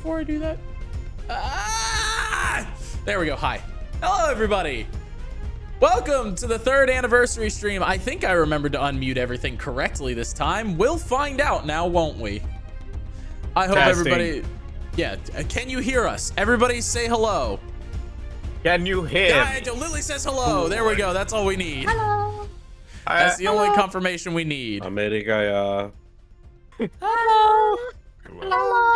before I do that? There we go. Hi. Hello, everybody. Welcome to the 3rd anniversary stream. I think I remembered to unmute everything correctly this time. We'll find out now, won't we? I hope everybody... Yeah, can you hear us? Everybody say hello. Can you hear Yeah, Lily says hello. There we go. That's all we need. Hello. That's the only confirmation we need. America. Hello. Hello.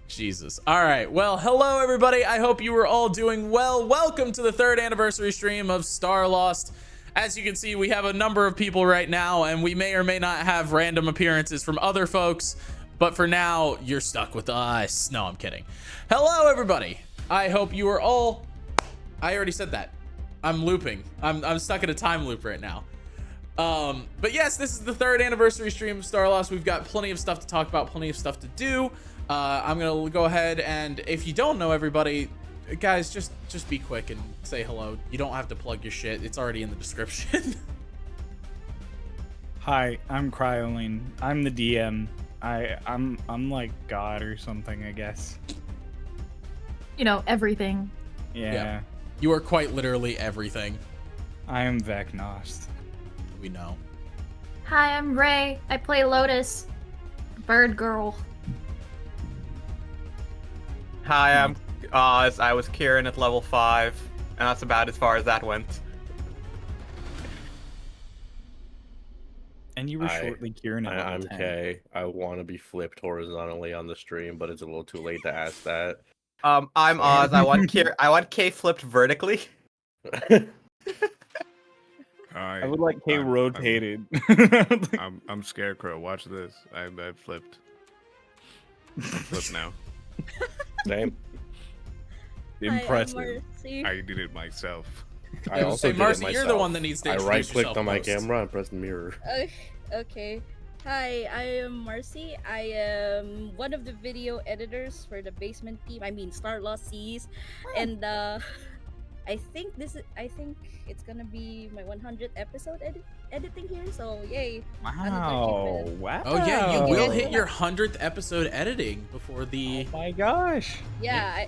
Jesus. All right. Well, hello, everybody. I hope you were all doing well. Welcome to the 3rd anniversary stream of Starlost. As you can see, we have a number of people right now, and we may or may not have random appearances from other folks. But for now, you're stuck with us. No, I'm kidding. Hello, everybody. I hope you are all... I already said that. I'm looping. I'm stuck in a time loop right now. But yes, this is the 3rd anniversary stream of Starlost. We've got plenty of stuff to talk about, plenty of stuff to do. I'm going to go ahead and if you don't know everybody, guys, just be quick and say hello. You don't have to plug your shit. It's already in the description. Hi, I'm Cryoline. I'm the DM. I'm like God or something, I guess. You know, everything. Yeah. You are quite literally everything. I am Vecnost. We know. Hi, I'm Ray. I play Lotus. Bird girl. Hi, I'm Oz. I was Kieran at level 5, and that's about as far as that went. And you were shortly Kieran at I'm level 10. Kay. I want to be flipped horizontally on the stream, but it's a little too late to ask that. I'm Oz. I want K flipped vertically. I would like Kay rotated. I'm Scarecrow. Watch this. I flipped. Flip now. Same. Impressive. I did it myself. I also say, did Marcy, it myself. you're the one that needs to I introduce right-clicked yourself on my most. camera and pressed mirror. Okay. Hi, I am Marcy. I am one of the video editors for the basement team. I mean Starlost Seas, and I think it's gonna be my 100th episode editing here. So yay! Wow. Wow. Oh yeah, you will hit your 100th episode editing before the... Oh my gosh. Yeah,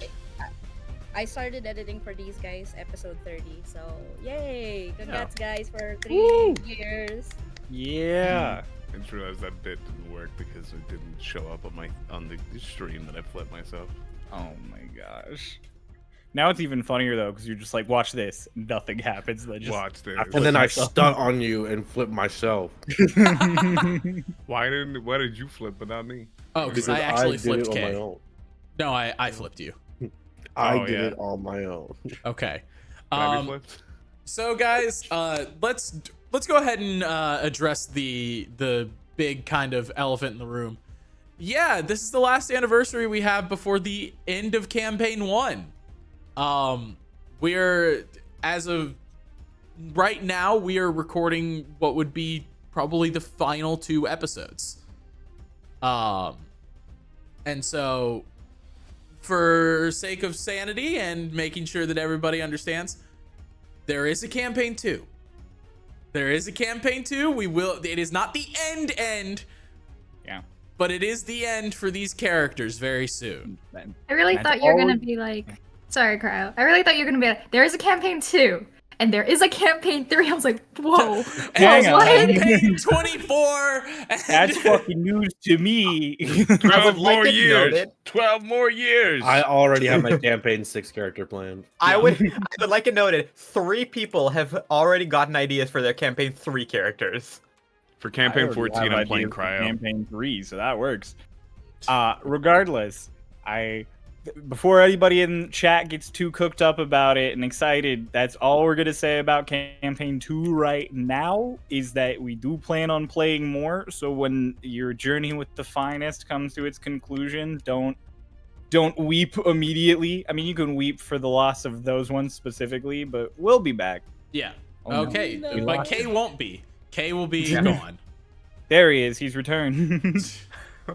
I started editing for these guys episode 30. So yay! Congrats guys for 3 years. Yeah. I just realized that bit didn't work because it didn't show up on the stream that I flipped myself. Oh my gosh. Now it's even funnier though, because you're just like, watch this, nothing happens. Then just Watch this. And then I stunt on you and flip myself. Why did you flip but not me? Oh, because I actually did flipped it on my Kay. own. No, I flipped you. I did yeah. it on my own. Okay. Can I be flipped? So guys, let's go ahead and address the big kind of elephant in the room. Yeah, this is the last anniversary we have before the end of campaign 1. We're, as of right now, we are recording what would be probably the final 2 episodes. And so for sake of sanity and making sure that everybody understands, there is a campaign 2. There is a campaign 2. It is not the end. Yeah. But it is the end for these characters very soon. I really thought you were gonna be like, sorry, Cryo. I really thought you were gonna be like, there is a campaign 2 and there is a campaign 3. I was like, whoa. And Hang on. campaign 24. That's fucking news to me. 12 more it years. noted. 12 more years. I already have my campaign 6 character plan. I would like it noted. 3 people have already gotten ideas for their campaign 3 characters. For campaign I already 14, have I'm playing ideas for Cryo. Campaign 3, so that works. Regardless, before anybody in chat gets too cooked up about it and excited, that's all we're gonna say about campaign 2 right now is that we do plan on playing more. So when your journey with the finest comes to its conclusion, don't weep immediately. I mean, you can weep for the loss of those ones specifically, but we'll be back. Yeah. Oh, Okay. no. But Kay won't be. Kay will be gone. There he is. He's returned. I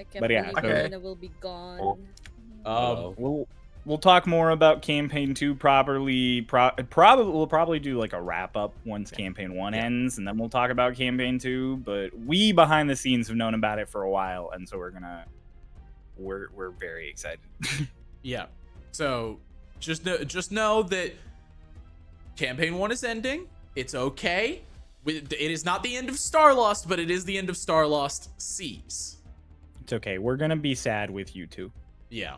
can't But yeah, believe okay. Luna will be gone. Oh. we'll we'll talk more about campaign 2 properly. We'll probably do like a wrap up once campaign 1 ends, and then we'll talk about campaign 2. But we behind the scenes have known about it for a while, and so we're very excited. Yeah. So just know that campaign 1 is ending. It's okay. It is not the end of Starlost, but it is the end of Starlost Seas. It's okay. We're gonna be sad with you two. Yeah.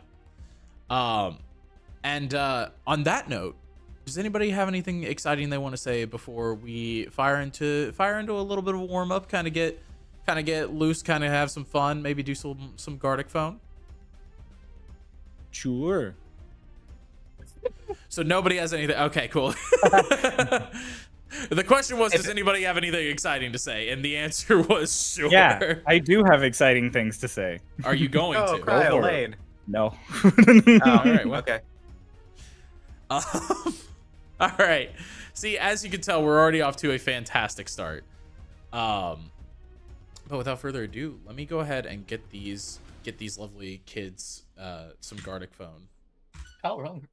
And on that note, does anybody have anything exciting they want to say before we fire into a little bit of a warm up, kind of get loose, kind of have some fun, maybe do some Gartic phone? Sure. So nobody has anything. Okay, cool. The question was, does anybody have anything exciting to say? And the answer was sure. Yeah, I do have exciting things to say. Are you going Oh, to? cry, Go for it. Lane. No. Oh, All right. Well, okay. All right. See, as you can tell, we're already off to a fantastic start. But without further ado, let me go ahead and get these lovely kids some Gartic phone. Oh, wrong.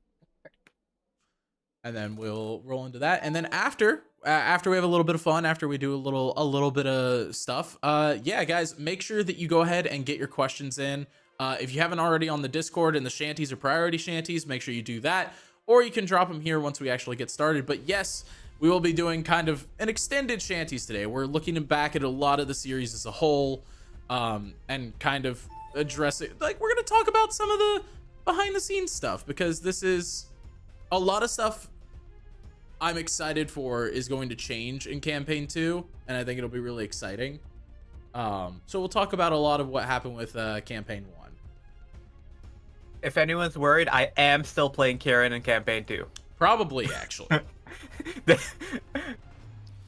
And then we'll roll into that. And then after we have a little bit of fun, after we do a little bit of stuff, yeah, guys, make sure that you go ahead and get your questions in. If you haven't already on the Discord and the shanties or priority shanties, make sure you do that. Or you can drop them here once we actually get started. But yes, we will be doing kind of an extended shanties today. We're looking back at a lot of the series as a whole, and kind of addressing, like, we're going to talk about some of the behind the scenes stuff, because this is a lot of stuff I'm excited for is going to change in campaign 2, and I think it'll be really exciting. So we'll talk about a lot of what happened with campaign 1. If anyone's worried, I am still playing Kieran in campaign 2. Probably, actually. If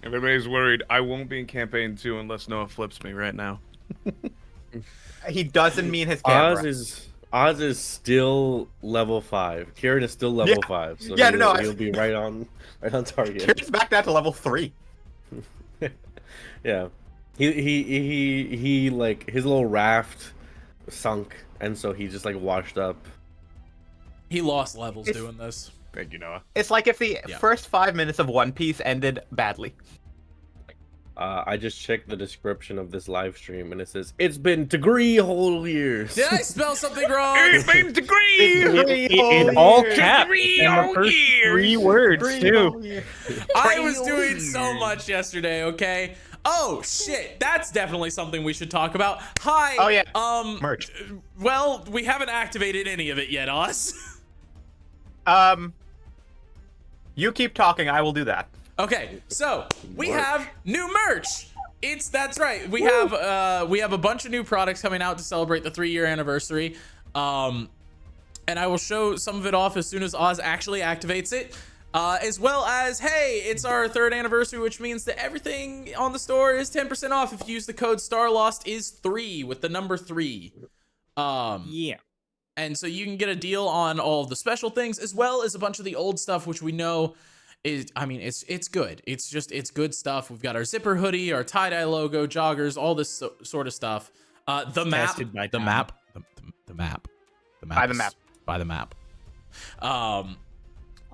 anybody's worried, I won't be in campaign 2 unless Noah flips me right now. He doesn't mean his camera. Oz is still level 5. Kieran is still level 5. So Yeah, he'll be right on target. Kieran's back down to level 3. Yeah. He like his little raft sunk, and so he just like washed up. He lost levels doing this. Thank you, Noah. It's like if the first 5 minutes of One Piece ended badly. I just checked the description of this live stream, and it says it's been degree whole years. Did I spell something wrong? It's been degree! In all caps, and the first 3 words too. I was doing so much yesterday, okay? Oh shit, that's definitely something we should talk about. Hi. Oh yeah. Merch. Well, we haven't activated any of it yet, Oz. You keep talking, I will do that. Okay, so we have new merch. That's right. We have a bunch of new products coming out to celebrate the 3-year anniversary. And I will show some of it off as soon as Oz actually activates it. As well as, hey, it's our 3rd anniversary, which means that everything on the store is 10% off if you use the code StarLost3 with the number 3. Yeah. And so you can get a deal on all of the special things, as well as a bunch of the old stuff, which we know is, I mean, it's good. It's good stuff. We've got our zipper hoodie, our tie-dye logo, joggers, all this sort of stuff. The map. By the map.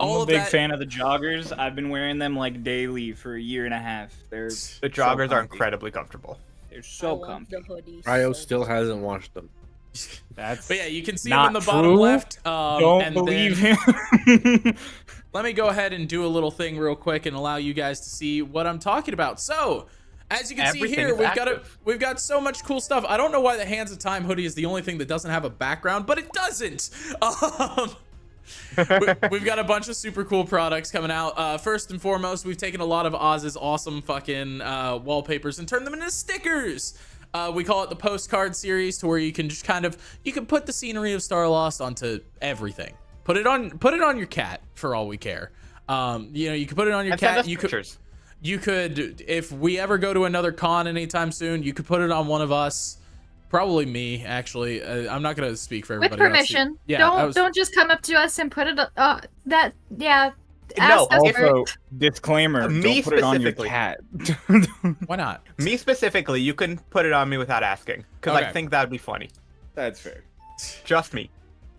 I'm a big fan of the joggers. I've been wearing them like daily for a year and a half. The joggers are incredibly comfortable. They're so comfortable. Ryo still hasn't washed them. That's But yeah, you can see not them in the bottom true. left. Don't and believe then, him. Let me go ahead and do a little thing real quick and allow you guys to see what I'm talking about. So, as you can see Everything here, is we've got so much cool stuff. I don't know why the Hands of Time hoodie is the only thing that doesn't have a background, but it doesn't. We've got a bunch of super cool products coming out. First and foremost, we've taken a lot of Oz's awesome fucking wallpapers and turned them into stickers. We call it the postcard series, to where you can just you can put the scenery of Starlost onto everything. Put it on your cat for all we care. You can put it on your cat. You could, if we ever go to another con anytime soon, you could put it on one of us. Probably me, actually. I'm not gonna speak for everybody. With permission. Yeah. Don't just come up to us and put it. Yeah. No. Also, disclaimer: Me don't put it on your specifically. cat. Why not? Me specifically, you can put it on me without asking, because Okay. I think that would be funny. That's fair. Just me.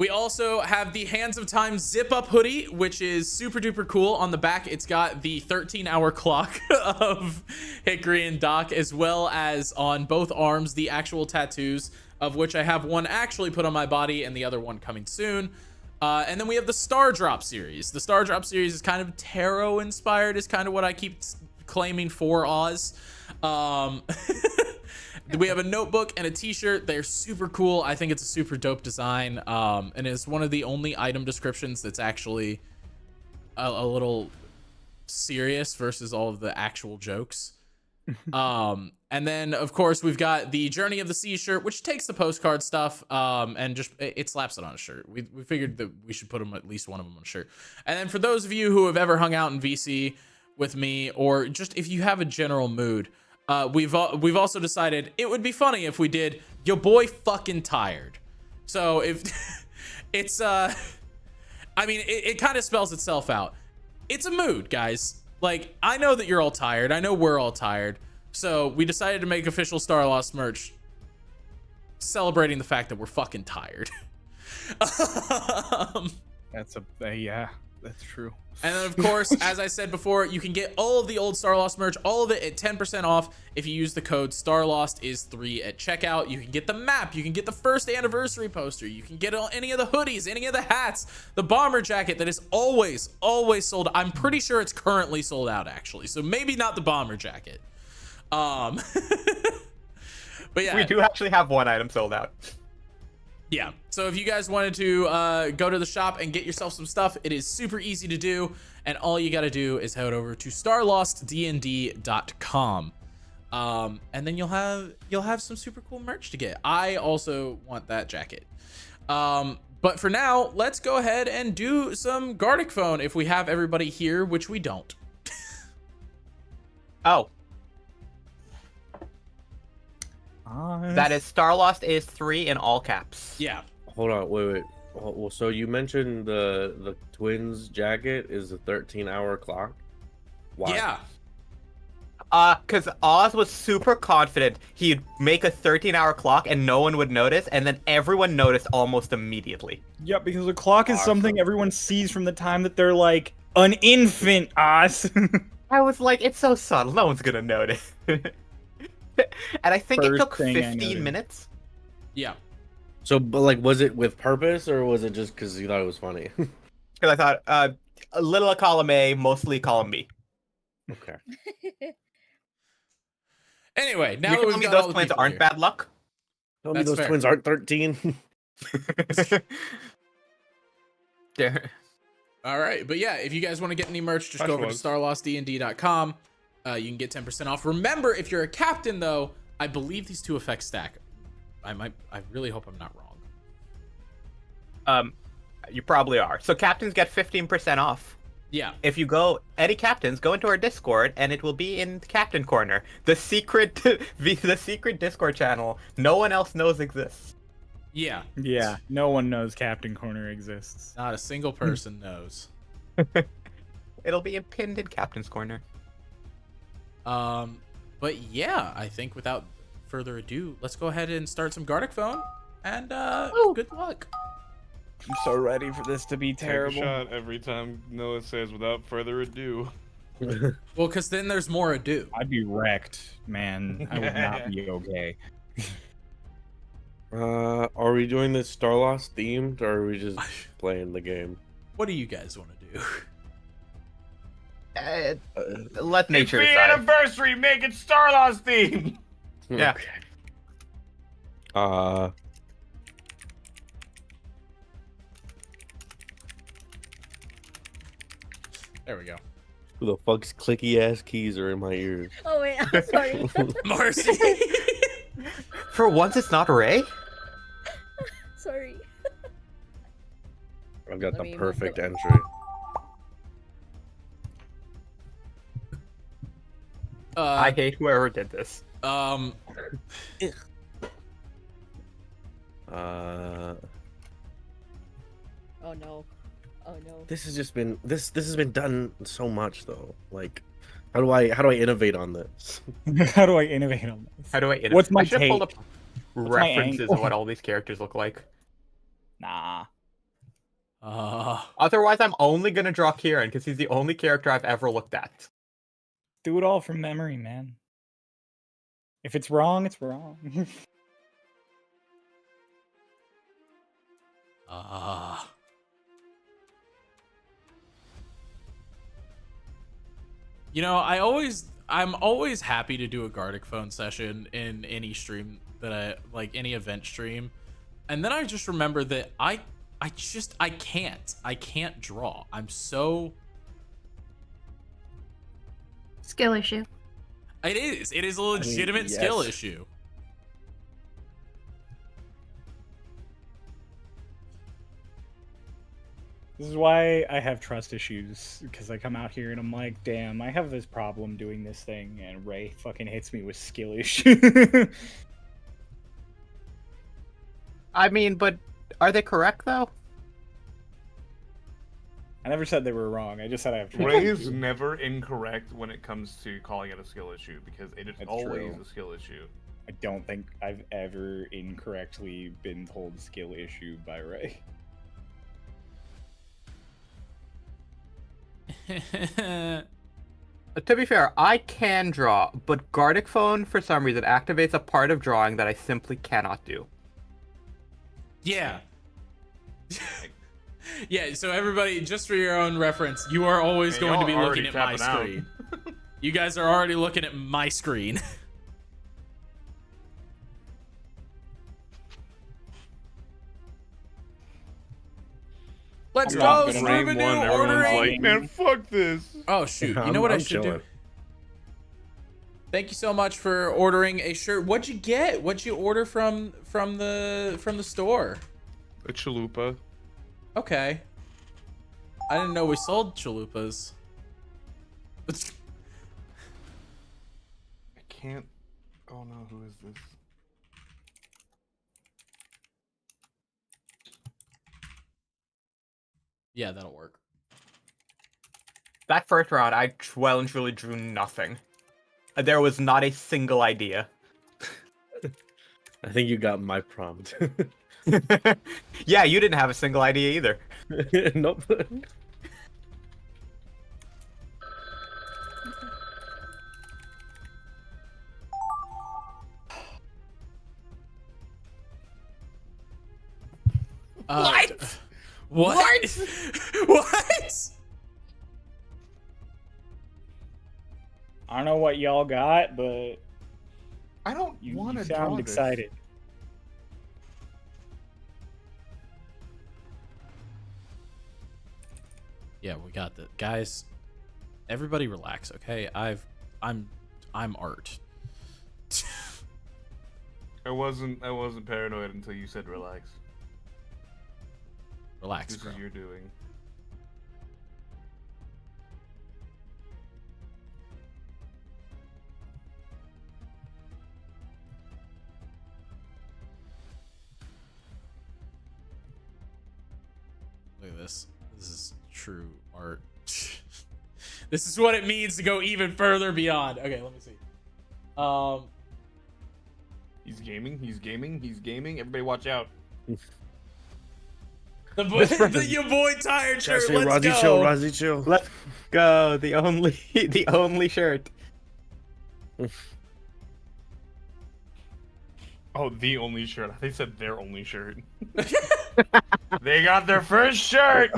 We also have the Hands of Time zip up hoodie, which is super duper cool. On the back, it's got the 13-hour clock of Hickory and Doc, as well as on both arms, the actual tattoos, of which I have one actually put on my body and the other one coming soon. And then we have the Star Drop series. The Star Drop series is kind of tarot inspired, is kind of what I keep claiming for Oz. We have a notebook and a t-shirt. They're super cool. I think it's a super dope design. And it's one of the only item descriptions that's actually a little serious versus all of the actual jokes. And then of course we've got the Journey of the Sea shirt, which takes the postcard stuff and just it slaps it on a shirt. We figured that we should put them, at least one of them, on a shirt. And then for those of you who have ever hung out in VC with me, or just if you have a general mood, we've also decided it would be funny if we did "Your boy fucking tired." So if it's I mean it kind of spells itself out. It's a mood, guys. Like, I know that you're all tired. I know we're all tired. So we decided to make official Starlost merch celebrating the fact that we're fucking tired. Yeah, that's true. And then, of course, as I said before, you can get all of the old Starlost merch, all of it at 10% off if you use the code StarLostIs3 at checkout. You can get the map, you can get the first anniversary poster, you can get any of the hoodies, any of the hats, the bomber jacket that is always sold. I'm pretty sure it's currently sold out, actually. So maybe not the bomber jacket. But yeah. We do actually have one item sold out. Yeah, so if you guys wanted to go to the shop and get yourself some stuff, it is super easy to do, and all you got to do is head over to starlostdnd.com, and then you'll have some super cool merch to get. I also want that jacket. But for now, let's go ahead and do some Gartic phone if we have everybody here, which we don't. Oh. That is Starlost is 3 in all caps. Yeah. Hold on, wait. Well, so you mentioned the twins jacket is a 13-hour clock. Why? Yeah. Because Oz was super confident he'd make a 13-hour clock and no one would notice, and then everyone noticed almost immediately. Yep, because a clock is Awesome. something everyone sees from the time that they're like an infant, Oz. I was like, it's so subtle, no one's gonna notice. And I think it First took thing I 15 noticed. minutes. Yeah. So, but like, was it with purpose or was it just because you thought it was funny? Because I thought, a little column A, mostly column B. Okay. Anyway, now You that tell we've me got all those the twins people aren't here. bad luck? Tell me That's those fair. twins aren't 13. There. All right, but yeah, if you guys want to get any merch, just go over to starlostdnd.com. You can get 10% off. Remember, if you're a captain, though, I believe these two effects stack. I really hope I'm not wrong. You probably are. So captains get 15% off. Yeah. If you go, any captains, go into our Discord, and it will be in Captain Corner, the secret Discord channel no one else knows exists. Yeah. Yeah, no one knows Captain Corner exists. Not a single person knows. It'll be pinned in Captain's Corner. But yeah, I think without further ado, let's go ahead and start some Gartic phone, and good luck. I'm so ready for this to be Take a terrible. shot every time Noah says "without further ado." Well, because then there's more ado. I'd be wrecked, man. I would not be okay. Are we doing this Starlost themed or are we just playing the game? What do you guys want to do? Let nature It's the decide. anniversary. Make it Starlost theme. Yeah. Okay. There we go. Who the fuck's clicky ass keys are in my ears? Oh wait, I'm sorry. Marcy. For once, it's not Ray. Sorry. I've got Let the me move perfect the- entry. I hate whoever did this. Uh, Oh no. Oh no. this has just been this has been done so much though. Like, how do I innovate on this? How do I innovate on this? How do I? What's my I should have pulled up take? my references angle? of what all these characters look like. Nah. Otherwise, I'm only gonna draw Kieran because he's the only character I've ever looked at. Do it all from memory, man. If it's wrong, it's wrong. You know, I'm always happy to do a Gartic phone session in any stream that I like, any event stream. And then I just remember that I can't draw. I'm so Skill issue. It is a legitimate skill yes. issue. This is why I have trust issues, because I come out here and I'm like, damn, I have this problem doing this thing, and Ray fucking hits me with skill issue. I mean, but are they correct though? I never said they were wrong. I just said I have trust Ray issues. is never incorrect when it comes to calling it a skill issue because it is That's always true. a skill issue. I don't think I've ever incorrectly been told skill issue by Ray. To be fair, I can draw, but Gartic Phone for some reason activates a part of drawing that I simply cannot do. Yeah. Yeah, so everybody, just for your own reference, you are always Hey, going to be y'all looking already at my tapping out. screen. You guys are already looking at my screen. Let's I'm go, not gonna Frame Struben, one, everyone's ordering. like, man, fuck this. Oh shoot! You know I'm- what I I'm should do? chilling. Thank you so much for ordering a shirt. What'd you get? What'd you order from the store? A chalupa. Okay. I didn't know we sold chalupas. I can't. Oh no, who is this? Yeah, that'll work. That first round, I well and truly drew nothing. There was not a single idea. I think you got my prompt. Yeah, you didn't have a single idea either. Nope. What? What? What? I don't know what y'all got, but I don't you want to sound draw excited. Yeah, we got the guys. Everybody relax, okay? I'm art. I wasn't paranoid until you said relax. Relax, This bro. is you're doing. Look at this. This is true art. This is what it means to go even further beyond. Okay, let me see. He's gaming. He's gaming. He's gaming. Everybody, watch out. Your boy tired shirt. Say, Let's Rozzy go. chill, Rozzy chill. Let's go. The only shirt. Oh, the only shirt. They said their only shirt. They got their first shirt.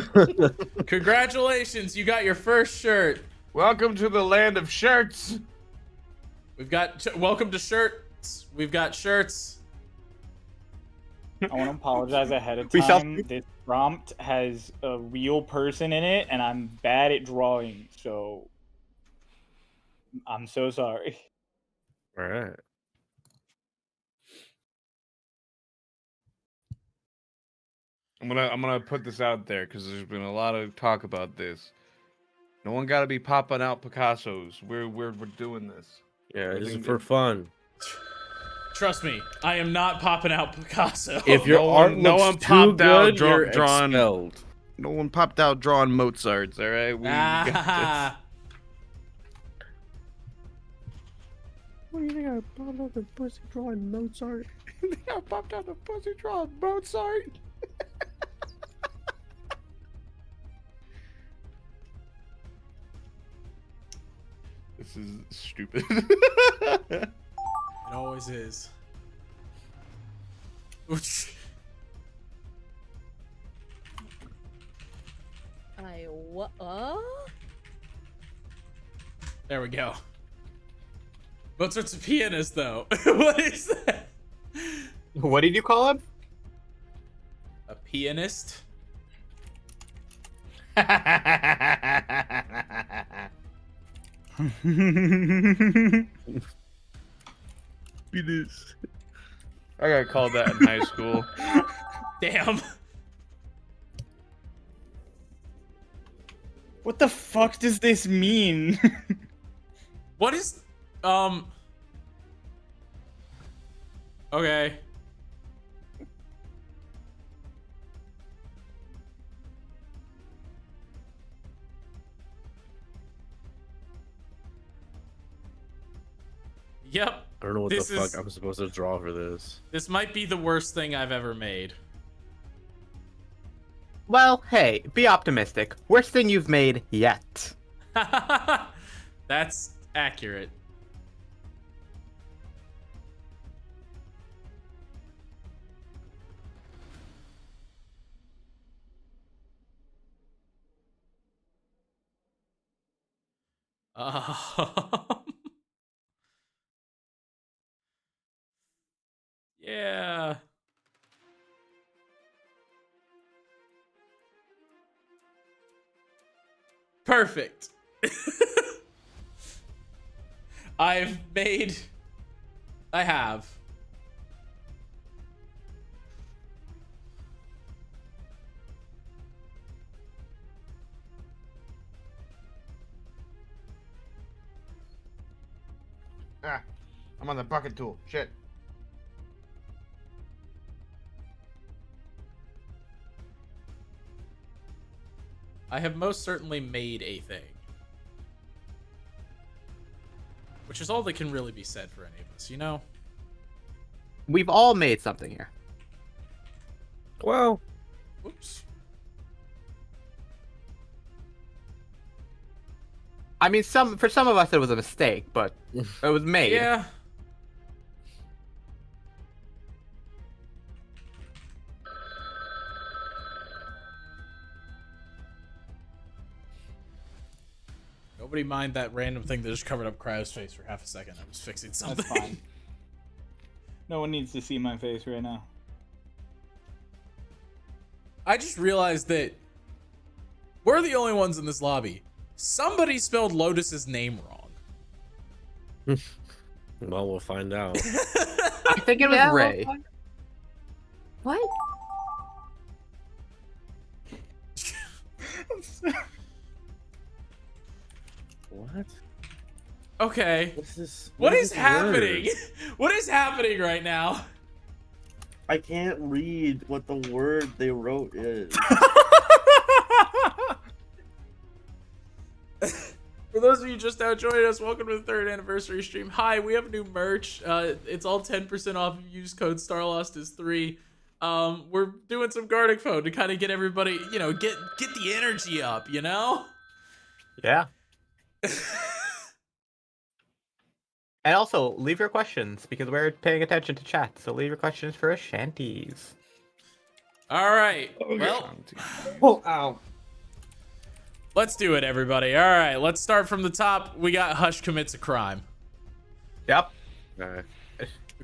Congratulations, you got your first shirt. Welcome to the land of shirts. We've got welcome to shirts. We've got shirts. I want to apologize ahead of We shall- time. This prompt has a real person in it, and I'm bad at drawing, so I'm so sorry. All right. I'm gonna put this out there because there's been a lot of talk about this. No one got to be popping out Picassos. We're doing this. Yeah, this is Everything for that- fun. Trust me, I am not popping out Picasso. If your No art one- no looks one too popped out good, you're drawn- expelled. No one popped out drawing Mozarts. All right, we got Ah, What do you think I popped out the pussy drawing Mozart? this. I popped out the pussy drawing Mozart. This is stupid. It always is. Ooch. What? There we go. Mozart's a pianist, though. What is that? What did you call him? A pianist? I got called that in high school. Damn. What the fuck does this mean? What is okay. Yep. I don't know what This the fuck is- I'm supposed to draw for this. This might be the worst thing I've ever made. Well, hey, be optimistic. Worst thing you've made yet. That's accurate. Yeah. Perfect. I have. Ah, I'm on the bucket tool. Shit. I have most certainly made a thing. Which is all that can really be said for any of us, you know? We've all made something here. Well, Oops. I mean, for some of us it was a mistake, but it was made. Yeah. Nobody mind that random thing that just covered up Cryo's face for half a second. I was fixing something. That's fine. No one needs to see my face right now. I just realized that we're the only ones in this lobby. Somebody spelled Lotus's name wrong. well, we'll find out. I think it was Yeah, well, Ray. What? What? Okay. What's this? What is this happening? word? What is happening right now? I can't read what the word they wrote is. For those of you just now joining us, welcome to the 3rd anniversary stream. Hi, we have new merch. It's all 10% off. Use code Starlost is 3. We're doing some Gartic phone to kind of get everybody, you know, get the energy up, you know? Yeah. And also, leave your questions, because we're paying attention to chat, so leave your questions for Ashanties. All right. Well, Oh, ow. let's do it, everybody. All right, let's start from the top. We got Hush commits a crime. Yep. Okay.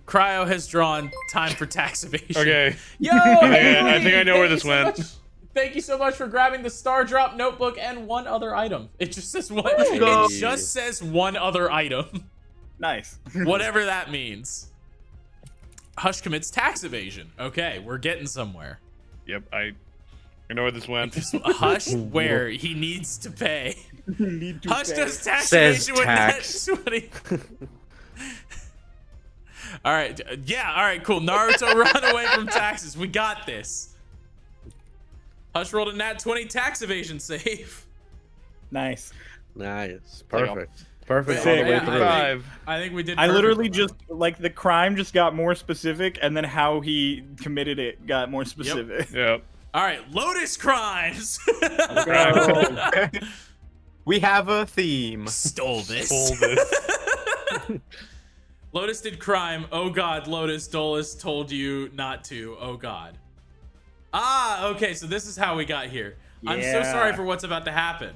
Cryo has drawn time for tax evasion. Okay. Yo, I think I know where thank this you so went. much. Thank you so much for grabbing the Star Drop notebook and one other item. It just says one. go. It just says one other item. Nice. Whatever that means. Hush commits tax evasion. Okay, we're getting somewhere. Yep, I know where this went. Hush, where he needs to pay. Need to Hush pay. does tax Says evasion with tax. net 20. All right, yeah, all right, cool. Naruto, run away from taxes. We got this. Hush rolled a nat 20 tax evasion save. Nice. Nice. There you go. Perfect. Perfect. Sick. All the way Yeah, through. I think we did. I perfect literally on just that. like the crime just got more specific, and then how he committed it got more specific. Yep. All right, Lotus crimes. We have a theme. Stole this. Stole this. Lotus did crime. Oh God, Lotus. Dolus told you not to. Oh God. Ah, okay. So this is how we got here. I'm so Yeah. sorry for what's about to happen.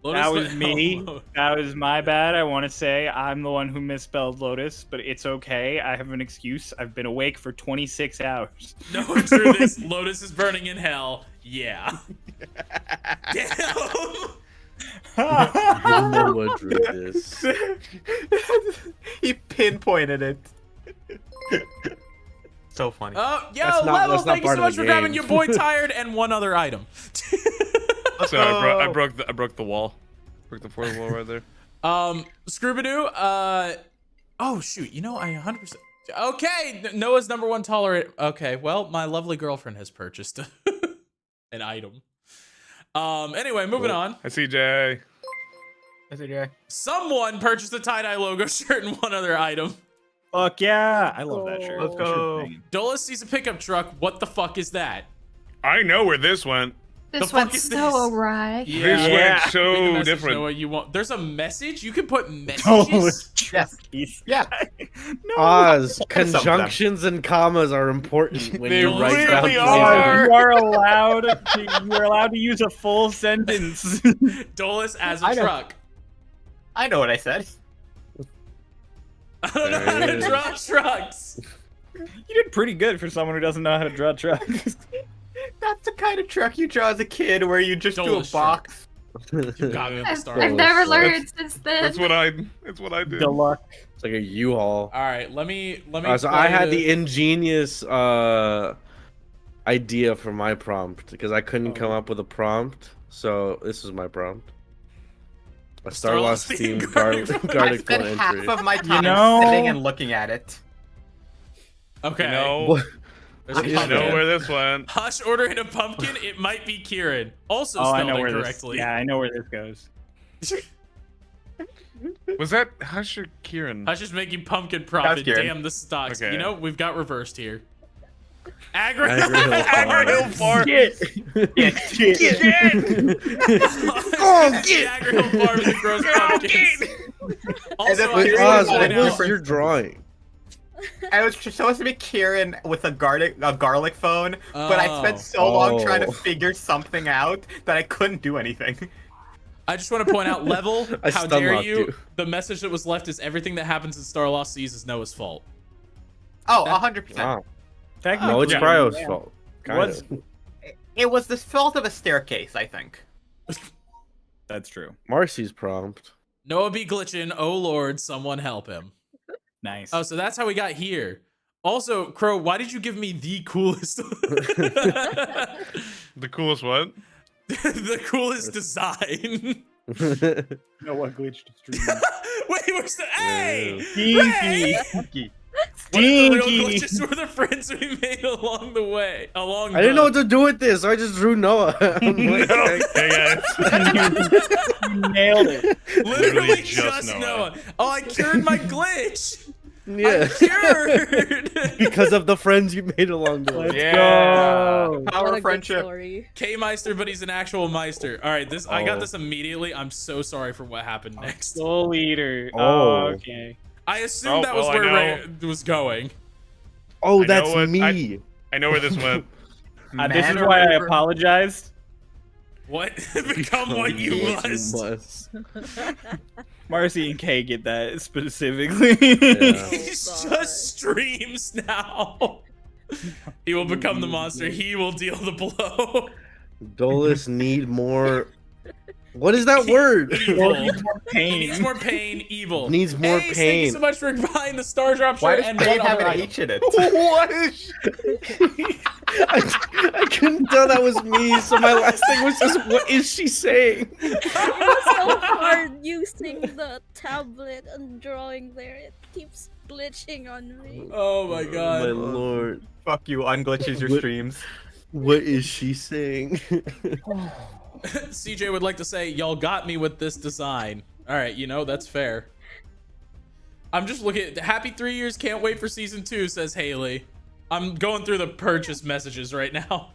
Lotus That was went- me. Oh, That was my bad. I want to say I'm the one who misspelled Lotus, but it's okay. I have an excuse. I've been awake for 26 hours. no one drew this. Lotus is burning in hell. Yeah. Damn. No one drew this. He pinpointed it. So funny. Oh, yo, That's not- Level, that's not thank you part so of much the for grabbing game. your boy tired and one other item. So I broke the wall. Broke the fourth wall right there. Scroobadoo, oh shoot, you know, I 100%. Okay, Noah's number one tolerant. Okay, well, my lovely girlfriend has purchased an item. Anyway, moving on. Hi, CJ. Someone purchased a tie-dye logo shirt and one other item. Fuck yeah. I love that shirt. Let's That shirt's go. banging. Dolus sees a pickup truck. What the fuck is that? I know where this went. This fuck one's is so this? awry. This Yeah. went Read the so message, different. Noah, you want? There's a message? You can put messages? Yes. He's- Yeah. No. Oz, Some of them. conjunctions and commas are important when They you write down really phrases. are. You are allowed to use a full sentence. Dolus as a I know. truck. I know what I said. I don't know how to draw trucks. You did pretty good for someone who doesn't know how to draw trucks. That's the kind of truck you draw as a kid, where you just do a Dolus truck. box. You got me at the I've, start. I've never That's- learned since then. That's what I did. Deluxe. It's like a U-Haul. All right, let me. So I had the ingenious idea for my prompt because I couldn't come up with a prompt. So this is my prompt. A Starlost Starlost themed Gartic Gartic, phone. I Gartic phone spent half entry. of my time know- sitting and looking at it. Okay. You know, What? There's a I I pumpkin. know where this went. Hush ordering a pumpkin. It might be Kieran. Also Oh, I spelled know where incorrectly. this. Yeah, I know where this goes. Was that Hush or Kieran? Hush is making pumpkin profit. Kieran. Damn, this sucks. Okay. You know, we've got reversed here. Agri. Agri-Hill Farm. Shit. The Agri-Hill Farm that grows pumpkins. Also, And I then just Kieran wanna Oz, what point was out- your drawing? I was supposed to be Kieran with a garlic phone, but I spent Oh. so long trying to Oh. figure something out that I couldn't do anything. I just want to point out, Level, I how dare stun-locked you? you. The message that was left is everything that happens in Starlost Seas is Noah's fault. Oh, 100%. Wow. Technically, No, it's yeah. Cryo's fault. Kind What's- of. It was the fault of a staircase, I think. That's true. Marcy's prompt. Noah be glitching. Oh Lord, someone help him. Nice. Oh, so that's how we got here. Also, Crow, why did you give me the coolest? The coolest one. The coolest design. No one glitched stream. Wait, we're still. Hey! Stinky. One of the real Stinky. glitches were the friends we made along the way. I didn't know what to do with this, so I just drew Noah. I'm like, Hey guys. You nailed it. Literally just just Noah. Noah. Oh, I cured my glitch. yeah. Cured. Because of the friends you made along the way. Let's Yeah. go. Power What a of good friendship. story. K Meister, but he's an actual Meister. All right, this I got Oh. this immediately. I'm so sorry for what happened next. Soul leader. Oh. Okay. I assumed Oh, that was well, I where know. Ray was going. Oh, I that's know what- me. I know where this went. This is Man or why I river? apologized. What? Become what you Yes, must. Marcy and Kay get that specifically. Yeah. He's God. just streams now. He will become the monster. He will deal the blow. Dolus need more. What is that word? Evil. He needs more He pain. needs more pain. Evil. Needs more Ace, Thank you pain. so much for buying the Star Drop Why shirt does and Dave one have other an item. H in it? What is? I couldn't tell that was me, so my last thing was just, what is she saying? It was so hard using the tablet and drawing there. It keeps glitching on me. Oh my My god. lord. Fuck you, unglitches your What- streams. What is she saying? CJ would like to say, y'all got me with this design. All right, you know, that's fair. I'm just looking at happy 3 years. Can't wait for season 2, says Haley. I'm going through the purchase messages right now.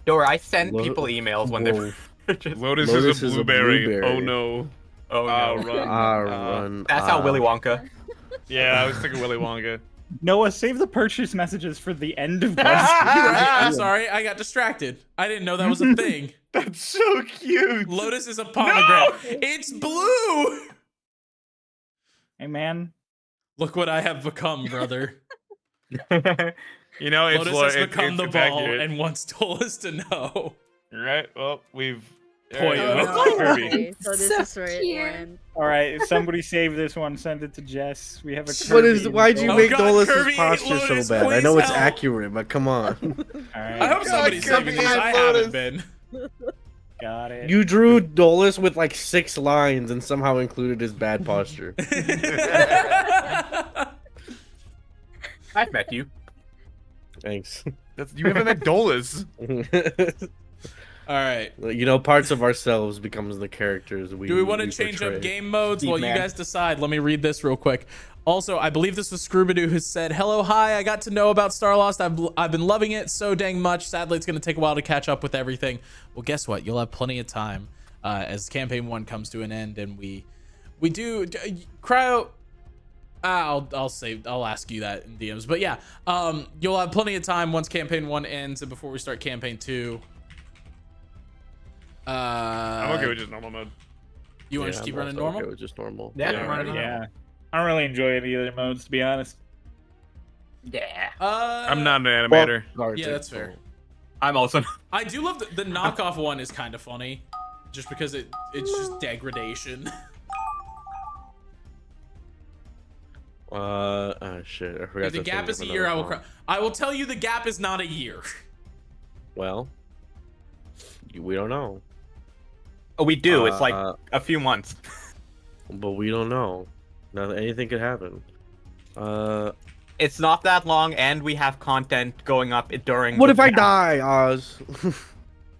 Don't worry, I send Lo- people emails when they're. Lotus, Lotus is a is a blueberry. blueberry. Oh no. Oh no. Run. Run. That's how Willy Wonka. Yeah, I was thinking Willy Wonka. Noah, save the purchase messages for the end of Right, I'm BuzzFeed. sorry, I got distracted. I didn't know that was a thing. That's so cute. Lotus is a pomegranate. It's blue. Hey, man. Look what I have become, brother. You know, it's Lotus has become it's the ball accurate. and wants Dolus to know. Right. Well, we've. Poyo. Oh, Kirby. okay, so this So is where it cute. went. All right, somebody save this one. Send it to Jess. We have a. What is? Kirby Why'd you Oh make God, Dolus' Kirby ate posture Lotus, so bad? I please know it's help. accurate, but come on. All right, I hope somebody's Kirby saving these. ate I Lotus. haven't been. got it. You drew Dolus with like 6 lines and somehow included his bad posture. I've met you. Thanks. You haven't met Dolus. All right. You know, parts of ourselves becomes the characters we. Do we want to change portray. up game modes? Deep Well, man. you guys decide. Let me read this real quick. Also, I believe this was Scrubadoo who said, "Hello, hi. I got to know about Starlost. I've been loving it so dang much. Sadly, it's going to take a while to catch up with everything." Well, guess what? You'll have plenty of time as campaign 1 comes to an end, and we do Cryo. I'll ask you that in DMs. But yeah, you'll have plenty of time once campaign 1 ends and before we start campaign 2. I'm okay with just normal mode. You want to Yeah, just keep I'm running also normal? Okay with just normal. Yeah, Yeah, right. Yeah, I don't really enjoy any other modes, to be honest. Yeah. I'm not an animator. Yeah, that's fair. I'm also. I do love the knockoff one is kind of funny, just because it's just degradation. Shit. I forgot. If the to gap think is of a year, another I will cry. song. I will tell you the gap is not a year. Well, we don't know, Oh, we do. It's like Uh, a few months. but we don't know. Now anything could happen. It's not that long, and we have content going up during. What the if I gap. die, Oz?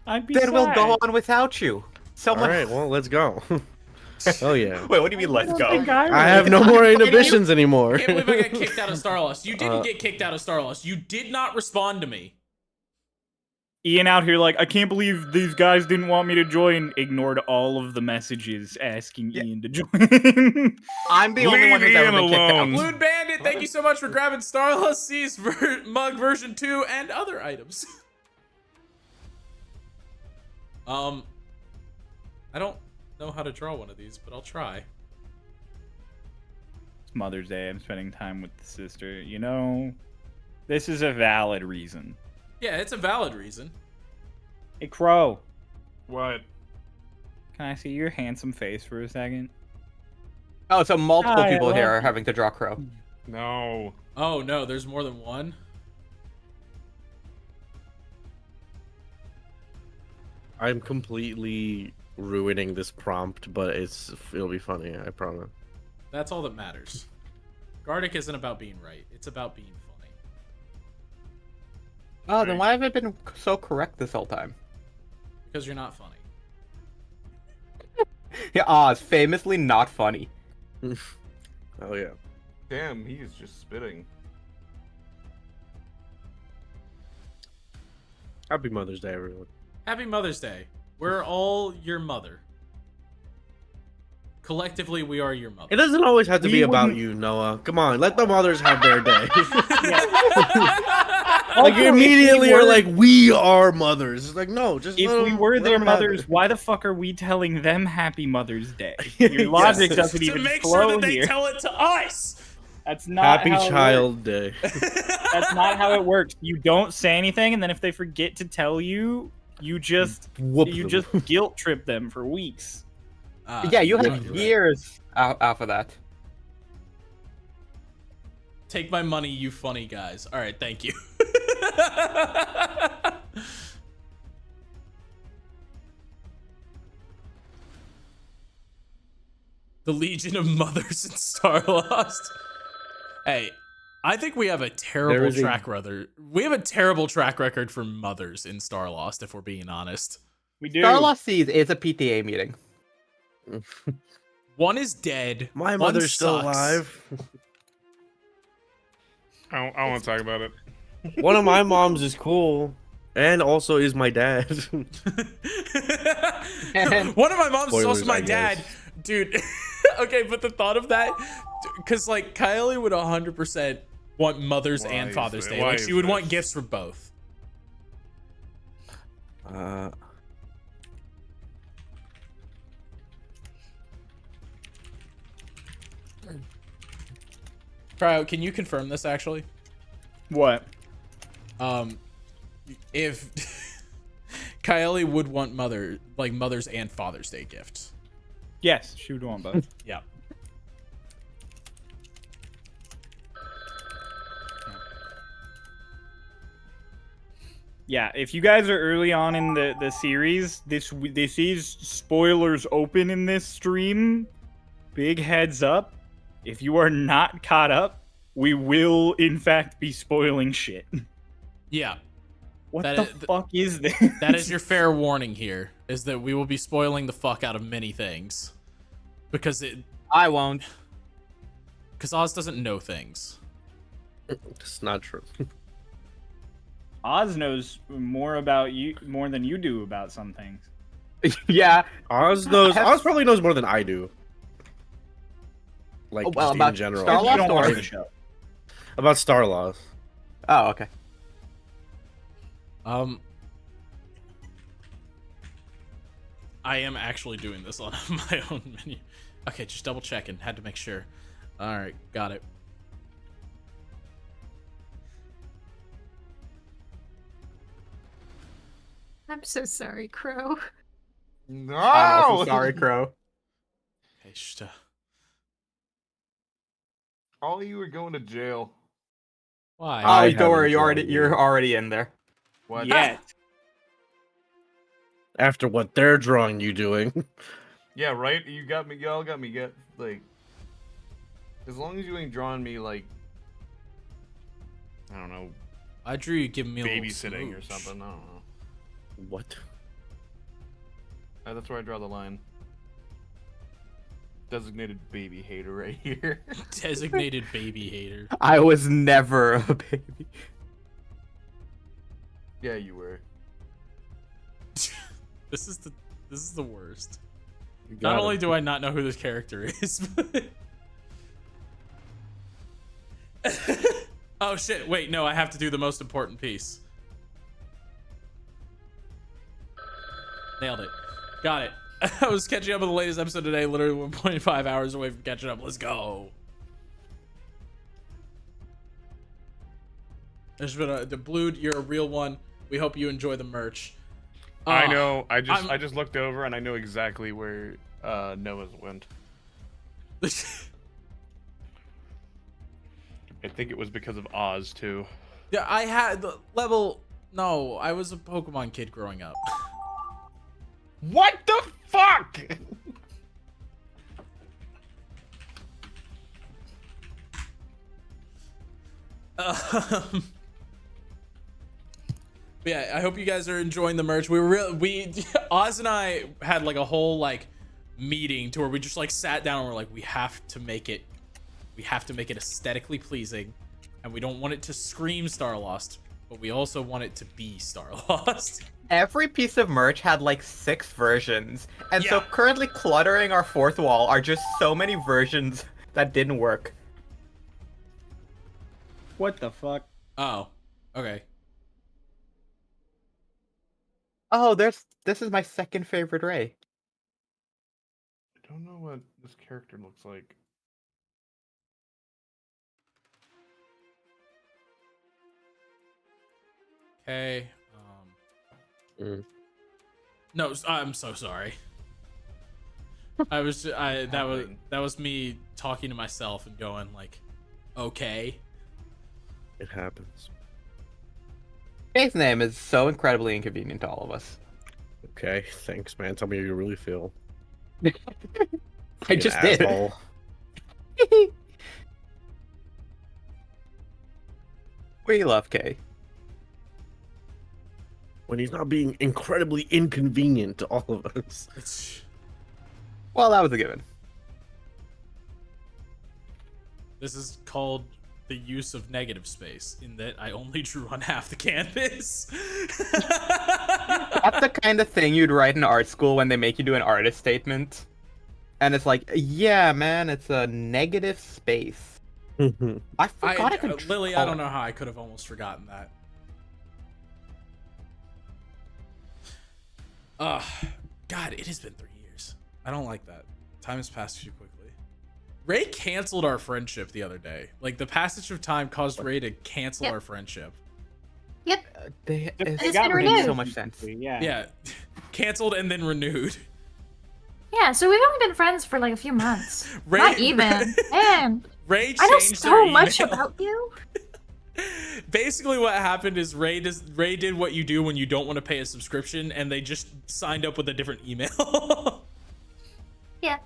I'd be Then we'll sad. go on without you. All Someone. right. Well, let's go. Oh yeah. Wait, what do you mean? Let's go. I have no more inhibitions anymore. I can't believe I got kicked out of Starlost. You didn't Uh, get kicked out of Starlost. You did not respond to me. Ian out here like, I can't believe these guys didn't want me to join. Ignored all of the messages asking Ian to join. I'm the only one who's Leave ever Ian been kicked out. alone. Blue Bandit, thank you so much for grabbing Starlost Seas mug version 2 and other items. I don't know how to draw one of these, but I'll try. It's Mother's Day. I'm spending time with the sister. You know, this is a valid reason. Yeah, it's a valid reason. Hey, Crow, What? can I see your handsome face for a second? Oh, so multiple Hi, I people here love are you. having to draw Crow. No. Oh no, there's more than one. I'm completely ruining this prompt, but it'll be funny. I promise. That's all that matters. Gartic isn't about being right. It's about being funny. Oh, then why have I been so correct this whole time? Because you're not funny. Yeah, Oz, famously not funny. Oh yeah. Damn, he is just spitting. Happy Mother's Day, everyone. Happy Mother's Day. We're all your mother. Collectively, we are your mother. It doesn't always have to We be about wouldn't- you, Noah. Come on, let the mothers have their day. Like Also, you if we immediately were- are like, we are mothers. It's like, no, just If let we them- were let their them have mothers, it. why the fuck are we telling them Happy Mother's Day? Your Yes. logic doesn't to even make flow sure that they here. tell it to us. That's not Happy how it Child Day. works. That's not how it works. You don't say anything, and then if they forget to tell you, you just Whoop you them. just guilt trip them for weeks. Yeah, you you're had right. years off of that. Take my money, you funny guys. All right, thank you. The Legion of Mothers in Starlost. Hey, I think we have a terrible There is a- track record. We have a terrible track record for mothers in Starlost, if we're being honest. We do. Starlost Seas is a PTA meeting. One is dead. My one mother's still sucks. alive. I don't want to talk about it. One of my moms is cool, and also is my dad. One of my moms is also Spoilers, my I dad. guess. Dude. Okay, but the thought of that, because like Kylie would 100% want Mother's Why and is Father's it- Day. why Like is she would want this? gifts for both. Cryo, can you confirm this actually? What? If Kylie would want Mother's and Father's Day gifts. Yes, she would want both. Yeah. Yeah, if you guys are early on in the series, this is spoilers open in this stream. Big heads up. If you are not caught up, we will in fact be spoiling shit. Yeah. What That the is- fuck is this? That is your fair warning here, is that we will be spoiling the fuck out of many things. Because I won't. Oz doesn't know things. It's not true. Oz knows more about you more than you do about some things. Yeah. Oz probably knows more than I do. Like, Oh, well, just about in general. Starlost You don't watch or- the show. About Starlost. Oh, okay. I am actually doing this on my own menu. Okay, just double checking. Had to make sure. All right, got it. I'm so sorry, Crow. No. I'm also sorry, Crow. Okay, just, All you were going to jail. why? I Oh, don't worry, haven't you're already in there. What? Yet. After what they're drawing you doing. Yeah, right. You got me. Y'all got me. Get like. As long as you ain't drawing me like. I don't know, I drew you giving me a little babysitting or smooch. something. I don't know. What? That's where I draw the line. Designated baby hater right here. Designated baby hater. I was never a baby. Yeah, you were. This is the worst. You Not got only him. do I not know who this character is, but... Oh shit, wait, no, I have to do the most important piece. Nailed it. Got it. I was catching up with the latest episode today, literally 1.5 hours away from catching up. Let's go. There's been the Blued, you're a real one. We hope you enjoy the merch. I know. I I'm- just looked over and I know exactly where Noah's went. I think it was because of Oz too. Yeah, I had the level. No, I was a Pokemon kid growing up. What the fuck? But yeah, I hope you guys are enjoying the merch. Oz and I had like a whole like meeting to where we just like sat down and we're like, we have to make it aesthetically pleasing, and we don't want it to scream Starlost, but we also want it to be Starlost. Every piece of merch had like 6 versions, and so Yeah. currently cluttering our 4th wall are just so many versions that didn't work. What the fuck? Oh, okay. Oh, this is my second favorite Ray. I don't know what this character looks like. Okay. No, I'm so sorry. That was me talking to myself and going like, okay. It happens. Jay's name is so incredibly inconvenient to all of us. Okay, thanks, man. Tell me how you really feel. I You just did. asshole. We love Kay. When he's not being incredibly inconvenient to all of us. It's, Well, that was a given. this is called the use of negative space, in that I only drew on half the canvas. That's the kind of thing you'd write in art school when they make you do an artist statement. And it's like, yeah, man, it's a negative space. I forgot I could Lily, I don't know how I could have almost forgotten that. God, it has been 3 years. I don't like that. Time has passed too quickly. Ray canceled our friendship the other day. Like, the passage of time caused Ray to cancel our friendship. Yep. It got renewed. so much sense. Yeah. Canceled and then renewed. Yeah, so we've only been friends for like a few months. Ray, Not even. Man, Ray changed I know their so much email. about you. Basically, what happened is Ray did what you do when you don't want to pay a subscription, and they just signed up with a different email. Yeah.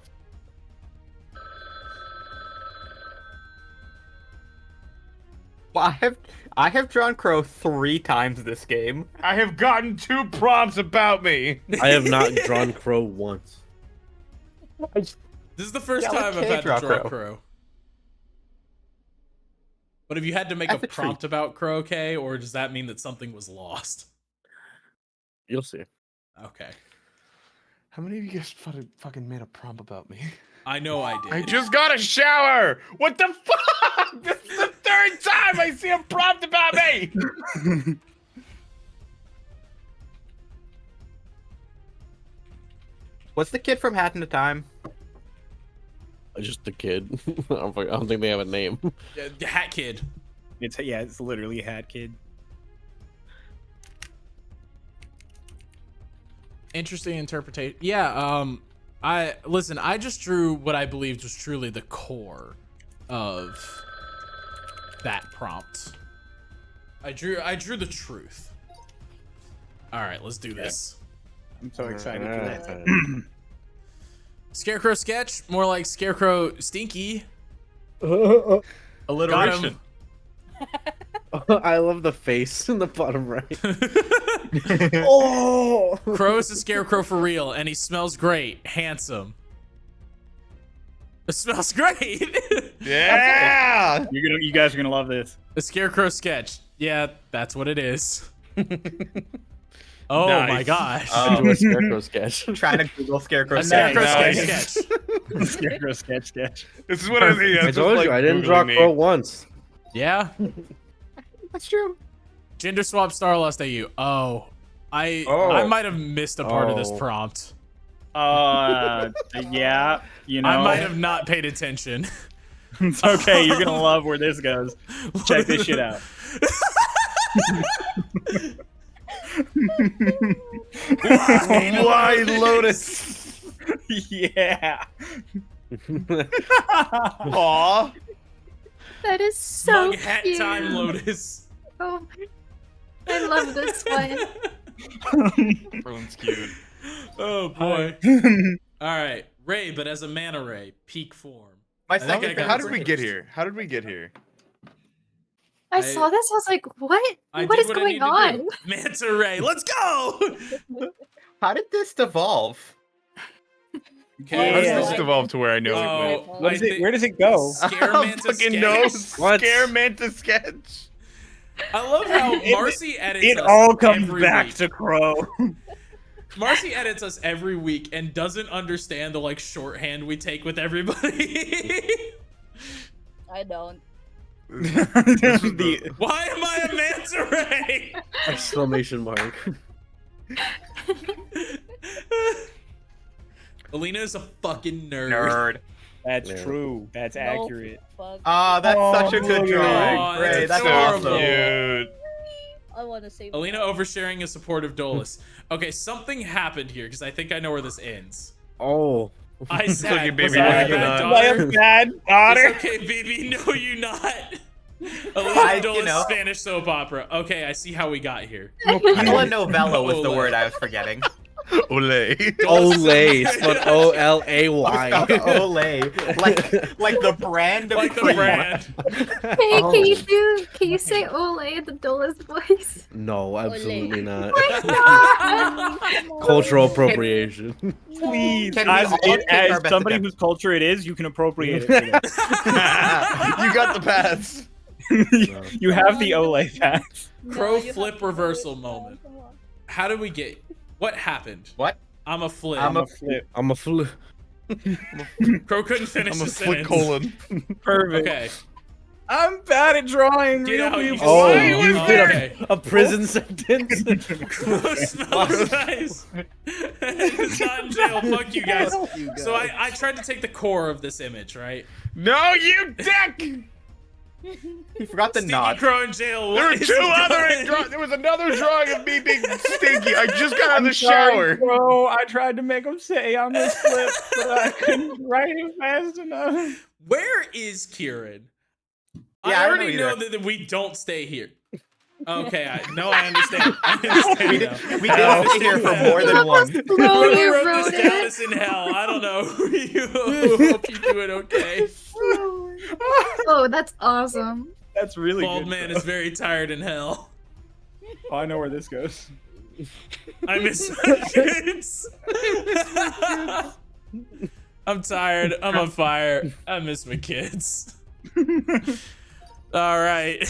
Well, I have drawn Crow 3 times this game. I have gotten 2 prompts about me. I have not drawn Crow once. This is the first Yeah, time let I've had Kay to draw draw Crow. But have you had to make That's a a treat. prompt about Crow, Kay, or does that mean that something was lost? You'll see. Okay. How many of you guys fucking made a prompt about me? I know I did. I just got a shower. What the fuck? This is the 3rd time I see a prompt about me. What's the kid from Hat in the Time? Just a kid. I don't think they have a name. Hat Kid. It's literally a hat kid. Interesting interpretation. Yeah, I just drew what I believed was truly the core of that prompt. I drew the truth. All right, let's do this. I'm so excited for that. Scarecrow sketch, more like Scarecrow stinky. Alliteration. I love the face in the bottom right. Oh! Crow's a scarecrow for real, and he smells great, handsome. It smells great. Yeah. You guys are gonna love this. The scarecrow sketch. Yeah, that's what it is. Oh Nice. my gosh. I do a scarecrow sketch. Trying to Google Scarecrow A scarecrow Nice. sketch. Scarecrow sketch. This is what I think. I told you I didn't draw Crow once. Yeah. That's true. Gender swap Starlost AU. Oh. I might have missed a part of this prompt. Yeah, you know. I might have not paid attention. It's okay, you're gonna love where this goes. Check this shit out. Why Lotus? Yeah. Aw. That is so Mug hat cute. time, Lotus. Oh, I love this one. Everyone's cute. Oh boy. All right, Ray, but as a mana ray, peak form. My I think second I got How it did we first. get here? How did we get here? I saw this. I was like, "What? I What did is what I going need to on?" do. Manta Ray, let's go. How did this devolve? Okay. How Yeah. does this devolve to where I know it went? What is it? Where does it go? Scare I Manta fucking sketch. know. What? Scare Manta sketch. I love how Marcy edits It us all comes every back week. to Crow. Marcy edits us every week and doesn't understand the like shorthand we take with everybody. I don't. The- Why am I a Manta Ray? Exclamation mark. Alina is a fucking nerd. Nerd. That's Yeah. true. That's No accurate. fuck. Ah, that's such a good look at drawing. that. Great, That's that's adorable. awesome. Cute. I want to say. Alina oversharing is supportive Dolus. Okay, something happened here because I think I know where this ends. Oh. I said, like a baby was I a wagging bad on. Am I a daughter? bad daughter? It's okay, BB. No, you not. Alina Dolus, you know. Spanish soap opera. Okay, I see how we got here. Telenovela was the Ole. word I was forgetting. Ole. Olay. Spelled O-L-A-Y. Olay. Like the brand of Like the cream. brand. Hey, can you say "Ole" in the Dola's voice? No, absolutely not. Oh Cultural appropriation. Please, Can we as, all take our as best somebody attempt? whose culture it is, you can appropriate it. For them. You got the pass. You have the Ole pass. Crow you have flip to do it. reversal Come on, moment. come on. How did we get? What happened? What? I'm a flip. I'm a flip. I'm a flu. Crow couldn't finish I'm the a flick sentence. colon. Perfect. Okay. I'm bad at drawing Get real out, you people. Oh, Why you was did there? a prison sentence? Crow smells nice. It's not in jail. Fuck you guys. So I tried to take the core of this image, right? No, you dick! He forgot the Stinky nod. Crow in jail. There were What is two he other. doing? There was another drawing of me being stinky. I just got out of the Sorry, shower. bro. I tried to make him say I'm a flip, but I couldn't write it fast enough. Where is Kieran? Yeah, I I don't already know know that we don't stay here. Okay, I understand. I understand now. We did stay here for more than one. Oh, you Whoever wrote wrote this down it. is in hell. I don't know. Hope you're doing okay. Oh, that's awesome. That's really Bald good. man bro. is very tired in hell. Oh, I know where this goes. I miss my kids. I'm tired. I'm on fire. I miss my kids. All right.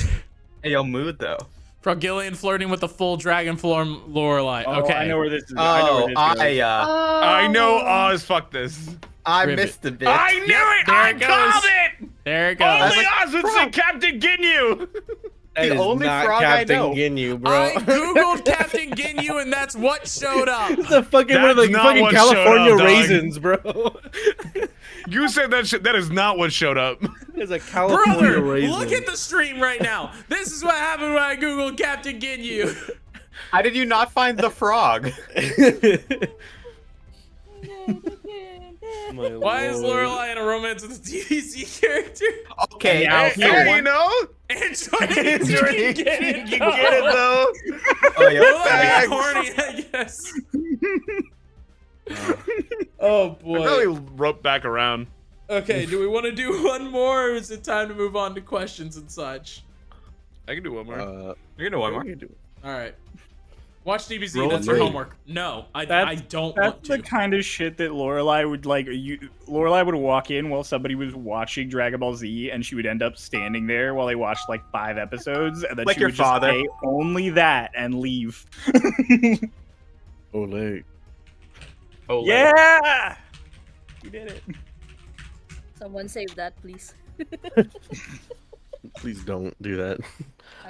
Hey, yo, mood though. Frogillion flirting with the full dragon form Lorelei. Oh, Okay. I know where this is. I know Oh, where this goes. I know Oh. Oz fucked this. I Ribbit. missed a bit. I knew it! there I it goes. called it! There it goes. Only like, Oz would say Captain Ginyu! That The is only not frog I Captain know. Ginyu, bro. I googled Captain Ginyu and that's what showed up. the fucking one of the That's not fucking what showed California up, dog. raisins, bro. You said that is not what showed up. There's a California Brother, raisin. look at the stream right now. This is what happened when I googled Captain Ginyu. How did you not find the frog? My Why is lord. Lorelei in a romance with a DBZ character? Okay, Yeah, here, Hey, one- you know? Android, you Android, can get it. You get it, though. Oh, yeah. Lorelei Facts. horny, I guess. Oh I boy. really roped back around. Okay, do we want to do one more, or is it time to move on to questions and such? I can do one more. You're gonna do one more. All right. Watch DBZ. Roll That's your three. homework. No, I That's- don't want That's to. the kind of shit that Lorelai would like. Lorelai would walk in while somebody was watching Dragon Ball Z, and she would end up standing there while they watched like 5 episodes, and then Like she your would just father. say only that and leave. Ole. Oh, Yeah, you did it. Someone save that, please. Please don't do that.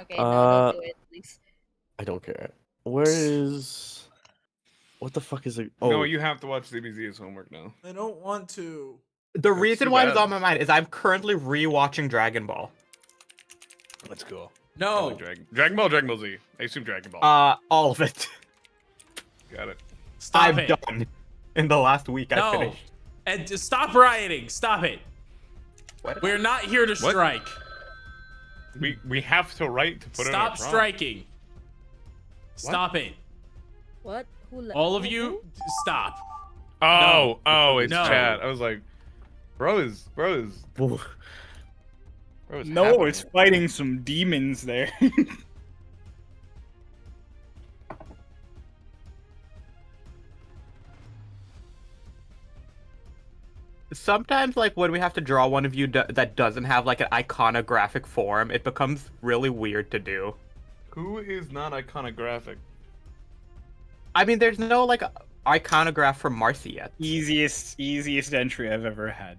Okay, no, don't do it, please. I don't care. Where is? What the fuck is it? Oh, No, you have to watch DBZ as homework now. I don't want to. The reason too why it's bad. on my mind is I'm currently rewatching Dragon Ball. Let's go. No. Dragon Ball, Dragon Ball Z. I assume Dragon Ball. All of it. Got it. Stop I'm it. done. In the last week, I No. finished. And just stop rioting. Stop it. What? We're not here to What? strike. We have to write to put in Stop a prompt. striking. Stop it. What? Who All of you, stop. Oh, it's No. chat. I was like, bro is Ooh. No, happening. it's fighting some demons there. Sometimes, like, when we have to draw one of you that doesn't have, like, an iconographic form, it becomes really weird to do. Who is not iconographic? I mean, there's no, like, iconograph for Marcy yet. easiest entry I've ever had.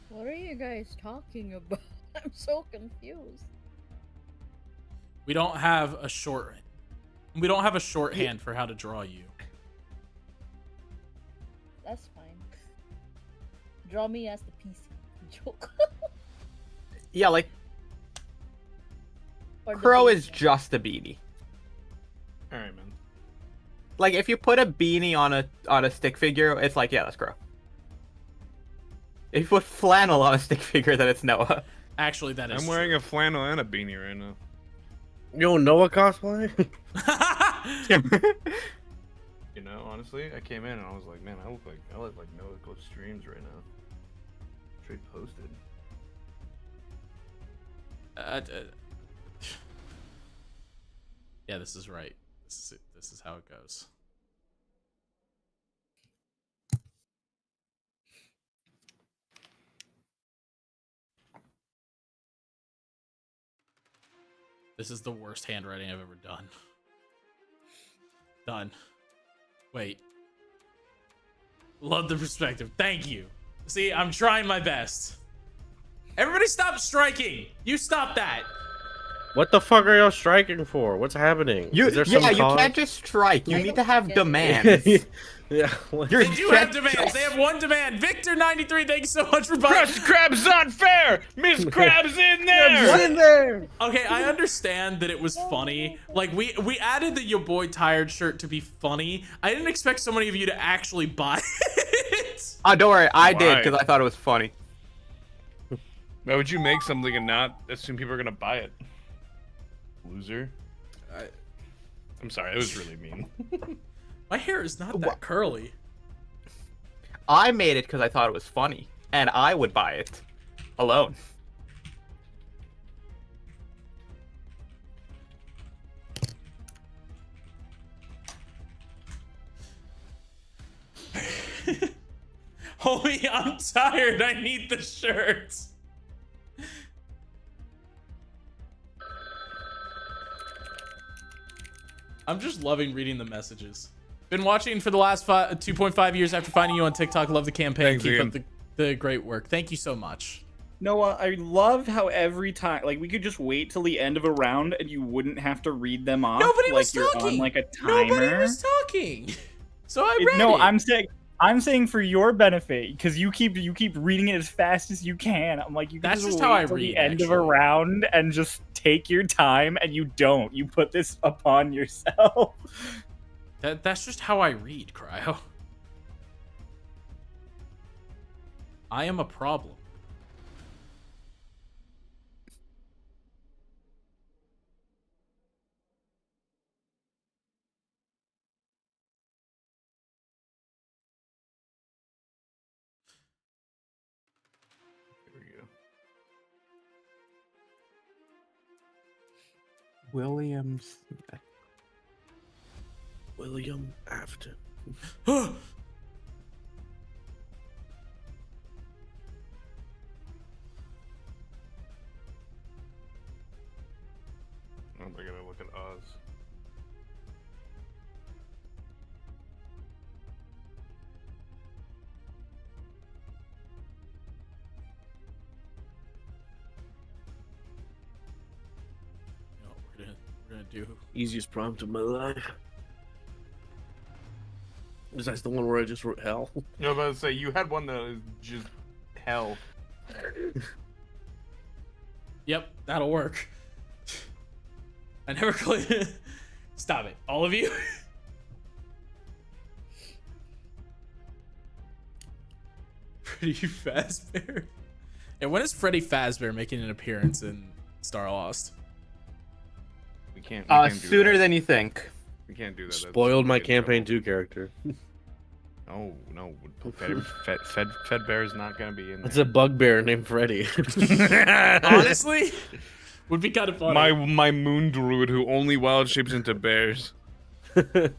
What are you guys talking about? I'm so confused. We don't have a shorthand for how to draw you. That's fine. Draw me as the PC. Joke. Yeah, like, Or the Crow base is one. just a beanie. Alright, man. Like, if you put a beanie on a stick figure, it's like, yeah, that's Crow. If you put flannel on a stick figure, then it's Noah. Actually, that is I'm wearing a flannel and a beanie right now. Yo, Noah cosplay? You know, honestly, I came in and I was like, man, I look like Noah Go streams right now. Straight posted. Yeah, this is right. This is how it goes. This is the worst handwriting I've ever done. Done. Wait. Love the perspective. Thank you. See, I'm trying my best. Everybody stop striking. You stop that. What the fuck are y'all striking for? What's happening? Is there some you cause? can't just strike. You I need don't to have get it. demands. Yeah. What? You're They do have demands. They have one demand. Victor93, thank you so much for buying. Krusty Krab's not fair. Miss Krab's in there. in there. Okay, I understand that it was funny. Like, we added the Your Boy Tired shirt to be funny. I didn't expect so many of you to actually buy it. Oh, don't worry. I did Why? because I thought it was funny. Why would you make something and not assume people are gonna buy it? Loser. I'm sorry, it was really mean. My hair is not that curly. I made it because I thought it was funny, and I would buy it alone. Homie, I'm tired. I need the shirt. I'm just loving reading the messages. Been watching for the last 2.5 years after finding you on TikTok. Love the campaign. Thanks, Keep Ian. up the great work. Thank you so much. Noah, I love how every time, like, we could just wait till the end of a round and you wouldn't have to read them off. Nobody like was you're talking. on like a timer. Nobody was talking. So I read No, it. I'm saying for your benefit because you keep reading it as fast as you can. I'm like, you can That's just just wait how I till read, the end of a actually. round and just take your time, and you don't. You put this upon yourself. That's just how I read, Cryo. I am a problem. Here we go. Williams. William Afton. Oh, I gotta look at Oz. No, we're gonna do. Easiest prompt of my life. Is that the one where I just wrote hell? I was about to say, you had one that was just hell. Yep, that'll work. I never clicked. Stop it, all of you. Freddy Fazbear. And when is Freddy Fazbear making an appearance in Starlost? We can't do Sooner that. than you think. We can't do that. That's- Spoiled my we get in campaign trouble. 2 character. Oh no, Fed Bear is not gonna be in It's there. a bugbear named Freddy. Honestly, would be kind of funny. my moon druid who only wild shapes into bears. That's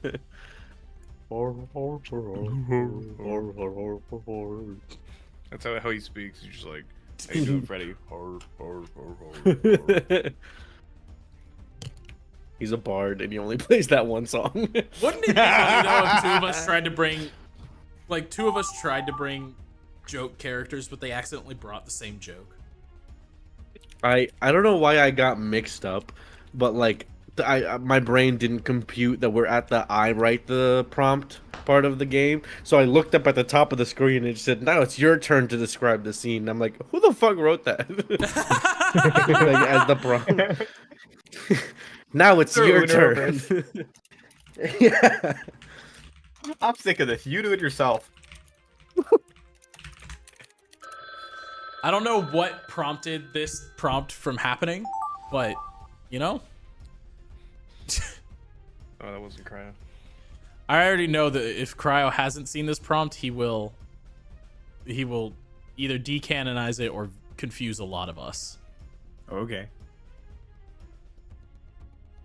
how he speaks. He's just like, "How you doing, Freddy?" He's a bard and he only plays that one song. Wouldn't it be funny though if two of us tried to bring joke characters, but they accidentally brought the same joke? I don't know why I got mixed up, but like my brain didn't compute that we're at the I write the prompt part of the game. So I looked up at the top of the screen and it said, "Now it's your turn to describe the scene." And I'm like, who the fuck wrote that? Like, as the prompt. Now it's your turn. Yeah. I'm sick of this. You do it yourself. I don't know what prompted this prompt from happening, but you know, Oh, that wasn't Cryo. I already know that if Cryo hasn't seen this prompt, he will either decanonize it or confuse a lot of us. Okay.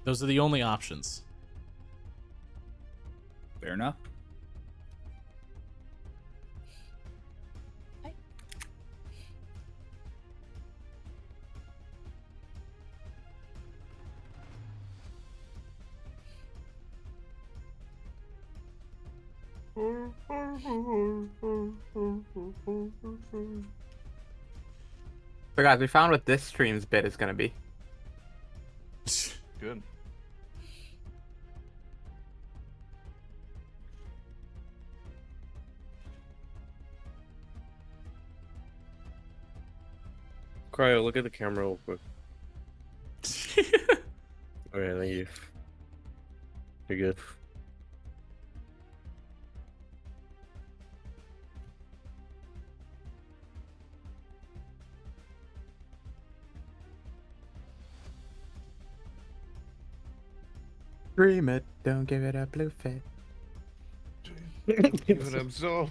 Those are the only options. Fair enough. So guys, we found what this stream's bit is gonna be. Good. Cryo, look at the camera real quick. Okay, thank you. You're good. Dream it, don't give it a blue fit. Give it up solo.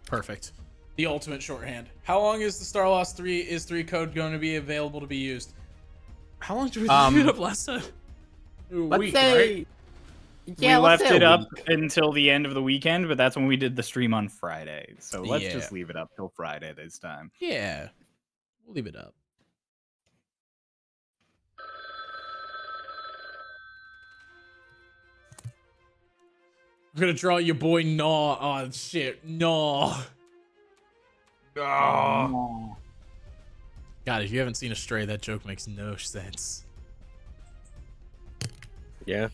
Perfect. The ultimate shorthand. How long is the Starlost 3 code going to be available to be used? How long did we leave it up last time? A Let's week, say, right? yeah, we let's left say it a up week. until the end of the weekend, but that's when we did the stream on Friday. So let's Yeah. just leave it up till Friday this time. Yeah. We'll leave it up. I'm gonna draw your boy Gnaw. Oh shit, Gnaw. Oh. God, if you haven't seen a Stray, that joke makes no sense. Yeah.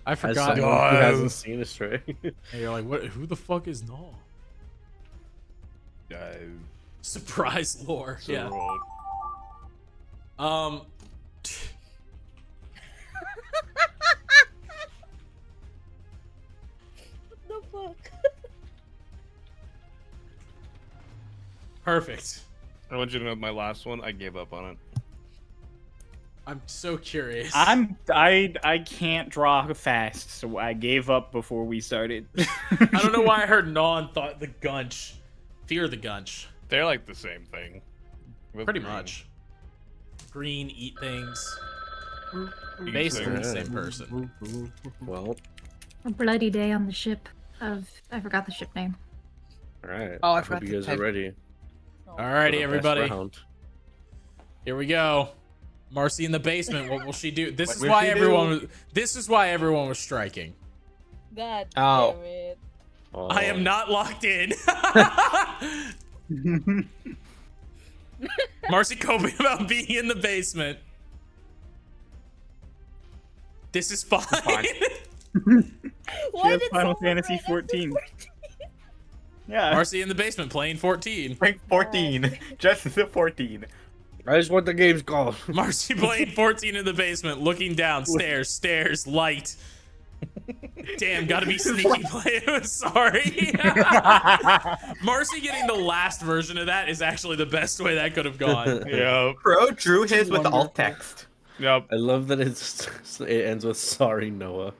I As forgot. someone who hasn't seen a Stray. And you're like, what? Who the fuck is Gnaw? Surprise lore. So Yeah. wrong. What the fuck? Perfect. I want you to know my last one. I gave up on it. I'm so curious. I can't draw fast, so I gave up before we started. I don't know why I heard Gnaw and thought the Gunch. Fear the Gunch. They're like the same thing. With Pretty green. much. Green, eat things. Eat Basically the things. same person. Well, A bloody day on the ship of I forgot the ship name. alright. Oh, I hope forgot you to guys are type- ready. Oh. for Alrighty, the best everybody. round. Here we go. Marcy in the basement. What will she do? This What is will why she everyone do? was. This is why everyone was striking. God Oh. damn it. Oh. I am not locked in. Marcy coping about being in the basement. This is fine. Why has did Final someone Fantasy write 14. Yeah. Marcy in the basement playing 14. Rank 14. Just the 14. I just want the game's called. Marcy playing 14 in the basement, looking down, stairs, light. Damn, gotta be sneaky play. Sorry. Marcy getting the last version of that is actually the best way that could have gone. Yep. Pro drew his with alt text. Yep. I love that it ends with sorry Noah.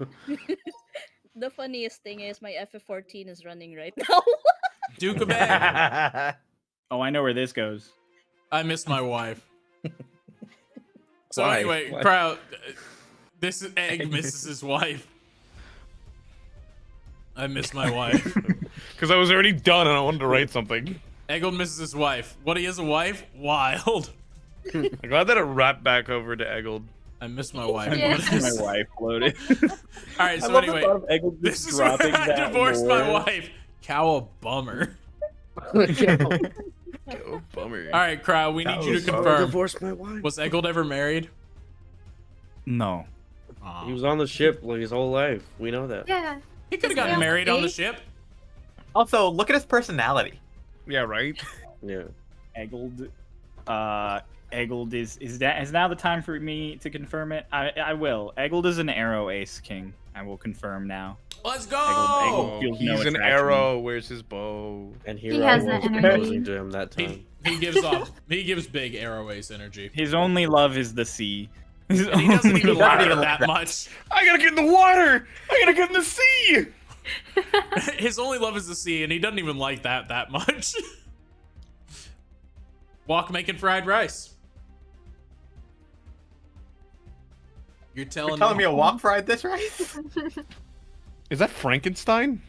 The funniest thing is my FF14 is running right now. Duke of Egg. Oh, I know where this goes. I miss my wife. So Why? anyway, Why? crowd, this is Egg misses his wife. I miss my wife. Because I was already done and I wanted to write something. Eggold misses his wife. What, he has a wife? Wild. I'm glad that it wrapped back over to Eggold. I miss my wife. Yeah. What is- My wife loaded. All right, I so love the anyway, thought of Eggle just this is where dropping I that divorced my lore. wife. Cow a bummer. Oh, bummer. All right, crowd, we need you to I confirm. divorced my wife. Was Eggold ever married? No. He was on the ship like his whole life. We know that. Yeah. He could have Isn't gotten he married on the gay? ship. Also, look at his personality. Yeah, right? Yeah. Eggled. Eggled is now the time for me to confirm it? I will. Eggled is an arrow ace king. I will confirm now. Let's go. Eggold Oh, feels he's no an attraction. arrow. Where's his bow? And He Hero has was that energy. proposing to him that time. He gives big arrow ace energy. His only love is the sea. His And he doesn't only even love- like it even that like that. much. I gotta get in the water! I gotta get in the sea! His only love is the sea, and he doesn't even like that much. Walk making fried rice. You're telling You're telling me a walk fried this rice? Is that Frankenstein?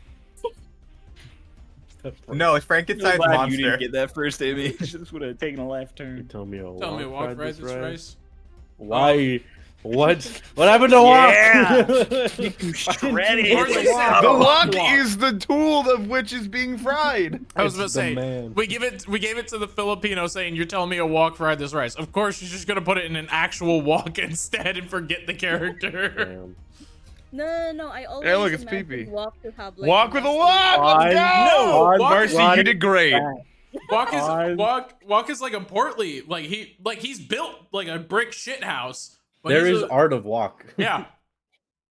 No, it's Frankenstein's glad monster. you didn't get that first image. This would have taken a left turn. Tell me a walk fried this rice. Why? What happened to walk? Shredded. The wok is the tool of which is being fried. I was about to It's say, the man. we gave it to the Filipino saying, you're telling me a wok fried this rice. Of course, you're just gonna put it in an actual wok instead and forget the character. Damn. No. I always Hey, look, it's imagined pee-pee. Wok to have like Walk with a muscle. wok. Let's go. Wok- Marcy, you did great. Wok is like a portly, like he's built like a brick shit house. But There he's is a- art of walk. Yeah,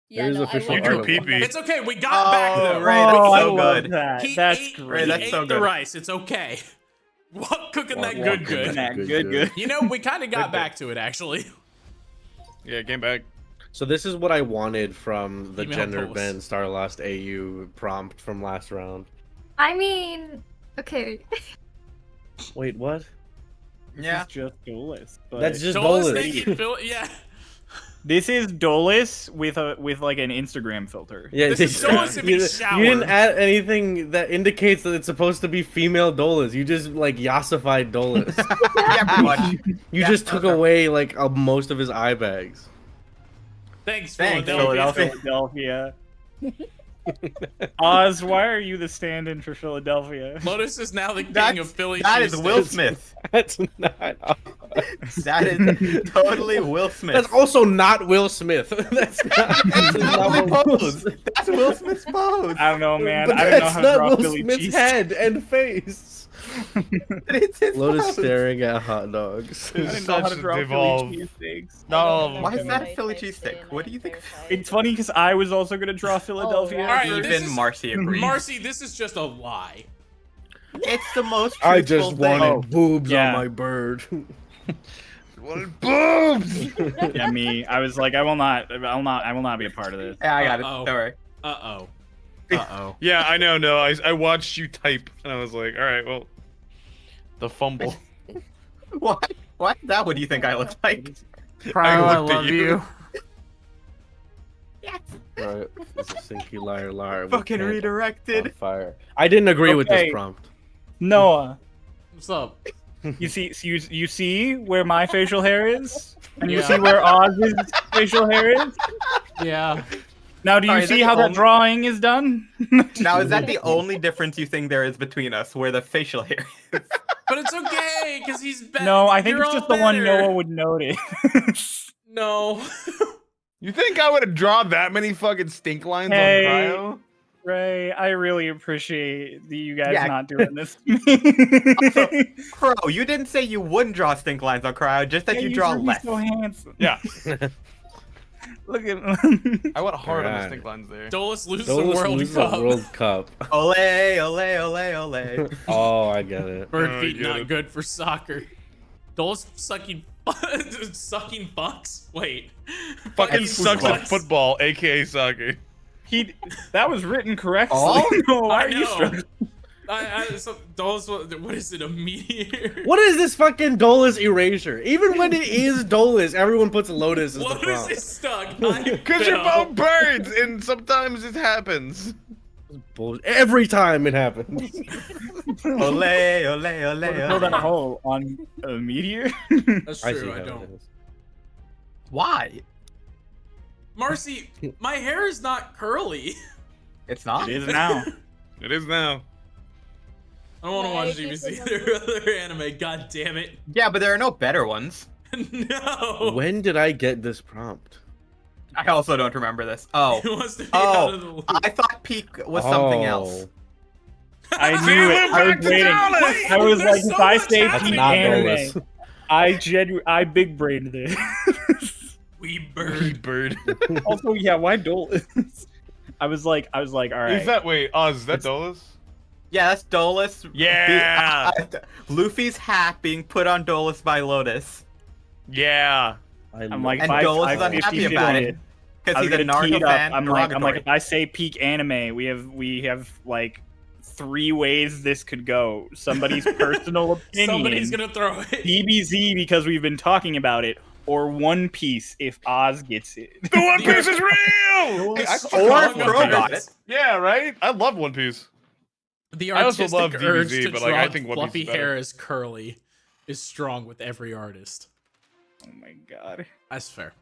Yeah, There is no, official I You love drew Wok. pee-pee. it's okay. We got back though. Ray, that's I so love good. that. He That's ate, great. Ray, he that's ate so the good. rice. It's okay. Wok cooking that Wok good. cooking that Good. You know, we kind of got back to it actually. Yeah, came back. So this is what I wanted from the Email gender post. bend Starlost AU prompt from last round. I mean, okay. Wait, what? Yeah. This is just Dolus. But That's just Dolus, Dolus. thank you, Phil. Yeah, this is Dolus with like an Instagram filter. Yeah, This is Dolus if he you didn't showered. add anything that indicates that it's supposed to be female Dolus. You just like yassified Dolus. Yeah, pretty much. You Yeah, just took okay. away like most of his eye bags. thanks, Thanks, Philadelphia. Philadelphia. Oz, why are you the stand-in for Philadelphia? Lotus is now the king of Philly. That is cheesesteaks. Will Smith. That's not. That is totally Will Smith. That's also not Will Smith. That's not Will pose. Smith. That's Will Smith's pose. I don't know, man. But I don't know that's how to draw not Will Philly Smith's cheese. head and face. It's his Lotus pose. staring at hot dogs. I didn't know how to Such draw devolve. Philly cheesesteaks. Not all of them. Why is can- that a Philly cheesesteak? What do you think? It's funny because I was also gonna draw Philadelphia. wow. All right, Even this Even is- Marcy agrees. Marcy, this is just a lie. It's the most I truthful just thing. wanted boobs yeah. on my bird. Wanted boobs. Yeah, me. I was like, I will not be a part of this. Yeah, I got Uh-oh. it. Don't worry. Uh-oh. Yeah, I know. No, I watched you type, and I was like, all right, well, the fumble. Why? Why is that? What do you think I look like? I looked at love you. you. Right, it's a sinky liar. we Fucking can't redirected. on fire. I didn't agree with Okay. this prompt. Noah, What's up? you see where my facial hair is, and you Yeah. see where Oz's facial hair is. Yeah. Now, do you Sorry, is that see the how that only- drawing is done? Now, is that the only difference you think there is between us, where the facial hair is? But it's okay, because he's better. No, I think You're it's all just the one better. Noah would notice. No. You think I would have drawn that many fucking stink lines Hey. on Cryo? Ray, I really appreciate you guys Yeah. not doing this to me. Crow, you didn't say you wouldn't draw stink lines on Cryo, just that Yeah, you draw drew me less. so handsome. Yeah, Look at I went hard on the Alright. stink lines there. Dolus loses Dolus the World loses Cup. the World Cup. Ole, ole, ole, ole. Oh, I get it. Bird Oh, feet I get not it. good for soccer. Dolus sucking sucking fucks. Wait. Fucking That's sucks at fucks. football, aka soccer. that was written correctly. Oh? No, why I are you know. struggling? Dolus, what is it? A meteor? What is this fucking Dolus erasure? Even when it is Dolus, everyone puts Lotus as the What is prompt. it stuck? Because you're both birds, and sometimes it happens. Bull- Every time it happens. Ole, ole, ole, Fill that ole. hole on a meteor. That's I see true. how I it don't. is. Why? Marcy, my hair is not curly. It's not? It is now. It is now. I don't want to Yeah, watch it is GBC a- their other anime. God damn it. Yeah, but there are no better ones. No. When did I get this prompt? I also don't remember this. Oh. He wants to be out of the Oh, loop. I thought peak was something Oh. else. I knew it. I was back to waiting. Dallas! I was There's like, so if I much say happening. peak Not anime, Dolus. I big brained this. Wee Bird. bird. Bird. Also, yeah, why Dolus? I was like, all right. Is that wait, Oz? Is that Dolus? Yeah, that's Dolus. Yeah. Luffy's hat being put on Dolus by Lotus. Yeah. I'm like, And if Dolus I is unhappy about it. I Because was he's a gonna tee Naruto it up. fan. I'm like, derogatory. if I say peak anime, we have like 3 ways this could go. Somebody's personal opinion. Somebody's gonna throw it. DBZ because we've been talking about it, or One Piece if Oz gets it. The One Piece is real. The Or strong Crow got urge- it. Yeah, right. I love One Piece. The I also artistic love urge DBZ, to but, draw like, I think One Piece fluffy is better. hair as curly is strong with every artist. Oh my god. That's fair.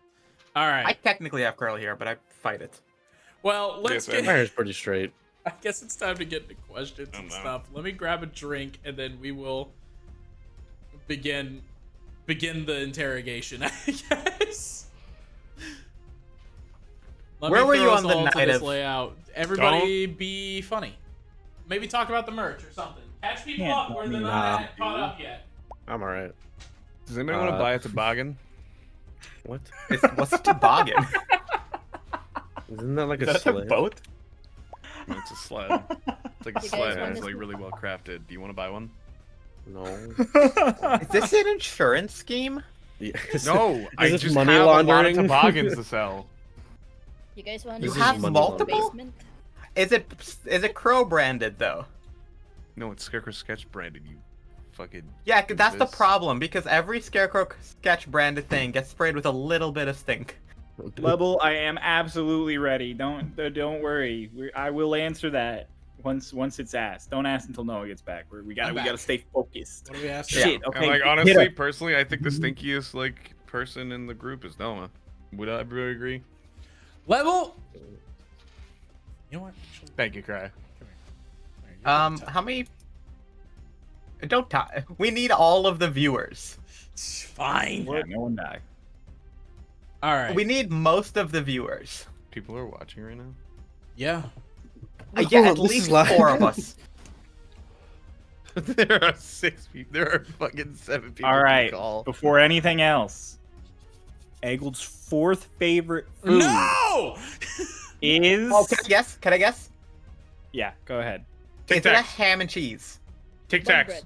All right. I technically have curly hair, but I fight it. Well, let's Yes, get. My hair's pretty straight. I guess it's time to get into questions Oh, and no. stuff. Let me grab a drink and then we will begin the interrogation, I guess. Let Where me were throw you us on the all to night this of- layout? Everybody be funny. Maybe talk about the merch or something. Catch people Can't up where they're Nah. not caught up yet. I'm alright. Does anybody want to buy a toboggan? What? What's a toboggan? Isn't that like a Is that a sled? boat? It's a sled. It's like a You guys sled. want It's this like one? really well crafted. Do you want to buy one? No. Is this an insurance scheme? Yeah. No, I this just money have a lot of laundering? toboggans to sell. You guys want You to have see the multiple? basement? Is it Crow branded though? No, it's Scarecrow Sketch branded. You fucking. Yeah, that's the This- problem because every Scarecrow sketch branded thing gets sprayed with a little bit of stink. Level, I am absolutely ready. Don't worry. I will answer that once it's asked. Don't ask until Noah gets back. We I'm back. gotta stay focused. What do we ask? Mm-hmm. Shit. And, Okay. like hit honestly, her. personally, I think the stinkiest like person in the group is Noah. Would everybody agree? Level. You know what? Actually, Thank you, Cry. How many? Don't talk. We need all of the viewers. Fine. Yeah, no one die. All right. We need most of the viewers. People are watching right now. Yeah. Yeah, Hold at on, this least is live. 4 of us. There are 6 people. There are fucking 7 people. All on the right. call. Before anything else, Eggled's 4th favorite food No. is. Oh, can I guess? Can I guess? Yeah, go ahead. Is it a Tic-Tacs. ham and cheese? Tic Bun Tacs. bread.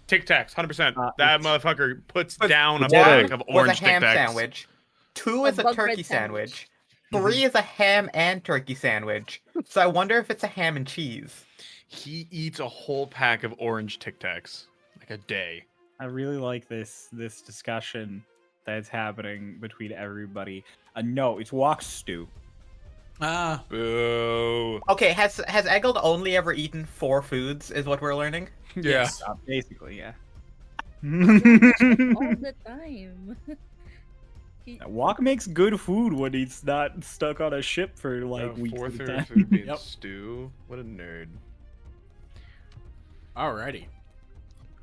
Tic Tacs. 100%. That motherfucker puts But down a Potato. pack of Was orange a ham Tic Tacs. sandwich. 2 A is a bug bread turkey sandwich. sandwich. 3 is a ham and turkey sandwich. So I wonder if it's a ham and cheese. He eats a whole pack of orange Tic Tacs like a day. I really like this discussion that's happening between everybody. No, it's wok stew. Ah. Boo. Okay, has Eggled only ever eaten 4 foods? Is what we're learning. Yeah. Yes. Basically, yeah. All the time. Wok makes good food when he's not stuck on a ship for like weeks Fourth at a or time. food being Yep. stew. What a nerd. Alrighty.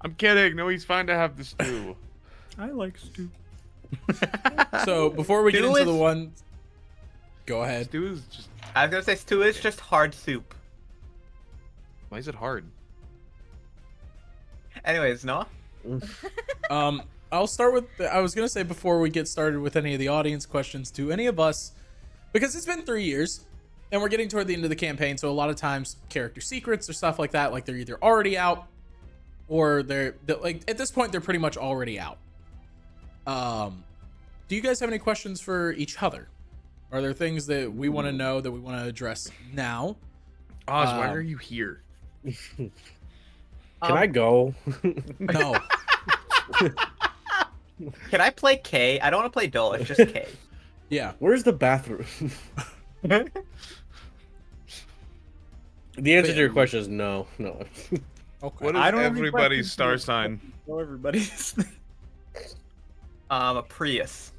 I'm kidding. No, he's fine to have the stew. I like stew. So before we get Stew into is- the one, go ahead. Stew is just. I was gonna say stew is just hard soup. Why is it hard? Anyways, Noah? I'll start with. I was gonna say before we get started with any of the audience questions, do any of us, because it's been 3 years, and we're getting toward the end of the campaign, so a lot of times character secrets or stuff like that, like they're either already out, or they're like at this point they're pretty much already out. Do you guys have any questions for each other? Are there things that we want to know that we want to address now? Oz, why Um, are you here? Can I go? No. Can I play K? I don't want to play Dole. It's just K. Yeah. Where's the bathroom? The answer to your question is no. No. Okay. What is I don't have any everybody's questions. star sign? Know everybody's. A Prius.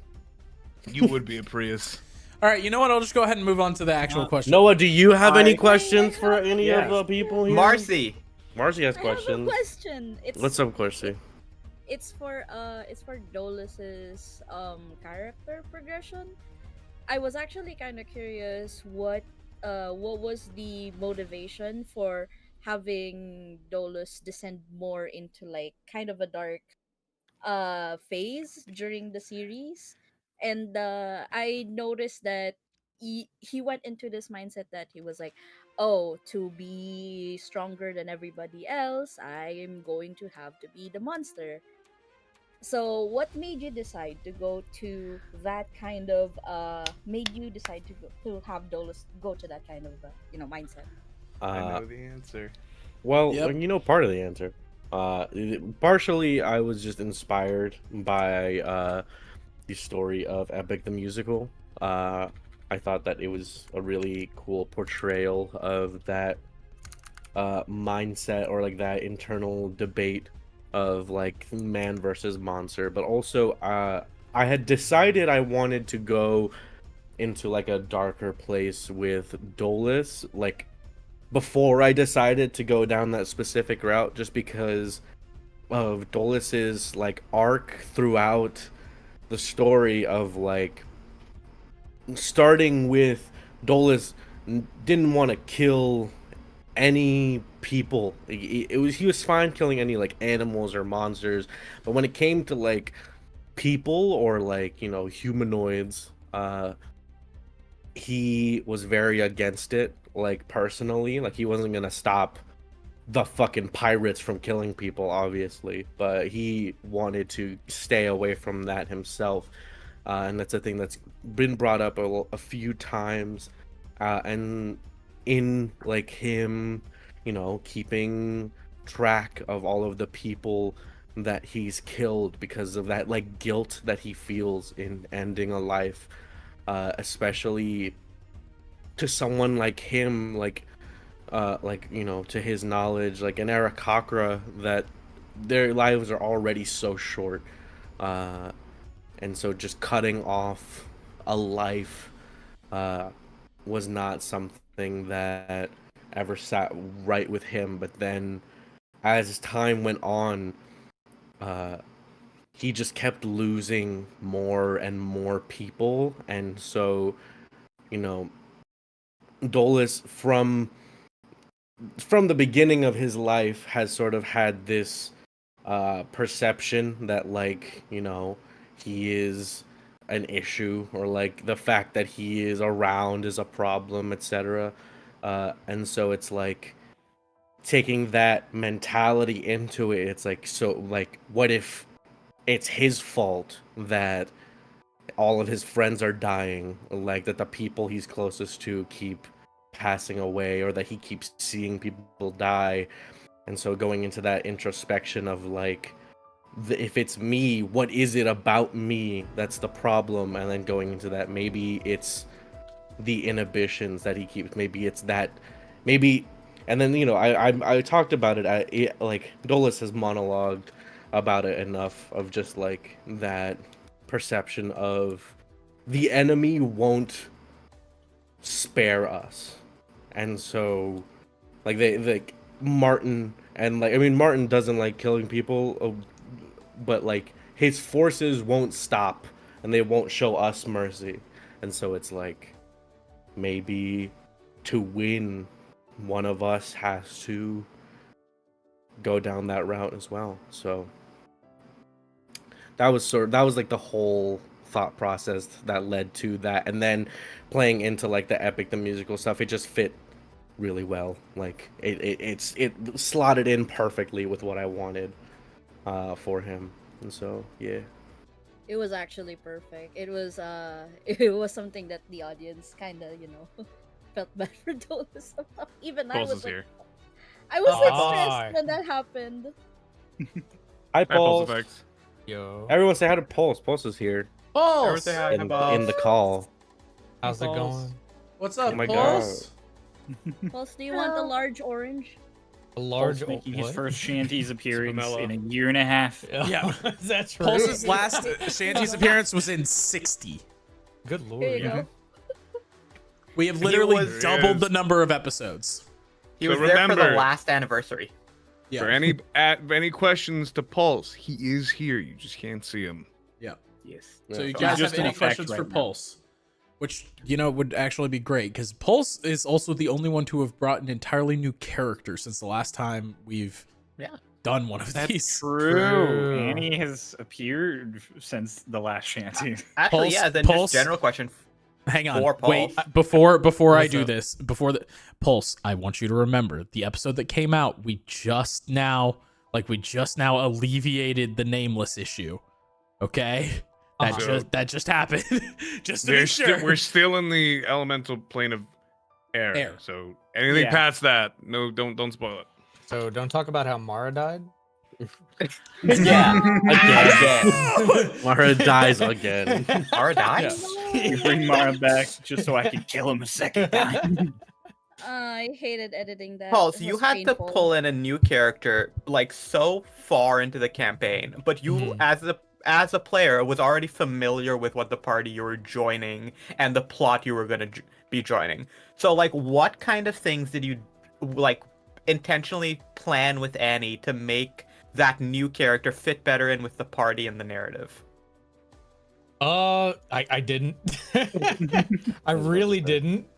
You would be a Prius. All right. You know what? I'll just go ahead and move on to the actual question. Noah, do you have any I- questions for any Yes. of the people here? Marcy. Marcy has I have a questions. question. What's up, Marcy? It's for Dolus's character progression. I was actually kind of curious what was the motivation for having Dolus descend more into like kind of a dark phase during the series. And I noticed that he went into this mindset that he was like, oh, to be stronger than everybody else, I am going to have to be the monster. So what made you decide to go to that kind of made you decide to have Dolus go to that kind of mindset? I know the answer. Well, Yep. you know part of the answer. Partially, I was just inspired by the story of Epic the Musical. I thought that it was a really cool portrayal of that mindset, or like that internal debate of like man versus monster. But also I had decided I wanted to go into like a darker place with Dolus, like before I decided to go down that specific route, just because of Dolus's like arc throughout the story of like starting with Dolus didn't want to kill any people. He was fine killing any like animals or monsters, but when it came to like people or like, you know, humanoids, he was very against it, like personally. Like he wasn't gonna stop the fucking pirates from killing people, obviously, but he wanted to stay away from that himself. And that's a thing that's been brought up a few times, and in like him, you know, keeping track of all of the people that he's killed because of that like guilt that he feels in ending a life, especially to someone like him, like you know, to his knowledge, like an Arakakra, that their lives are already so short, and so just cutting off a life was not something that ever sat right with him. But then as time went on, he just kept losing more and more people, and so, you know, Dolus from the beginning of his life has sort of had this perception that, like, you know, he is an issue, or like the fact that he is around is a problem, etc. And so it's like taking that mentality into it. It's like, so like, what if it's his fault that all of his friends are dying, like that the people he's closest to keep passing away, or that he keeps seeing people die? And so going into that introspection of like, if it's me, what is it about me that's the problem? And then going into that, maybe it's the inhibitions that he keeps, maybe it's that, maybe. And then, you know, I talked about it, like Dolus has monologued about it enough, of just like that perception of the enemy won't spare us. And so like they like Martin, and like, I mean, Martin doesn't like killing people, but like his forces won't stop, and they won't show us mercy. And so it's like, maybe to win, one of us has to go down that route as well. So that was like the whole thought process that led to that. And then playing into like the Epic the Musical stuff, it just fit really well. Like it slotted in perfectly with what I wanted for him. And so yeah. It was actually perfect. It was it was something that the audience kind of, you know, felt bad for Dolus about. Even I Pulse was is like, here. I was like Ah. stressed when that happened. Hi, Pulse Pulse. effects. Yo, Everyone say hi to Pulse. Pulse is here Pulse! say hi. in the call. how's it Pulse. going? What's up, Oh my Pulse? Pulse, do you want the large orange? A large Pulse making his what? first Shanty's appearance mellow. in a year and a half. Yeah. That's true. Pulse's last Shanty's appearance was in 60. Good lord. Here you yeah. go. We have literally was- doubled the number of episodes. He So was there for the remember- last anniversary. Yeah. For any questions to Pulse, he is here. You just can't see him. Yeah. Yes. So you Yeah. guys Just have in any effect questions right for now. Pulse? Which, you know, would actually be great, because Pulse is also the only one to have brought an entirely new character since the last time we've done one of these. True. Annie has appeared since the last Shanty. Actually, Pulse- yeah. Then Pulse- just general question. Hang on. For Wait, Pulse. before I What's do up? this, before the Pulse, I want you to remember the episode that came out, we just now alleviated the nameless issue. Okay? That just happened. Just to be sure. We're still in the elemental plane of air. Air. So anything Yeah. past that, no, don't spoil it. So don't talk about how Mara died. Yeah. Again. Mara dies again. Mara dies? You bring Mara back just so I can kill him a second time. I hated editing that. Pulse, It you was had to painful. pull in a new character like so far into the campaign, but you as a player was already familiar with what the party you were joining and the plot you were going to be joining. So like what kind of things did you like intentionally plan with Annie to make that new character fit better in with the party and the narrative? I didn't. I really didn't.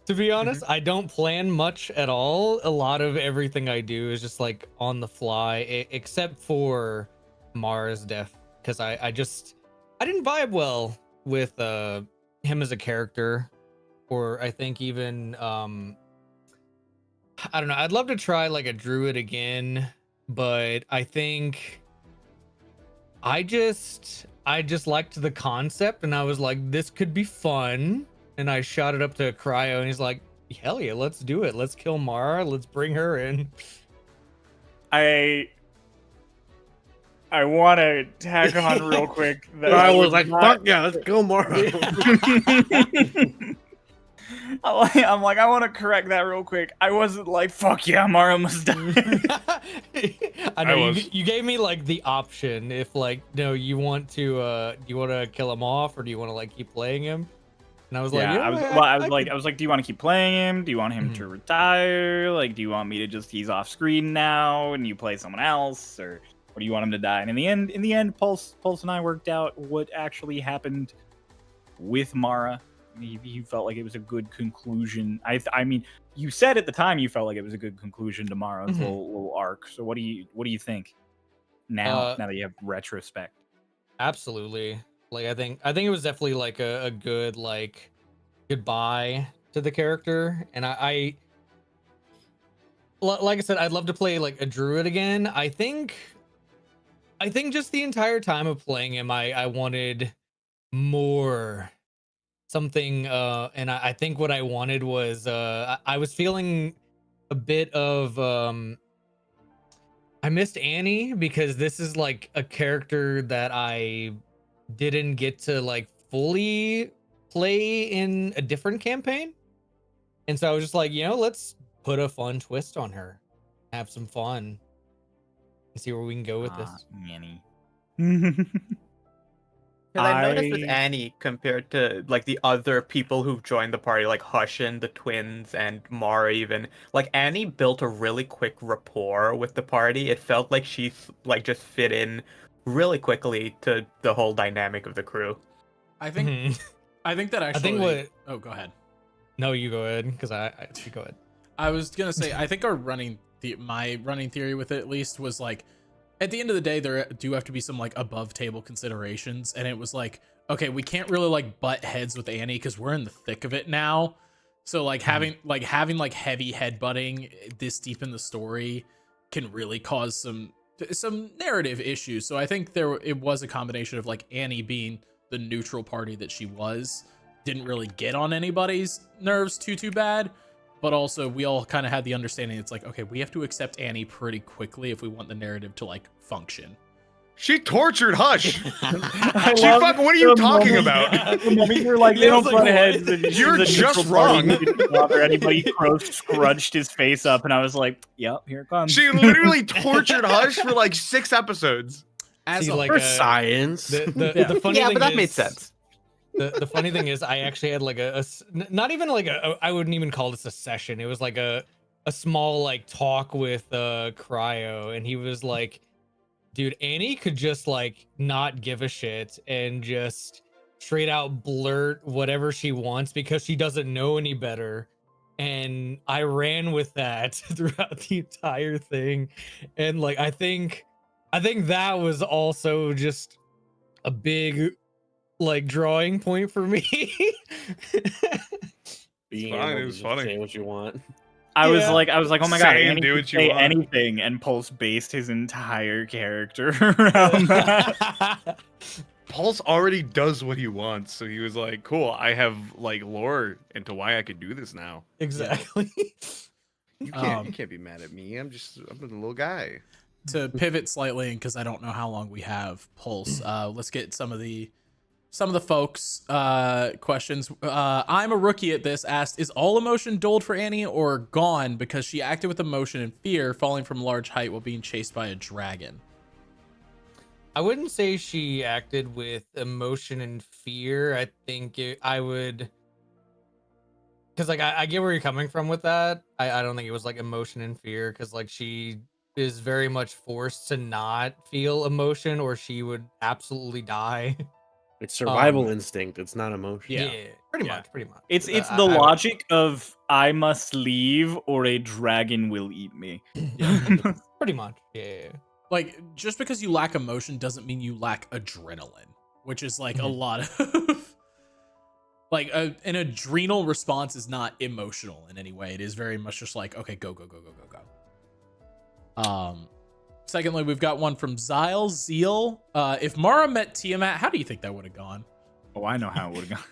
To be honest, I don't plan much at all. A lot of everything I do is just like on the fly, except for Mara's death, because I didn't vibe well with him as a character, or I think even I don't know. I'd love to try like a druid again, but I think I just liked the concept, and I was like, this could be fun. And I shot it up to Cryo, and he's like, hell yeah, let's do it. Let's kill Mara. Let's bring her in. I want to tag on real quick. That I was like, fuck yeah, let's go, Mara. I'm like, I want to correct that real quick. I wasn't like, fuck yeah, Mara must die. I know I you gave me like the option if like, no, you want to do you want to kill him off, or do you want to like keep playing him? And I was like, Yeah, yeah, I was like, do you want to keep playing him? Do you want him to retire? Like, do you want me to just he's off screen now and you play someone else, or do you want him to die? And in the end, Pulse and I worked out what actually happened with Mara. He felt like it was a good conclusion. I mean, you said at the time you felt like it was a good conclusion to Mara's little arc. So what do you think now that you have retrospect? Absolutely. Like I think it was definitely like a good like goodbye to the character, and I like I said, I'd love to play like a druid again. I think just the entire time of playing him, I wanted more something, and I think what I wanted was I was feeling a bit of I missed Annie, because this is like a character that I didn't get to like fully play in a different campaign. And so I was just like, let's put a fun twist on her, have some fun, and see where we can go with this. Annie. Because I noticed with Annie, compared to like the other people who've joined the party, like Hushin, the twins, and Mara even, like Annie built a really quick rapport with the party. It felt like she like just fit in really quickly to the whole dynamic of the crew. I think that actually. Oh, go ahead. No, you go ahead, because you go ahead. I was gonna say, I think my running theory with it at least was like, at the end of the day, there do have to be some like above table considerations, and it was like, okay, we can't really like butt heads with Annie because we're in the thick of it now. So like having heavy headbutting this deep in the story can really cause some narrative issues. So I think it was a combination of like Annie being the neutral party that she was, didn't really get on anybody's nerves too bad, but also we all kind of had the understanding it's like, okay, we have to accept Annie pretty quickly if we want the narrative to like function. She tortured Hush. What are you talking about? The moment you're like, they don't butt heads. You're just wrong. Anybody scrunched his face up, and I was like, yep, here it comes. She literally tortured Hush for like 6 episodes. As for science. The funny thing but that is, made sense. The funny thing is, I actually had like not even like I wouldn't even call this a session. It was like a small like talk with Cryo, and he was like, dude, Annie could just like not give a shit and just straight out blurt whatever she wants because she doesn't know any better. And I ran with that throughout the entire thing. And like I think that was also just a big like drawing point for me. Being Fine, it was funny. Say what you want. I was like, oh my god, Say Annie do can what you say want. anything, and Pulse based his entire character around that. Pulse already does what he wants, so he was like, cool, I have like lore into why I could do this now. Exactly. You can't be mad at me. I'm a little guy. to pivot slightly, and because I don't know how long we have, Pulse. Let's get some of the folks questions. I'm a rookie at this. Asked, is all emotion dulled for Annie or gone because she acted with emotion and fear, falling from large height while being chased by a dragon? I wouldn't say she acted with emotion and fear. I think I would, because like I get where you're coming from with that. I don't think it was like emotion and fear, because like she is very much forced to not feel emotion or she would absolutely die. It's survival instinct. It's not emotion. Yeah, pretty Yeah. much, pretty much. It's the I would- logic of I must leave or a dragon will eat me. pretty much. Yeah. Like, just because you lack emotion doesn't mean you lack adrenaline, which is like a lot of like an adrenal response is not emotional in any way. It is very much just like, okay, go. Secondly, we've got one from Zeal. If Mara met Tiamat, how do you think that would have gone? Oh, I know how it would have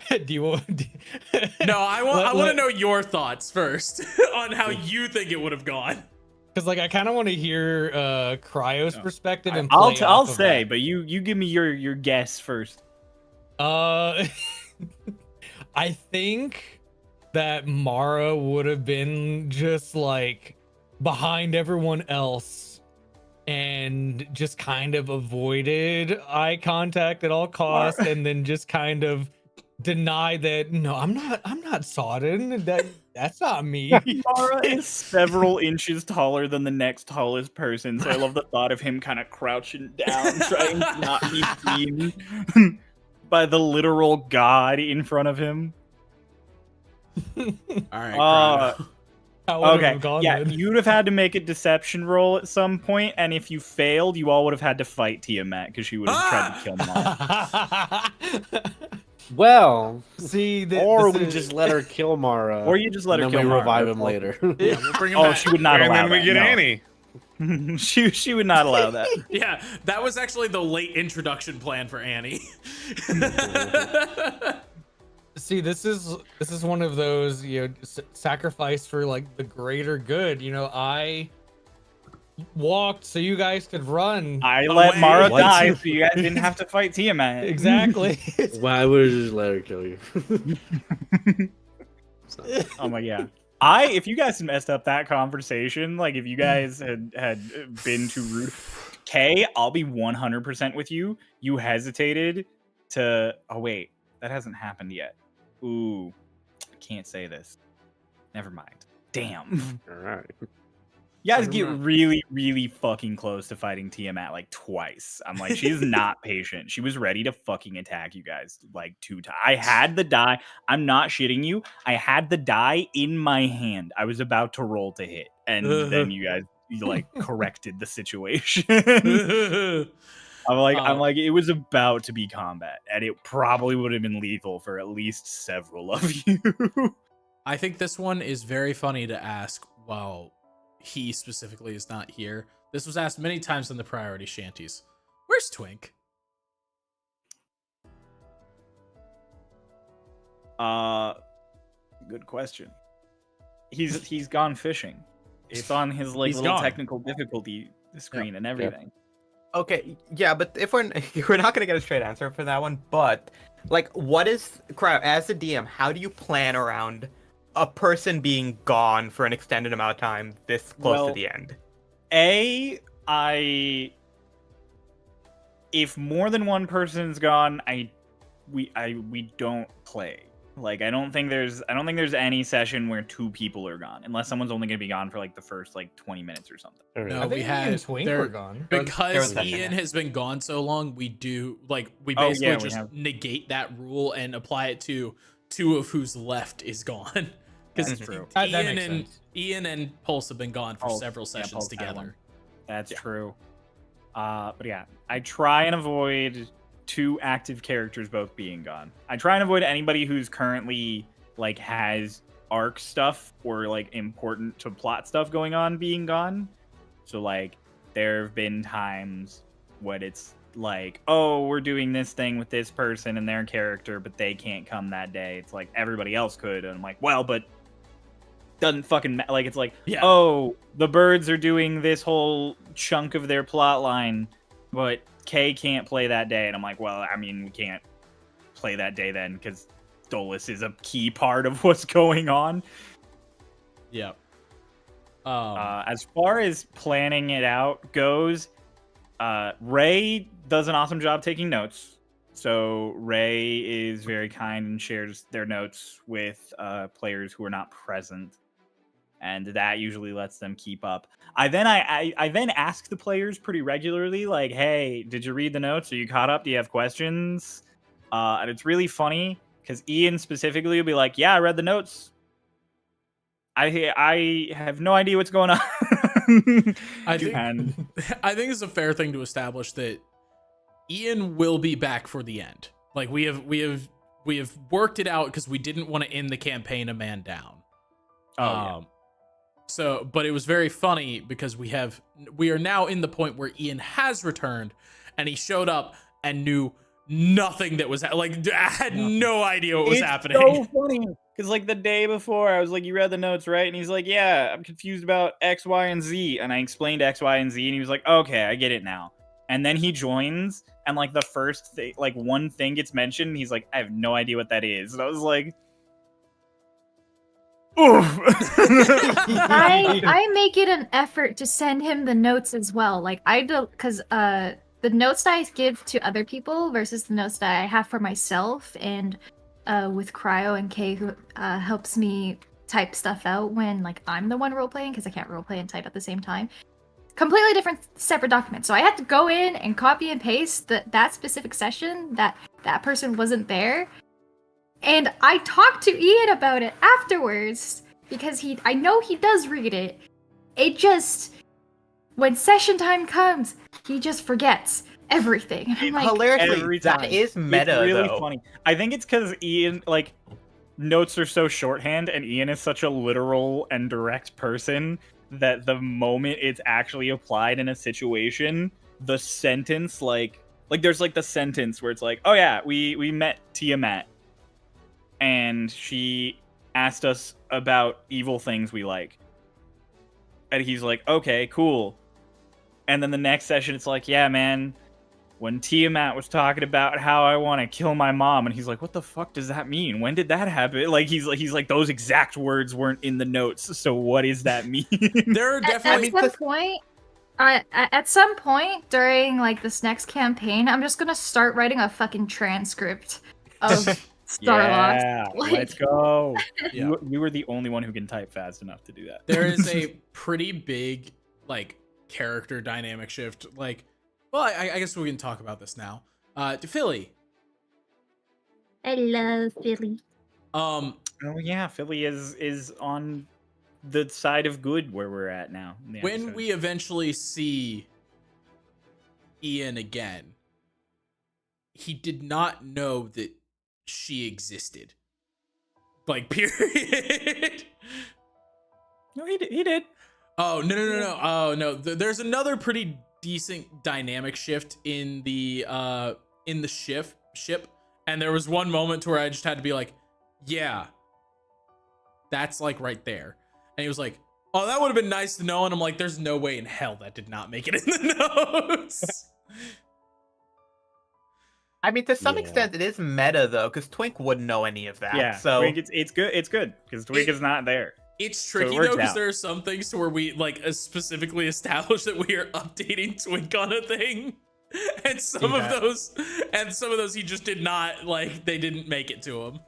gone. Do you want? No, I want to know your thoughts first on how you think it would have gone. Because like I kind of want to hear Cryo's perspective and I'll play off of say, that. but you give me your guess first. I think that Mara would have been just like behind everyone else and just kind of avoided eye contact at all costs, and then just kind of deny that no, I'm not sodden. That's not me. Mara is several inches taller than the next tallest person, so I love the thought of him kind of crouching down, trying to not be seen by the literal god in front of him. All right. How would it Okay, have gone yeah, then? you'd have had to make a deception roll at some point, and if you failed, you all would have had to fight Tiamat because she would have tried to kill Mara. Well, See, or we just let her kill Mara, Or you just let her and kill then we Mara. revive him later. Yeah, we'll bring him Oh, back. she would not And allow then we that, get no. Annie. she would not allow that. Yeah, that was actually the late introduction plan for Annie. See, this is one of those, you know, sacrifice for like the greater good. You know, I walked so you guys could run. I let Away. Mara What? die so you guys didn't have to fight Tiamat. Exactly. Well, I would have just let her kill you. Oh my god. If you guys had messed up that conversation, like if you guys had been too rude, Kay, I'll be 100% with you. You hesitated to. Oh wait, that hasn't happened yet. Ooh, I can't say this. Never mind. Damn. All right. You guys get really, really fucking close to fighting Tiamat like twice. I'm like, she's not patient. She was ready to fucking attack you guys like 2 times. I had the die. I'm not shitting you. I had the die in my hand. I was about to roll to hit, and then you guys like corrected the situation. I'm like, it was about to be combat, and it probably would have been lethal for at least several of you. I think this one is very funny to ask while he specifically is not here. This was asked many times in the priority shanties. Where's Twink? Good question. He's gone fishing. It's on his like He's little gone. technical difficulty screen and everything. Okay, yeah, but if we're not gonna get a straight answer for that one, but like, what is as a DM? How do you plan around a person being gone for an extended amount of time this close to the end? If more than one person's gone, we don't play. Like I don't think there's any session where 2 people are gone, unless someone's only gonna be gone for like the first like 20 minutes or something. All right. No, I we think had Ian and Twink there- were gone. Because There was Ian has been gone so long, we do like we Oh, basically yeah, we just have. negate that rule and apply it to 2 of who's left is gone. Because That's true. That Ian makes and sense. Ian and Pulse have been gone for Pulse, several yeah, sessions Pulse had one. together. That's true. But yeah, I try and avoid 2 active characters both being gone. I try and avoid anybody who's currently like has arc stuff or like important to plot stuff going on being gone. So like there have been times when it's like, oh, we're doing this thing with this person and their character, but they can't come that day. It's like everybody else could, and I'm like, well, but doesn't fucking like it's like, Yeah. oh, the birds are doing this whole chunk of their plot line, but Kay can't play that day, and I'm like, well, I mean, we can't play that day then because Dolus is a key part of what's going on. Yeah. As far as planning it out goes, Ray does an awesome job taking notes. So Ray is very kind and shares their notes with players who are not present, and that usually lets them keep up. I then ask the players pretty regularly, like, "Hey, did you read the notes? Are you caught up? Do you have questions?" And it's really funny because Ian specifically will be like, "Yeah, I read the notes. I have no idea what's going on." I think it's a fair thing to establish that Ian will be back for the end. Like we have worked it out because we didn't want to end the campaign a man down. So, but it was very funny because we are now in the point where Ian has returned, and he showed up and knew nothing that was like I had no idea what was happening. It's so funny because like the day before, I was like, "You read the notes, right?" And he's like, "Yeah, I'm confused about X, Y, and Z." And I explained X, Y, and Z, and he was like, "Okay, I get it now." And then he joins, and like the first thing, like one thing gets mentioned, and he's like, "I have no idea what that is." And I was like, "Oof." I make it an effort to send him the notes as well. Like I do, because the notes that I give to other people versus the notes that I have for myself, and with Cryo and Kay, who helps me type stuff out when like I'm the one role playing because I can't role play and type at the same time. Completely different, separate documents. So I had to go in and copy and paste that specific session that person wasn't there. And I talked to Ian about it afterwards because I know he does read it. It just, when session time comes, he just forgets everything. And I'm like, Hilariously, that is meta, it's really though. funny. I think it's because Ian, like, notes are so shorthand, and Ian is such a literal and direct person that the moment it's actually applied in a situation, the sentence, like there's like the sentence where it's like, "Oh yeah, we met Tiamat, and she asked us about evil things we like," and he's like, "Okay, cool." And then the next session, it's like, "Yeah, man, when Tiamat was talking about how I want to kill my mom," and he's like, "What the fuck does that mean? When did that happen?" Like he's like those exact words weren't in the notes, so what does that mean? There are definitely at some point during like this next campaign, I'm just gonna start writing a fucking transcript of Starlost. Yeah, Like- let's go. Yeah. You were the only one who can type fast enough to do that. there is a pretty big like character dynamic shift. Like, well, I guess we can talk about this now. To Philly. I love Philly. Oh yeah, Philly is on the side of good where we're at now. in the When episode. we eventually see Ian again, he did not know that she existed. Like, period. No, he did. Oh, no. Oh, no. There's another pretty decent dynamic shift in the ship. And there was one moment where I just had to be like, yeah, that's like right there. And he was like, oh, that would have been nice to know. And I'm like, there's no way in hell that did not make it in the notes. I mean, to some Yeah. extent, it is meta though, because Twink wouldn't know any of that. Yeah, So Twink, it's good. It's good because Twink is not there. It's So it tricky works though, because out. there are some things to where we like specifically establish that we are updating Twink on a thing. And some of those he just did not, like, they didn't make it to him.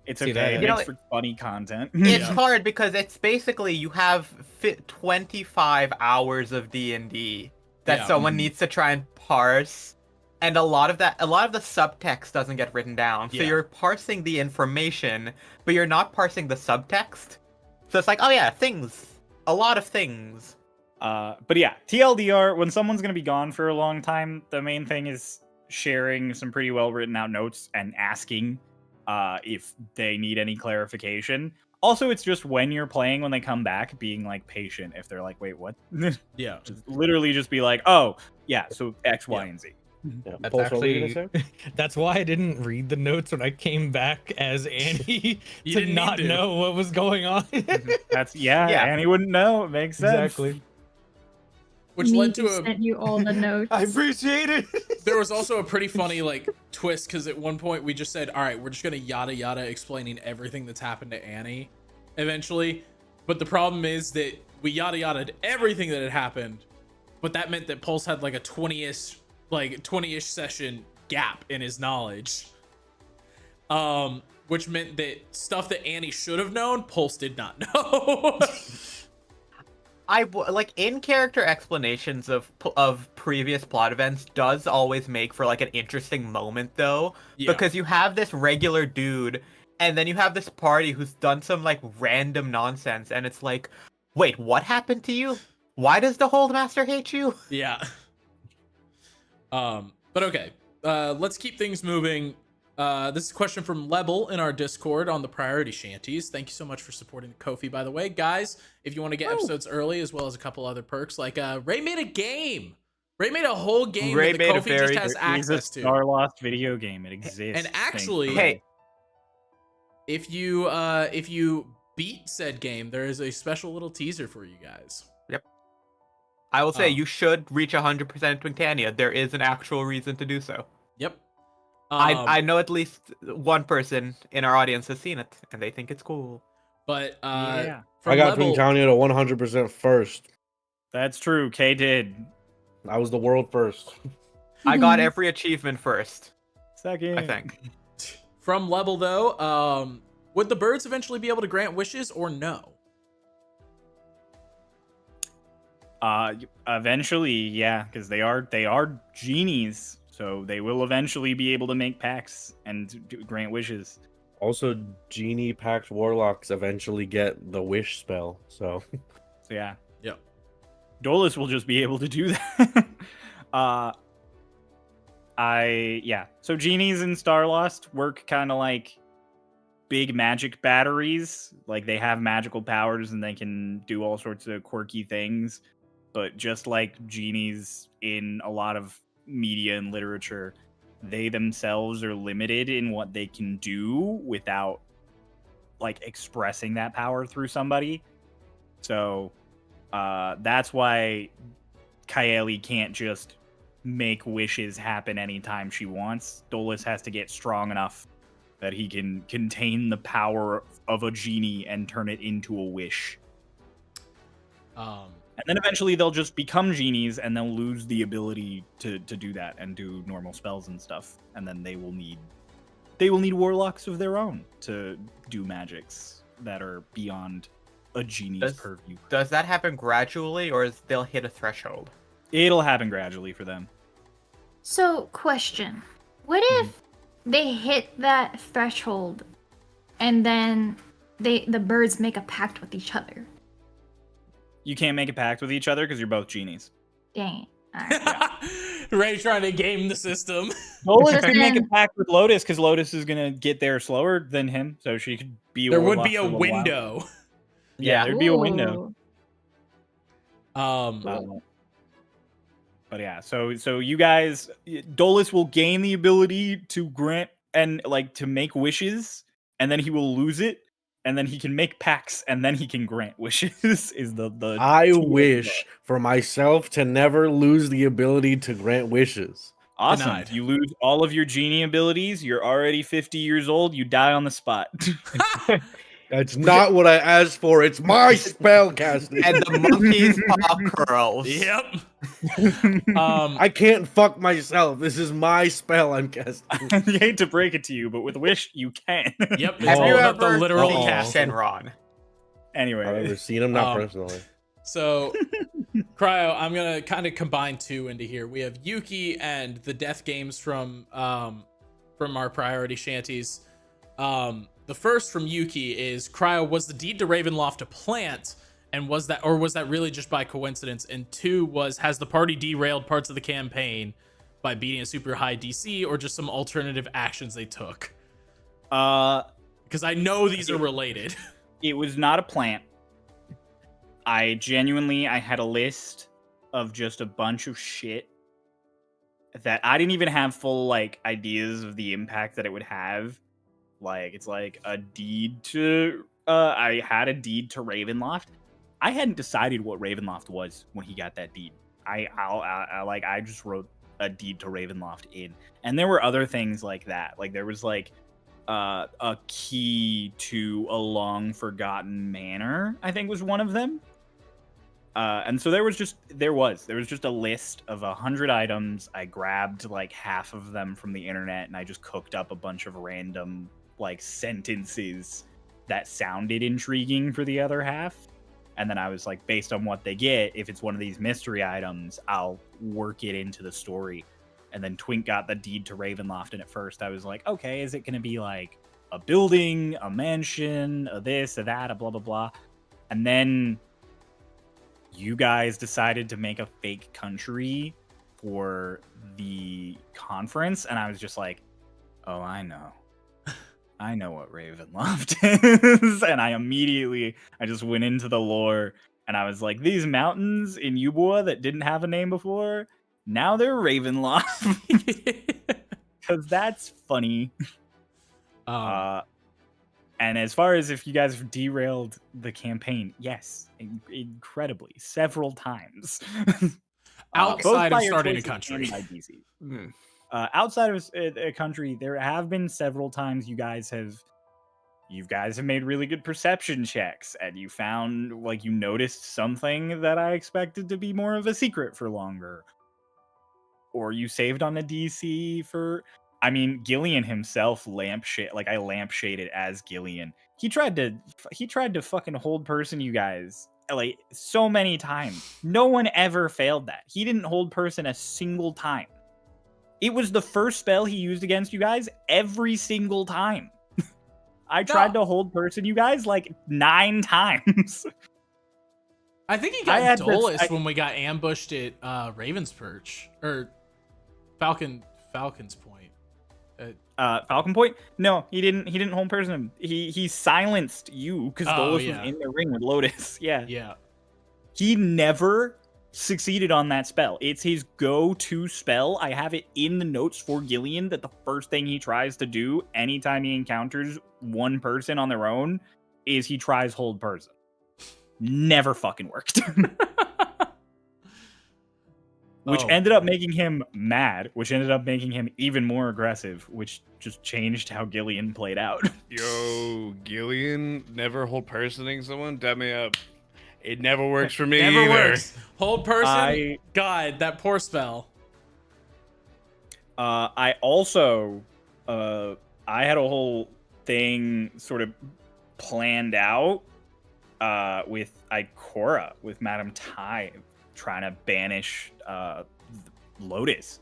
It's See okay. that? It You know, makes for funny content. it's hard because it's basically you have 25 hours of D&D that Yeah. someone needs to try and parse, and a lot of the subtext doesn't get written down. So Yeah. you're parsing the information, but you're not parsing the subtext. So it's like, oh yeah, things, a lot of things. But yeah, TLDR, when someone's going to be gone for a long time, the main thing is sharing some pretty well written out notes and asking if they need any clarification. Also, it's just when you're playing, when they come back, being like patient. If they're like, wait, what? Yeah. Just literally just be like, oh, yeah, so X, Y, Yeah. and Z. Yeah. That's Pulse, what were you actually gonna say? that's why I didn't read the notes when I came back as Annie You to didn't need not to. know what was going on. That's yeah, Yeah. Annie wouldn't know. It makes sense. Exactly. Which Me led to who a sent you all the notes. I appreciate it. there was also a pretty funny like twist because at one point we just said, all right, we're just gonna yada yada explaining everything that's happened to Annie eventually. But the problem is that we yada yada everything that had happened, but that meant that Pulse had like a 20-ish session gap in his knowledge. Which meant that stuff that Annie should have known, Pulse did not know. Like in character explanations of previous plot events does always make for like an interesting moment though, Yeah. because you have this regular dude and then you have this party who's done some like random nonsense and it's like, wait, what happened to you? Why does the Hold Master hate you? Yeah. But okay. Let's keep things moving. This is a question from Lebel in our Discord on the priority shanties. Thank you so much for supporting the Ko-fi, by the way. Guys, if you want to get episodes early as well as a couple other perks, like Ray made a game. Ray made a whole game Ray that the made a Ko-fi just very- has access to. Starlost video game. It exists. And actually, Hey, if you beat said game, there is a special little teaser for you guys. I will say Oh. you should reach 100% Twintania. There is an actual reason to do so. Yep. I know at least one person in our audience has seen it, and they think it's cool. But Yeah. from I got Lebel, Twintania to 100% first. That's true. Kay did. I was the world first. I got every achievement first, Second. I think. from Lebel though, would the birds eventually be able to grant wishes or no? Eventually, yeah, because they are genies, so they will eventually be able to make pacts and grant wishes. Also, Genie Pact Warlocks eventually get the Wish spell, so... So yeah, Yep. Dolus will just be able to do that. So genies in Starlost work kind of like big magic batteries. Like they have magical powers and they can do all sorts of quirky things. But just like genies in a lot of media and literature, they themselves are limited in what they can do without like expressing that power through somebody. So that's why Kaeli can't just make wishes happen anytime she wants. Dolus has to get strong enough that he can contain the power of a genie and turn it into a wish. And then eventually they'll just become genies and they'll lose the ability to do that and do normal spells and stuff. And then they will need warlocks of their own to do magics that are beyond a genie's purview. Does that happen gradually, or they'll hit a threshold? It'll happen gradually for them. So, question. What if they hit that threshold and then the birds make a pact with each other? You can't make a pact with each other because you're both genies. Dang it. Alright. Ray trying to game the system. Dolus So can make a then- pact with Lotus because Lotus is gonna get there slower than him, so she could be. There would warlock be for a little while. window. Yeah, there'd be a window. Ooh. But yeah, so you guys, Dolus will gain the ability to grant and like to make wishes, and then he will lose it, and then he can make pacts, and then he can grant wishes. Is the I two wish for myself to never lose the ability to grant wishes. Awesome. Denied. You lose all of your genie abilities. You're already 50 years old. You die on the spot. That's not what I asked for. It's my spell casting. And the monkey's paw curls. Yep. I can't fuck myself. This is my spell I'm casting. I hate to break it to you, but with Wish, you can. Yep. It's Have all you about the ever literal seen cast. Shenron? Anyway. I've never seen him, not Um, personally. So, Cryo, I'm gonna kind of combine two into here. We have Yuki and the death games from our priority shanties. The first from Yuki is Cryo, was the deed to Ravenloft a plant, and was that really just by coincidence? And two was, has the party derailed parts of the campaign by beating a super high DC, or just some alternative actions they took? Because I know these are related. It was not a plant. I had a list of just a bunch of shit that I didn't even have full like ideas of the impact that it would have. Like it's like a deed to I had a deed to Ravenloft. I hadn't decided what Ravenloft was when he got that deed. I just wrote a deed to Ravenloft in, and there were other things like that. Like there was like a key to a long forgotten manor, I think was one of them. And so there was just a list of 100 items. I grabbed like half of them from the internet, and I just cooked up a bunch of random like sentences that sounded intriguing for the other half. And then I was like, based on what they get, if it's one of these mystery items, I'll work it into the story. And then Twink got the deed to Ravenloft, and at first I was like, okay, is it going to be like a building, a mansion, a this, a that, a blah, blah, blah. And then you guys decided to make a fake country for the conference, and I was just like, oh, I know what Ravenloft is. And I just went into the lore, and I was like, these mountains in Ubua that didn't have a name before, now they're Ravenloft. Because that's funny. And as far as if you guys have derailed the campaign, yes, incredibly, several times. Outside of starting a country. Outside of a country, there have been several times you guys have made really good perception checks, and you found, like, you noticed something that I expected to be more of a secret for longer. Or you saved on a DC for... I mean, Gillian himself I lampshaded as Gillian. He tried to fucking hold person you guys, like, so many times. No one ever failed that. He didn't hold person a single time. It was the first spell he used against you guys every single time. I tried to hold person you guys like 9 times. I think he got duelist when we got ambushed at Raven's Perch or Falcon's Point. Falcon Point? No, he didn't hold person. He silenced you because Dolus was in the ring with Lotus. Yeah. He never succeeded on that spell. It's his go-to spell. I have it in the notes for Gillian that the first thing he tries to do anytime he encounters one person on their own is he tries hold person. Never fucking worked. Which ended up making him mad, which ended up making him even more aggressive, which just changed how Gillian played out. Yo, Gillian never hold personing someone? Dab me up. It never works for me Never either. works. Hold person? God, that poor spell. I also, I had a whole thing sort of planned out with Ikora, with Madame Tai, trying to banish Lotus.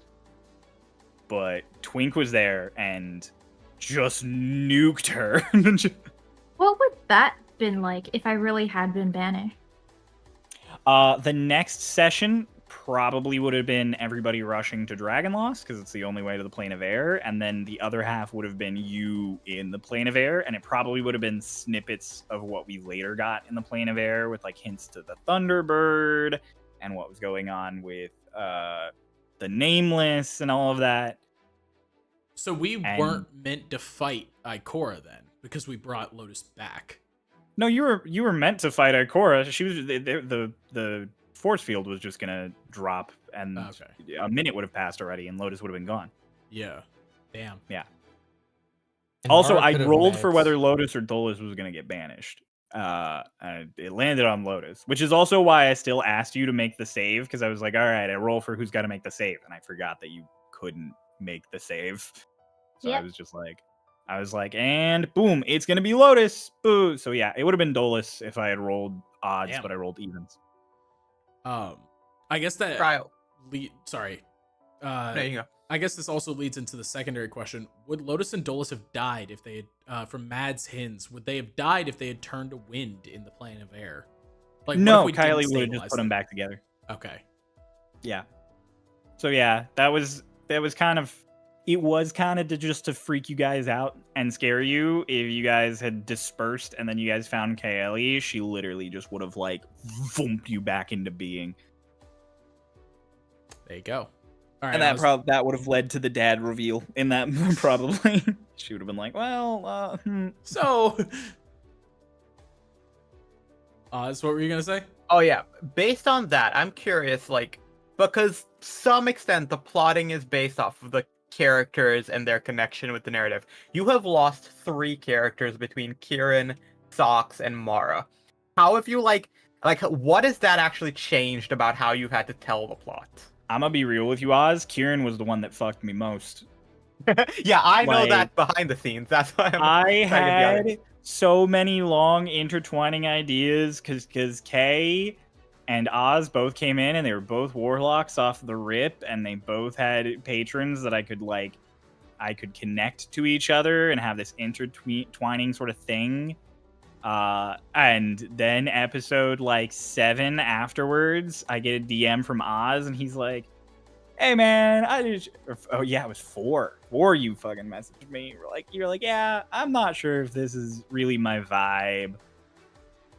But Twink was there and just nuked her. What would that been like if I really had been banished? The next session probably would have been everybody rushing to Dragonlost because it's the only way to the Plane of Air, and then the other half would have been you in the Plane of Air, and it probably would have been snippets of what we later got in the Plane of Air with like hints to the Thunderbird and what was going on with the Nameless and all of that. So we weren't meant to fight Ikora then because we brought Lotus back. No, you were meant to fight Ikora. She was the force field was just gonna drop, and a minute would have passed already, and Lotus would have been gone. Yeah, damn. Yeah. And Also, Mara I could have rolled met- for whether Lotus or Dolus was gonna get banished. And it landed on Lotus, which is also why I still asked you to make the save, because I was like, all right, I roll for who's got to make the save, and I forgot that you couldn't make the save. So Yep. I was like, and boom, it's gonna be Lotus. Boo. So yeah, it would have been Dolus if I had rolled odds, Damn. but I rolled evens. I guess that Trial. Sorry. There you go. I guess this also leads into the secondary question. Would Lotus and Dolus have died if they had, from Mad's Hins, would they have died if they had turned to wind in the Plane of Air? Like, No, what if we Kylie didn't would have just stabilize put them back together. Okay. Yeah. So yeah, that was kind of, it was kind of just to freak you guys out and scare you. If you guys had dispersed and then you guys found Kylie, she literally just would have like vumped you back into being. There you go. All right, And I that would have led to the dad reveal in that probably. She would have been like, well, So, Oz, what were you gonna say? Oh yeah, based on that, I'm curious, like, because to some extent the plotting is based off of the characters and their connection with the narrative. You have lost 3 characters between Kieran, Socks, and Mara. How have you like what has that actually changed about how you had to tell the plot? I'm gonna be real with you, Oz. Kieran was the one that fucked me most. Yeah, I know Like, that behind the scenes. That's why I'm I trying to be honest. had so many long intertwining ideas because Kay and Oz both came in and they were both warlocks off the rip, and they both had patrons that I could connect to each other and have this intertwining sort of thing. And then episode like 7 afterwards, I get a DM from Oz and he's like, hey man, oh yeah, it was 4 you fucking messaged me. You're like, yeah, I'm not sure if this is really my vibe.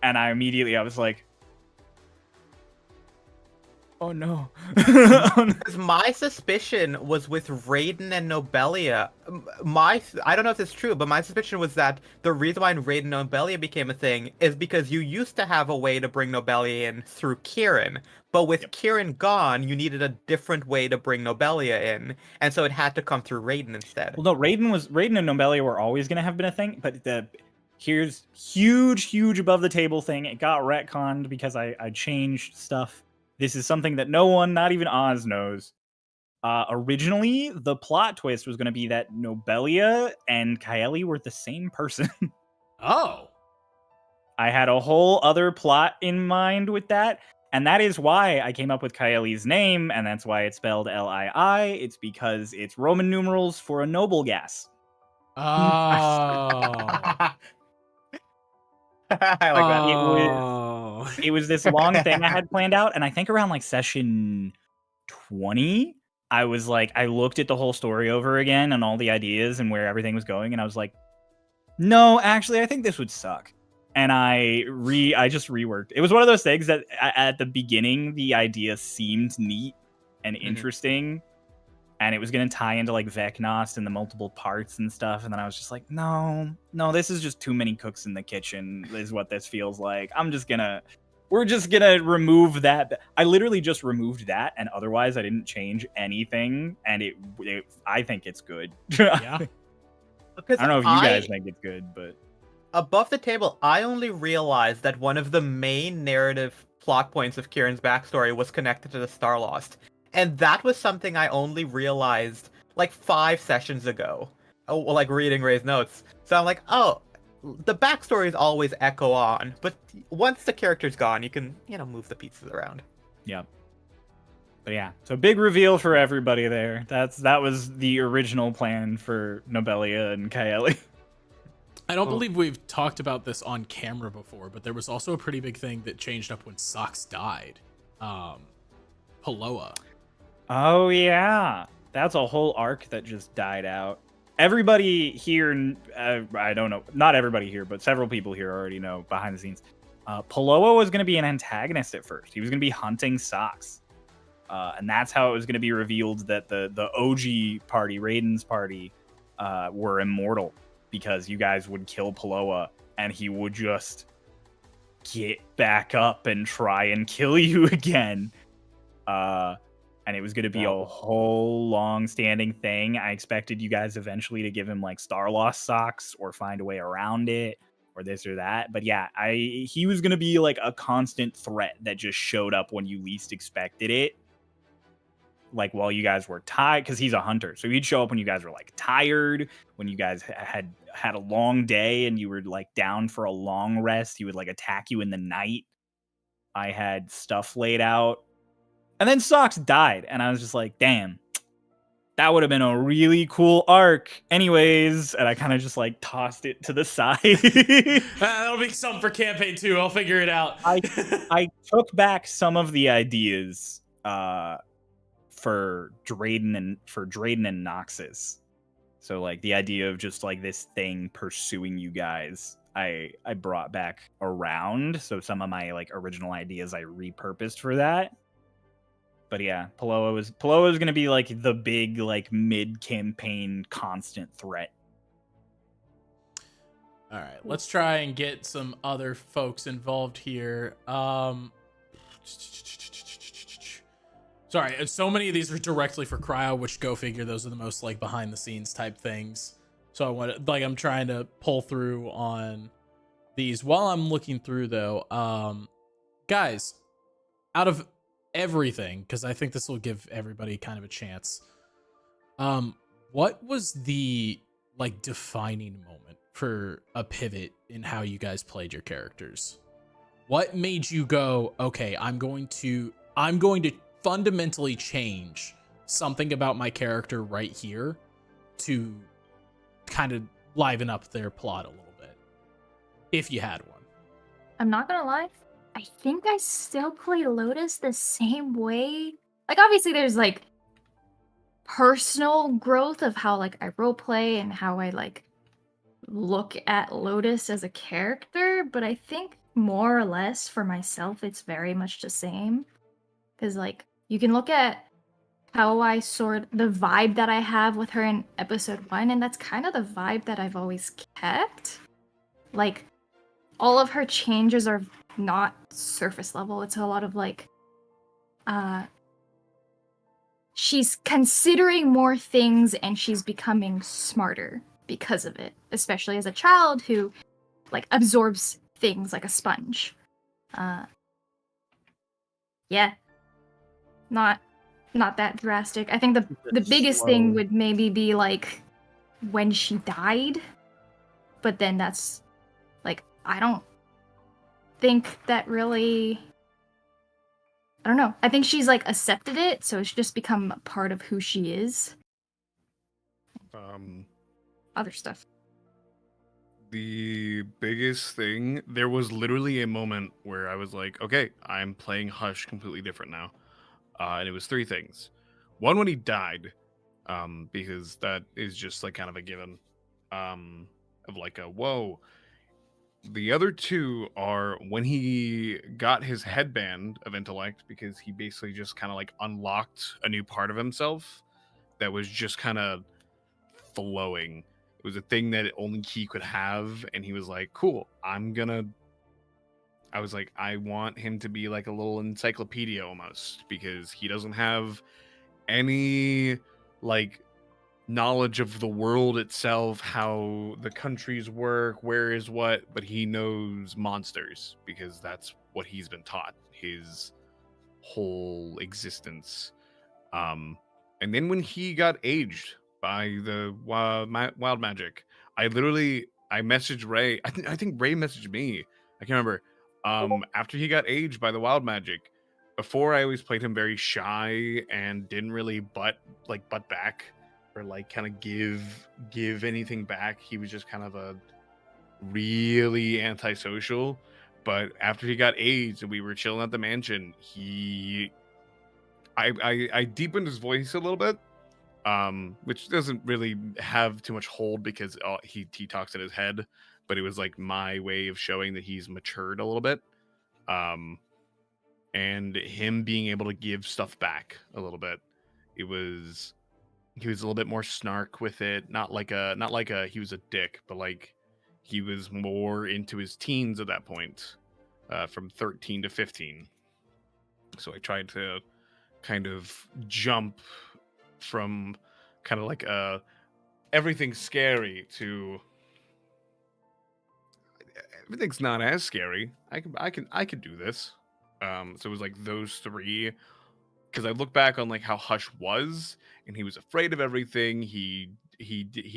And I was like, oh no. Oh, no. Because my suspicion was with Raiden and Nobelia. I don't know if it's true, but my suspicion was that the reason why Raiden and Nobelia became a thing is because you used to have a way to bring Nobelia in through Kieran, but with Kieran gone, you needed a different way to bring Nobelia in, and so it had to come through Raiden instead. Well, no, Raiden and Nobelia were always gonna have been a thing, but here's huge above the table thing. It got retconned because I changed stuff. This is something that no one, not even Oz, knows. Originally, the plot twist was going to be that Nobelia and Kaeli were the same person. Oh. I had a whole other plot in mind with that, and that is why I came up with Kaeli's name, and that's why it's spelled L-I-I. It's because it's Roman numerals for a noble gas. Oh. I like that. It was this long thing I had planned out, and I think around like session 20, I was like, I looked at the whole story over again and all the ideas and where everything was going, and I was like, no, actually, I think this would suck. And I just reworked. It was one of those things that at the beginning, the idea seemed neat and interesting, and it was going to tie into like Vecnost and the multiple parts and stuff. And then I was just like, no, this is just too many cooks in the kitchen is what this feels like. We're just going to remove that. I literally just removed that, and otherwise I didn't change anything. And I think it's good. Yeah. Because I don't know if you guys think it's good, but above the table, I only realized that one of the main narrative plot points of Kieran's backstory was connected to the Starlost. And that was something I only realized like 5 sessions ago. Oh, like reading Ray's notes. So I'm like, oh, the backstories always echo on, but once the character's gone, you can, move the pieces around. yeah. But yeah, so big reveal for everybody there. That was the original plan for Nobelia and Kaeli. I don't believe we've talked about this on camera before, but there was also a pretty big thing that changed up when Socks died. Paloa. Oh yeah, that's a whole arc that just died out. Everybody here, I don't know, not everybody here, but several people here already know behind the scenes. Paloa was going to be an antagonist at first. He was going to be hunting Socks. And that's how it was going to be revealed that the OG party, Raiden's party, were immortal, because you guys would kill Paloa and he would just get back up and try and kill you again. And it was going to be a whole long-standing thing. I expected you guys eventually to give him like Starlost socks or find a way around it or this or that. But yeah, he was going to be like a constant threat that just showed up when you least expected it. Like while you guys were tired, because he's a hunter. So he'd show up when you guys were like tired, when you guys had a long day and you were like down for a long rest. He would like attack you in the night. I had stuff laid out. And then Socks died, and I was just like, damn, that would have been a really cool arc anyways. And I kind of just like tossed it to the side. That'll be something for campaign 2. I'll figure it out. I took back some of the ideas for Drayden and Noxus. So like the idea of just like this thing pursuing you guys, I brought back around. So some of my like original ideas I repurposed for that. But yeah, Palloa is gonna be like the big like mid campaign constant threat. All right, let's try and get some other folks involved here. Sorry, so many of these are directly for cryo, which go figure. Those are the most like behind the scenes type things. So I'm trying to pull through on these while I'm looking through though. Guys, out of everything, because I think this will give everybody kind of a chance. What was the like defining moment for a pivot in how you guys played your characters? What made you go, okay, I'm going to fundamentally change something about my character right here to kind of liven up their plot a little bit, if you had one? I'm not gonna lie. I think I still play Lotus the same way. Like, obviously, there's like personal growth of how like I roleplay and how I like look at Lotus as a character, but I think more or less for myself, it's very much the same. Because like you can look at how the vibe that I have with her in episode 1, and that's kind of the vibe that I've always kept. Like, all of her changes are not surface level. It's a lot of like she's considering more things and she's becoming smarter because of it, especially as a child who like absorbs things like a sponge. Yeah. Not that drastic. I think the biggest thing would maybe be like when she died, but then that's like I don't think that really, I don't know. I think she's like accepted it, so it's just become a part of who she is. Other stuff. The biggest thing, there was literally a moment where I was like, okay, I'm playing Hush completely different now. And it was three things. One, when he died, because that is just like kind of a given, of like a whoa. The other two are when he got his headband of intellect, because he basically just kind of like unlocked a new part of himself that was just kind of flowing. It was a thing that only he could have, and he was like, cool, I was like, I want him to be like a little encyclopedia almost, because he doesn't have any like knowledge of the world itself, how the countries work, where is what, but he knows monsters because that's what he's been taught his whole existence. And then when he got aged by the wild magic, I messaged Ray. I think Ray messaged me. I can't remember. After he got aged by the wild magic, before I always played him very shy and didn't really butt back or like kind of give anything back. He was just kind of a really antisocial. But after he got aged and we were chilling at the mansion, I deepened his voice a little bit, which doesn't really have too much hold because he talks in his head, but it was like my way of showing that he's matured a little bit, and him being able to give stuff back a little bit. He was a little bit more snark with it, not like a he was a dick, but like he was more into his teens at that point, from 13 to 15. So I tried to kind of jump from kind of like everything's scary to everything's not as scary. I can do this. So it was like those three, because I look back on like how Hush was, and he was afraid of everything. He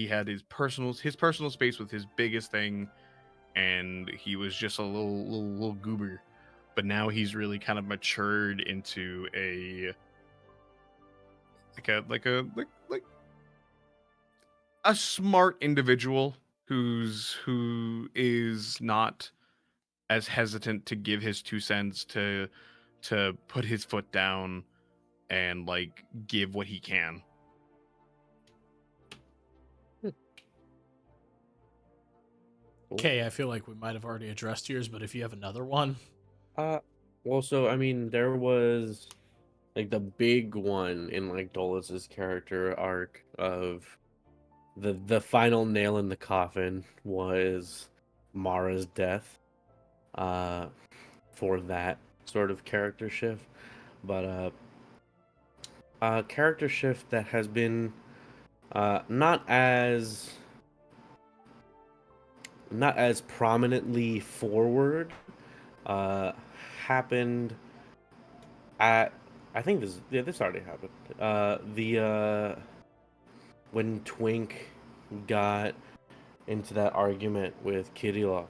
had his personal space with his biggest thing, and he was just a little goober. But now he's really kind of matured into a smart individual who is not as hesitant to give his 2 cents, to put his foot down and like give what he can. Okay, I feel like we might have already addressed yours, but if you have another one. Well, so I mean, there was like the big one in like Dolus's character arc of the final nail in the coffin was Mara's death. For that sort of character shift, but a character shift that has been not as prominently forward happened at, I think this already happened. The when Twink got into that argument with Kirillok,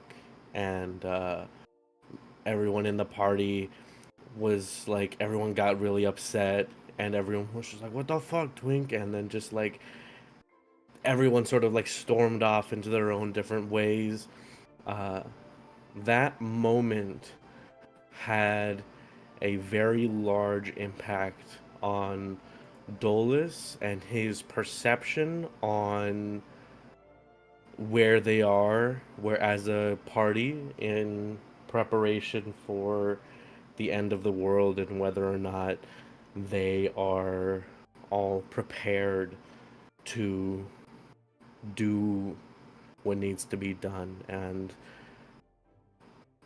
and everyone in the party was like, everyone got really upset, and everyone was just like, "What the fuck, Twink?" And then just like everyone sort of like stormed off into their own different ways. That moment had a very large impact on Dolus and his perception on where they are, where as a party in preparation for the end of the world, and whether or not they are all prepared to do what needs to be done. And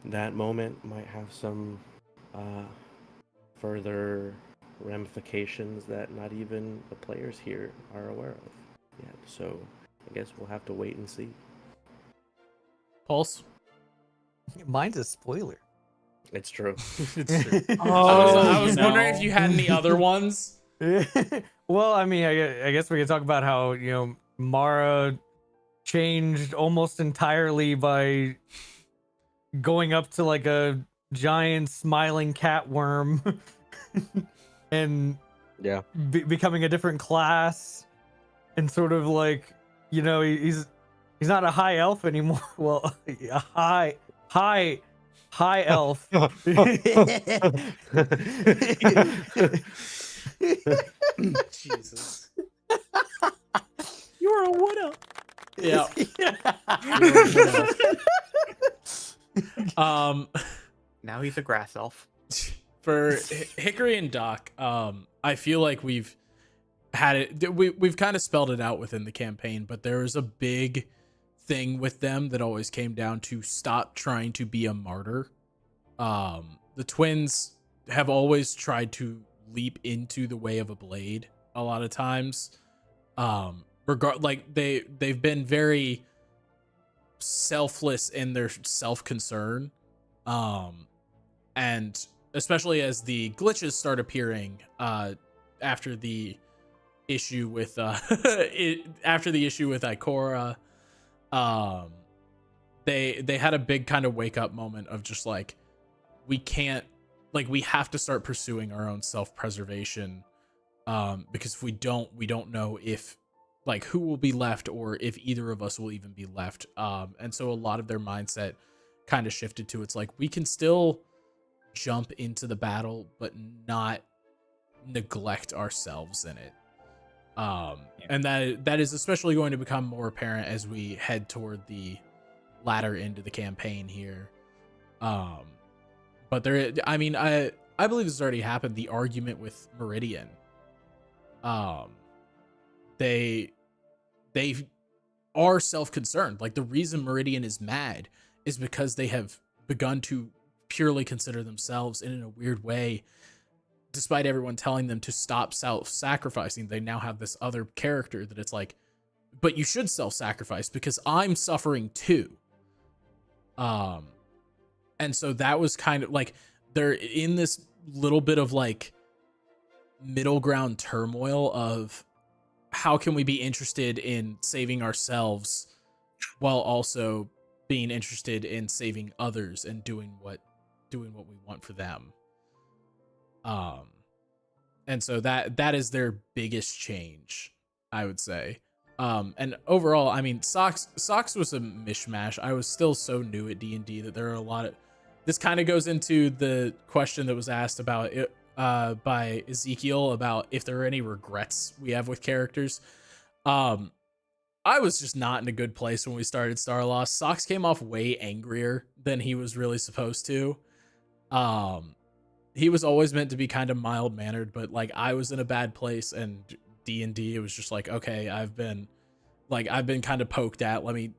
that moment might have some further ramifications that not even the players here are aware of yet. So I guess we'll have to wait and see. Pulse. Mine's a spoiler. It's true. It's true. Oh, I was you wondering if know. you had any other ones. Well, I mean, I guess we could talk about how, Mara changed almost entirely by going up to like a giant smiling cat worm and Yeah. becoming a different class, and sort of like, he's not a high elf anymore. Well, a high elf. Jesus. You're a wood elf. Yeah. Now he's a grass elf. For Hickory and Doc, I feel like we've had it. We've kind of spelled it out within the campaign, but there was a big thing with them that always came down to stop trying to be a martyr. The twins have always tried to leap into the way of a blade a lot of times. They've been very selfless in their self-concern. And especially as the glitches start appearing after the issue with Ikora, they had a big kind of wake up moment of just like, we have to start pursuing our own self-preservation, because if we don't know if like who will be left, or if either of us will even be left. And so a lot of their mindset kind of shifted to, it's like, we can still jump into the battle but not neglect ourselves in it. And that is especially going to become more apparent as we head toward the latter end of the campaign here. But there, I mean, I believe this has already happened. The argument with Meridian, they are self-concerned. Like, the reason Meridian is mad is because they have begun to purely consider themselves, and in a weird way, despite everyone telling them to stop self-sacrificing, they now have this other character that it's like, but you should self-sacrifice because I'm suffering too. And so that was kind of like, they're in this little bit of like middle ground turmoil of how can we be interested in saving ourselves while also being interested in saving others and doing what we want for them. And so that is their biggest change, I would say. And overall, I mean, Socks was a mishmash. I was still so new at D&D that there are a lot of, this kind of goes into the question that was asked about it by Ezekiel about if there are any regrets we have with characters. I was just not in a good place when we started Starlost. Socks came off way angrier than he was really supposed to. he was always meant to be kind of mild mannered, but like I was in a bad place, and D&D, it was just like, okay, I've been kind of poked at. Let me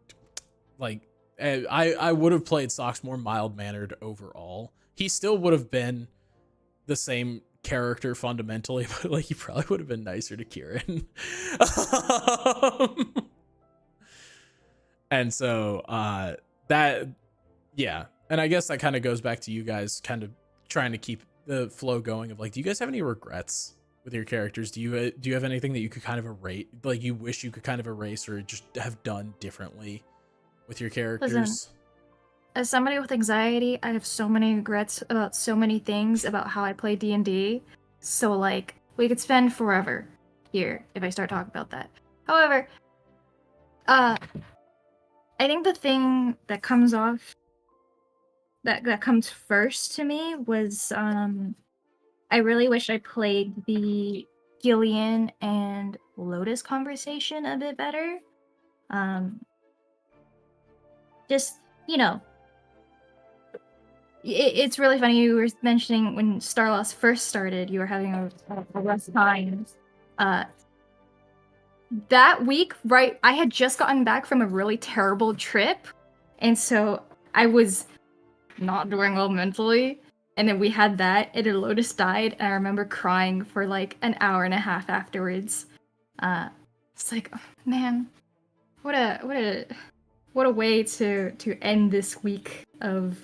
like I would have played Socks more mild mannered overall. He still would have been the same character fundamentally, but like he probably would have been nicer to Kieran. And so that, yeah, and I guess that kind of goes back to you guys kind of trying to keep the flow going of like, do you guys have any regrets with your characters? Do you have anything that you could kind of erase, like you wish you could kind of erase or just have done differently with your characters? Listen, as somebody with anxiety, I have so many regrets about so many things about how I play D&D. So like, we could spend forever here if I start talking about that. However, I think the thing that comes off that comes first to me was I really wish I played the Gillian and Lotus conversation a bit better. Just, you know, it's really funny. You were mentioning when Starlost first started, you were having a rough time. That week, right, I had just gotten back from a really terrible trip, and so I was not doing well mentally. And then we had that, and then Lotus died, and I remember crying for like an hour and a half afterwards. It's like, oh, man, what a way to end this week of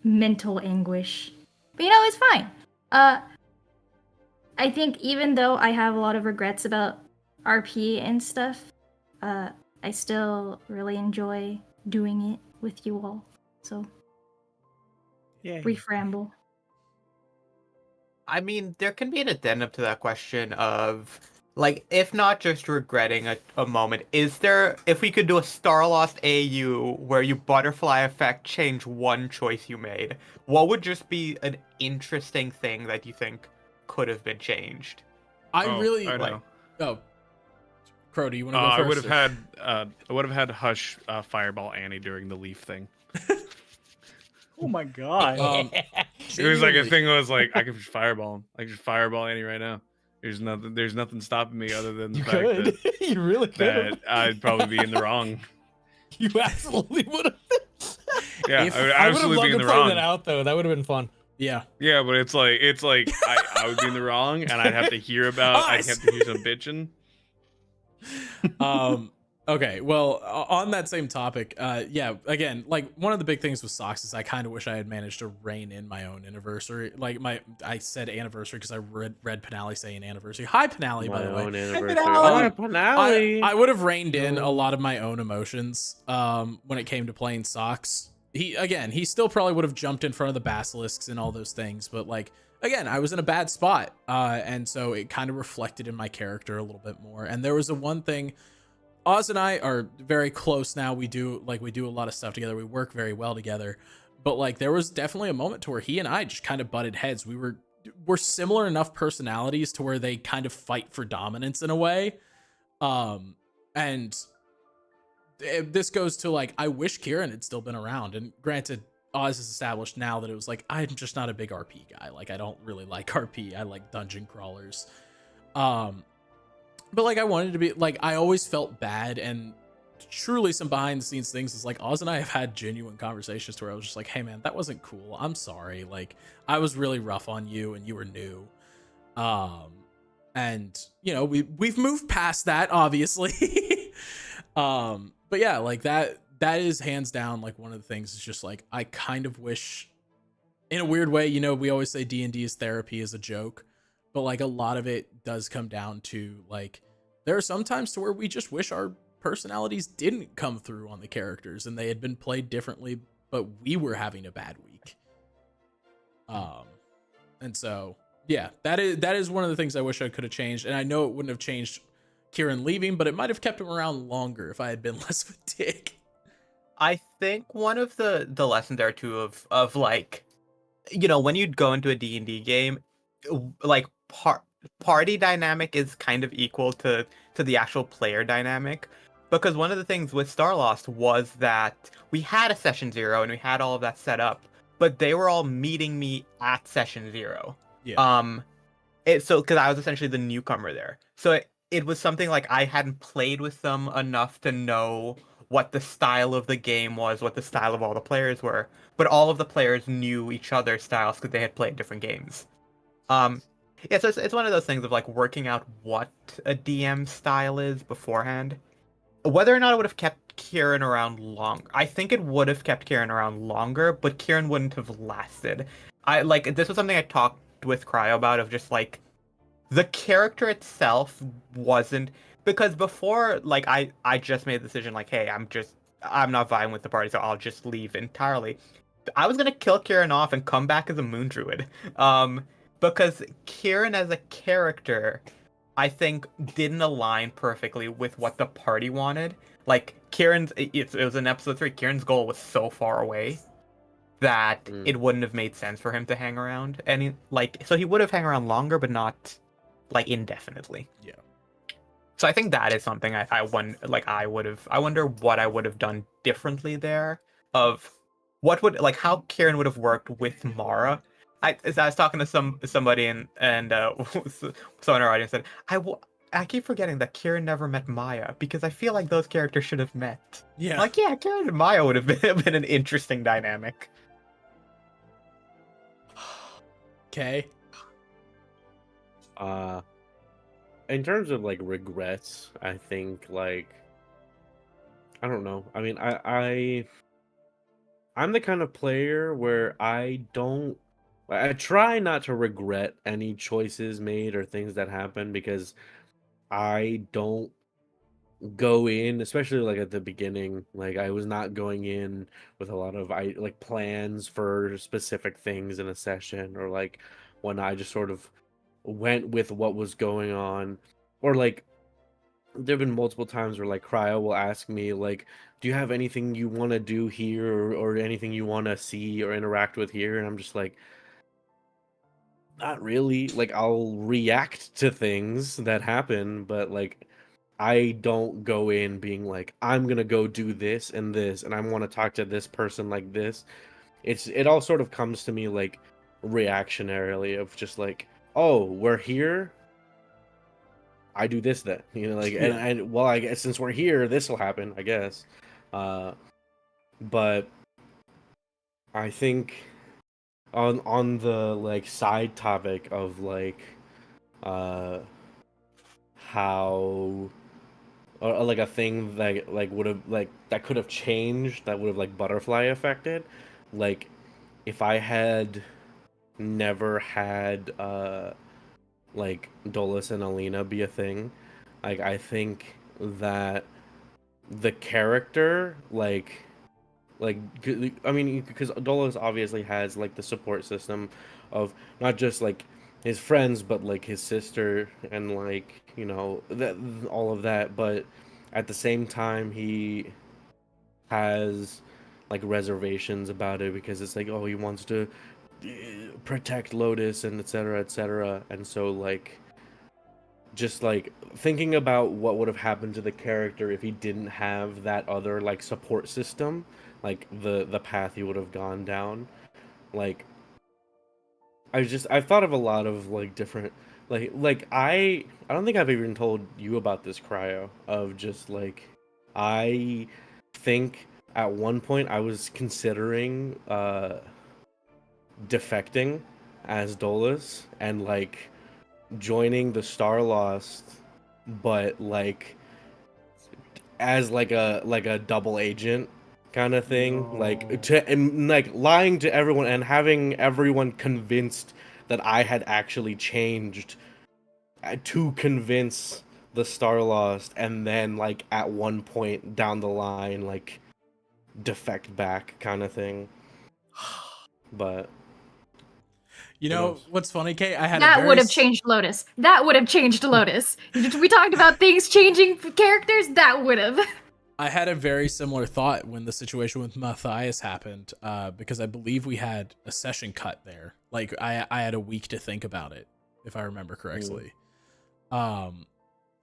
mental anguish. But you know, it's fine. I think even though I have a lot of regrets about RP and stuff, I still really enjoy doing it with you all. So, brief ramble. I mean, there can be an addendum to that question of, like, if not just regretting a moment, is there, if we could do a Starlost AU where you butterfly effect change one choice you made, what would just be an interesting thing that you think could have been changed? I know. Oh, Crow, do you want to go first? I would have had Hush fireball Annie during the leaf thing. Oh my god. It was like a thing that was like, I could just fireball him. I could just fireball Annie right now. There's nothing stopping me other than the You fact could. that, You really could. that I'd probably be in the wrong. You absolutely would have. Yeah, If- I would I would have absolutely loved be in to the play wrong. that out though. That would have been fun. Yeah. Yeah, but it's like I would be in the wrong, and I'd have to hear about. I'd have to hear some bitching. Okay, well, on that same topic, yeah, again, like one of the big things with Socks is I kind of wish I had managed to rein in my own anniversary. Like I said anniversary because I read Penali saying anniversary. Hi, Penali, by the way. Anniversary. Penali. Oh, Penali. I would have reined in a lot of my own emotions when it came to playing Socks. He still probably would have jumped in front of the basilisks and all those things, but like again, I was in a bad spot, and so it kind of reflected in my character a little bit more. And there was one thing. Oz and I are very close now. We do a lot of stuff together. We work very well together. But like there was definitely a moment to where he and I just kind of butted heads. We're similar enough personalities to where they kind of fight for dominance in a way. And this goes to like, I wish Kieran had still been around. And granted, Oz is established now that it was like, I'm just not a big RP guy. Like I don't really like RP. I like dungeon crawlers. But like I wanted to be like, I always felt bad, and truly some behind the scenes things is like Oz and I have had genuine conversations to where I was just like, hey man, that wasn't cool. I'm sorry. Like I was really rough on you and you were new. And you know, we've moved past that obviously. But yeah, like that is hands down like one of the things is just like, I kind of wish in a weird way, you know, we always say D&D is therapy as a joke. But like a lot of it does come down to like, there are some times to where we just wish our personalities didn't come through on the characters and they had been played differently, but we were having a bad week. And so, yeah, that is one of the things I wish I could have changed. And I know it wouldn't have changed Kieran leaving, but it might have kept him around longer if I had been less of a dick. I think one of the lessons there too of like, you know, when you'd go into a D&D game, like party dynamic is kind of equal to the actual player dynamic, because one of the things with Starlost was that we had a session 0 and we had all of that set up, but they were all meeting me at session 0. Yeah. So because I was essentially the newcomer there, so it was something like I hadn't played with them enough to know what the style of the game was, what the style of all the players were, but all of the players knew each other's styles because they had played different games. Yeah, so it's one of those things of like working out what a DM style is beforehand. Whether or not it would have kept Kieran around long, I think it would have kept Kieran around longer, but Kieran wouldn't have lasted. This was something I talked with Cryo about, of just like the character itself wasn't, because before, like, I just made the decision like, hey, I'm not vibing with the party, so I'll just leave entirely. I was gonna kill Kieran off and come back as a moon druid. Because Kieran as a character, I think, didn't align perfectly with what the party wanted. Like it was in episode 3. Kieran's goal was so far away that it wouldn't have made sense for him to hang around, and so he would have hung around longer, but not like indefinitely. Yeah. So I think that is something I wonder what I would have done differently there, of what would, like, how Kieran would have worked with Mara. As I was talking to somebody and someone in our audience said, I keep forgetting that Kieran never met Maya, because I feel like those characters should have met. Yeah. Like, yeah, Kieran and Maya would have been an interesting dynamic. Okay. In terms of like regrets, I think, like, I don't know. I mean, I'm the kind of player where I try not to regret any choices made or things that happen, because I don't go in, especially like at the beginning, like I was not going in with a lot of plans for specific things in a session, or like when I just sort of went with what was going on. Or like there have been multiple times where like Cryo will ask me like, do you have anything you want to do here, or anything you want to see or interact with here? And I'm just like, not really. Like, I'll react to things that happen, but like I don't go in being like, I'm gonna go do this, and I want to talk to this person like this. It all sort of comes to me like reactionarily, of just like, oh, we're here, I do this then, like, Yeah. and well, I guess since we're here, this will happen, I guess. But I think on the like side topic of like how, or like a thing that like would have like that could have changed, that would have like butterfly affected, like if I had never had like Dolus and Alina be a thing, like I think that the character I mean, because Dolus obviously has like the support system of not just like his friends, but like his sister, and like, that, all of that, but at the same time he has like reservations about it, because it's like, oh, he wants to protect Lotus and etc etc. And so like, just like thinking about what would have happened to the character if he didn't have that other like support system, like the path he would have gone down, like I've thought of a lot of like different, like I don't think I've even told you about this, Cryo, of just like, I think at one point I was considering defecting as Dolus and like joining the Starlost, but like as like a double agent kind of thing, like lying to everyone and having everyone convinced that I had actually changed to convince the Starlost, and then like at one point down the line like defect back kind of thing. But what's funny, Kate? I had That would have changed Lotus. That would have changed Lotus. We talked about things changing characters. That would have. I had a very similar thought when the situation with Matthias happened, because I believe we had a session cut there. Like I had a week to think about it, if I remember correctly. I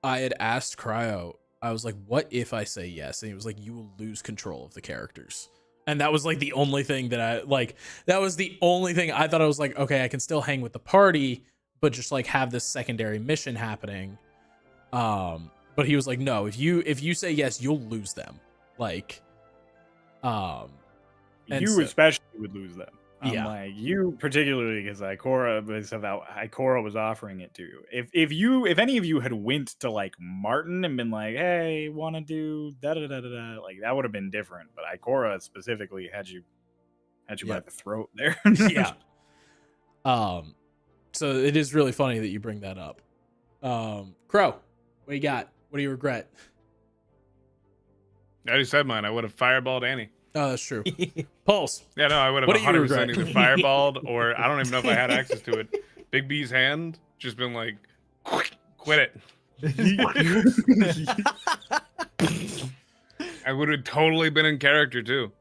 had asked Cryo, I was like, what if I say yes? And he was like, you will lose control of the characters. And that was like the only thing that I like. That was the only thing I thought. I was like, okay, I can still hang with the party, but just like have this secondary mission happening. But he was like, no, if you say yes, you'll lose them. Like, and You so- especially would lose them. I'm Yeah. like, you particularly because Ikora was offering it to you. If any of you had went to like Martin and been like, hey, wanna do da da da da da, like that would have been different. But Ikora specifically had you by Yep. the throat there. yeah. So it is really funny that you bring that up. Crow, what you got? What do you regret? I already said mine. I would have fireballed Annie. Oh, that's true. Pulse. Yeah, no, I would have What do you 100% regret? either fireballed or I don't even know if I had access to it. Big B's hand, just been like, quit it. I would have totally been in character too.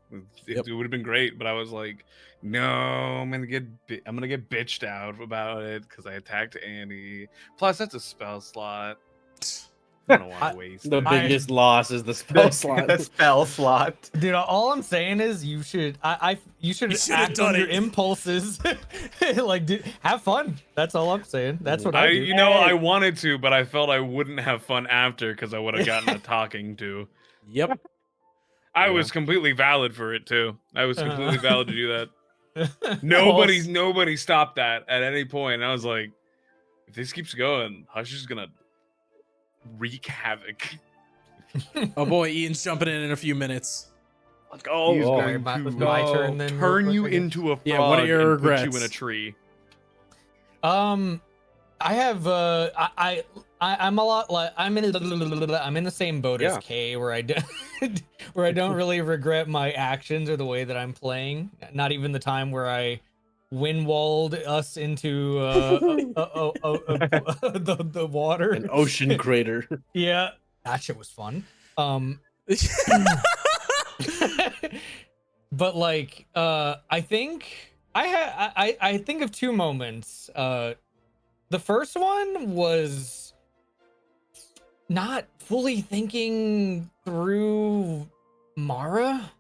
It would have been great, but I was like, no, I'm gonna get bitched out about it because I attacked Annie. Plus, that's a spell slot. I don't want to waste The it. biggest loss is the spell slot. The spell slot. Dude, all I'm saying is you should you should You should have act done on your it. impulses. Like, dude, have fun. That's all I'm saying. That's what I do. You know, I wanted to, but I felt I wouldn't have fun after because I would have gotten a talking to. Yep. I was completely valid for it too. I was completely valid to do that. Pulse. Nobody stopped that at any point. I was like, if this keeps going, Hush is gonna wreak havoc. Oh boy, Ian's jumping in a few minutes. Let's go. He's Oh, going my- to my turn then, real turn quick, you I guess. into a frog Yeah, what are your and put you regrets? in a tree. I have I'm a lot like I'm in the same boat as Yeah. Kay where I don't really regret my actions or the way that I'm playing. Not even the time where I windwalled us into the water. An ocean crater. Yeah, that shit was fun. But like I think I think of two moments. The first one was not fully thinking through Mara.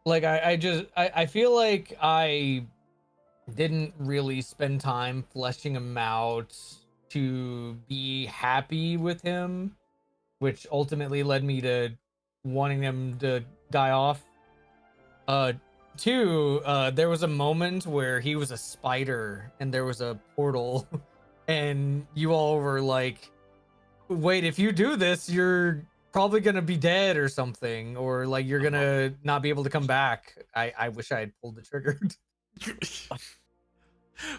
Like I feel like I didn't really spend time fleshing him out to be happy with him, which ultimately led me to wanting him to die off. Two, there was a moment where he was a spider and there was a portal and you all were like, wait, if you do this, you're probably gonna be dead or something, or like you're gonna not be able to come back. I wish I had pulled the trigger.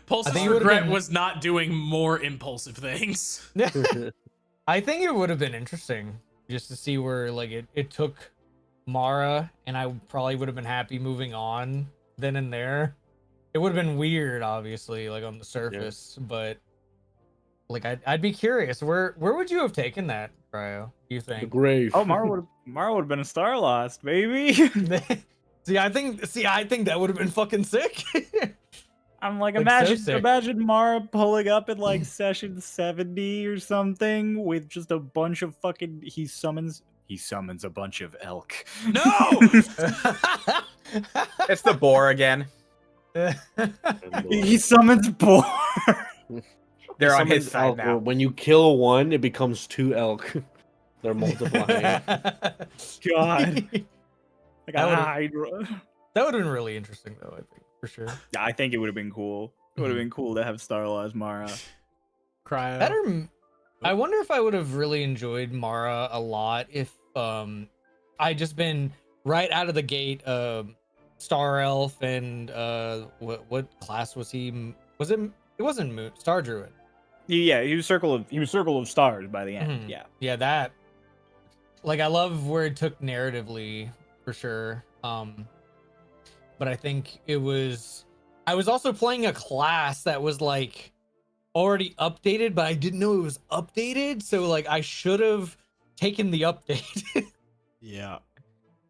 Pulse's think it would've regret been- was not doing more impulsive things. I think it would have been interesting just to see where like it took Mara, and I probably would have been happy moving on then and there. It would have been weird, obviously, like on the surface, but like I'd be curious. Where would you have taken that, Cryo? You The think? grave. Oh, Mara would have been a Starlost, baby. See, I think that would have been fucking sick. I'm like, Like, so sick. imagine Mara pulling up in like session 70 or something with just a bunch of fucking he summons a bunch of elk. No! It's the boar again. He summons boar. They're on Summons his side elk, now. When you kill one, it becomes 2 elk. They're multiplying. God. Like That a would've- hydra. That would have been really interesting, though. I think for sure. Yeah, I think it would have been cool. It would have been cool to have Starlost Mara. Cryo. Better. I wonder if I would have really enjoyed Mara a lot if I just been right out of the gate Star Elf and what class was he? Was it? It wasn't Moon. Star Druid. Yeah, he was circle of stars by the end. Mhm. Yeah. Yeah, that. Like I love where it took narratively for sure. But I think it was. I was also playing a class that was like already updated, but I didn't know it was updated. So like I should have taken the update. Yeah.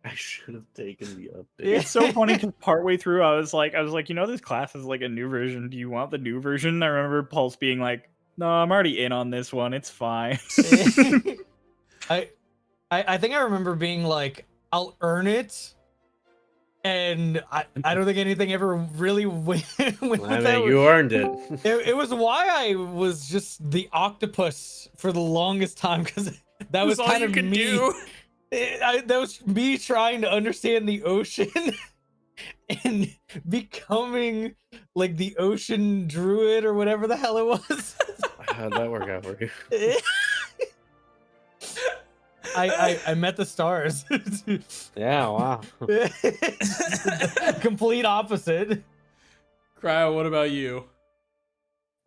I should have taken the update. It's so funny because partway through I was like, you know, this class is like a new version. Do you want the new version? I remember Pulse being like, no, I'm already in on this one. It's fine. I think I remember being like, I'll earn it and I don't think anything ever really went with I that. mean, you earned it. It was why I was just the octopus for the longest time, because that was all kind you of could me. do. That was me trying to understand the ocean and becoming like the ocean druid or whatever the hell it was. How'd that work out for you? I met the stars. Yeah, wow. Complete opposite. Cryo, what about you?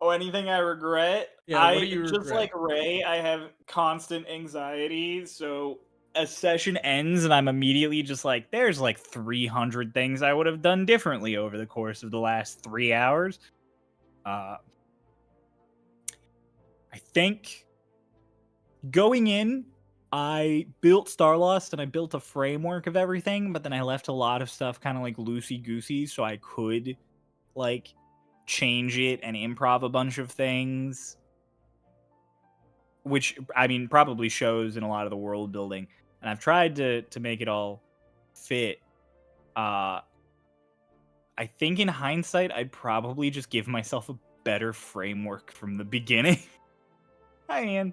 Oh, anything I regret? Yeah, what do you just regret? like Ray, I have constant anxiety. So a session ends and I'm immediately just like, there's like 300 things I would have done differently over the course of the last 3 hours. I think going in, I built Starlost and I built a framework of everything, but then I left a lot of stuff kind of like loosey goosey, so I could like change it and improv a bunch of things, which I mean probably shows in a lot of the world building. And I've tried to make it all fit. I think in hindsight, I'd probably just give myself a better framework from the beginning. Hi, Ian.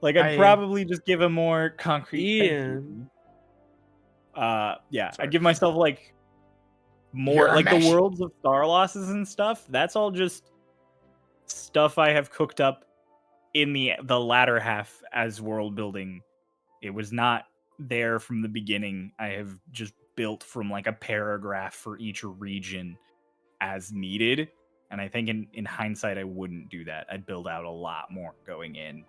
Like I'd Hi. probably just give a more concrete. Ian. Yeah, Sorry. I'd give myself like more You're a like the mesh. worlds of Starlosses and stuff. That's all just stuff I have cooked up in the latter half as world building. It was not there from the beginning. I have just built from like a paragraph for each region as needed. And I think in hindsight, I wouldn't do that. I'd build out a lot more going in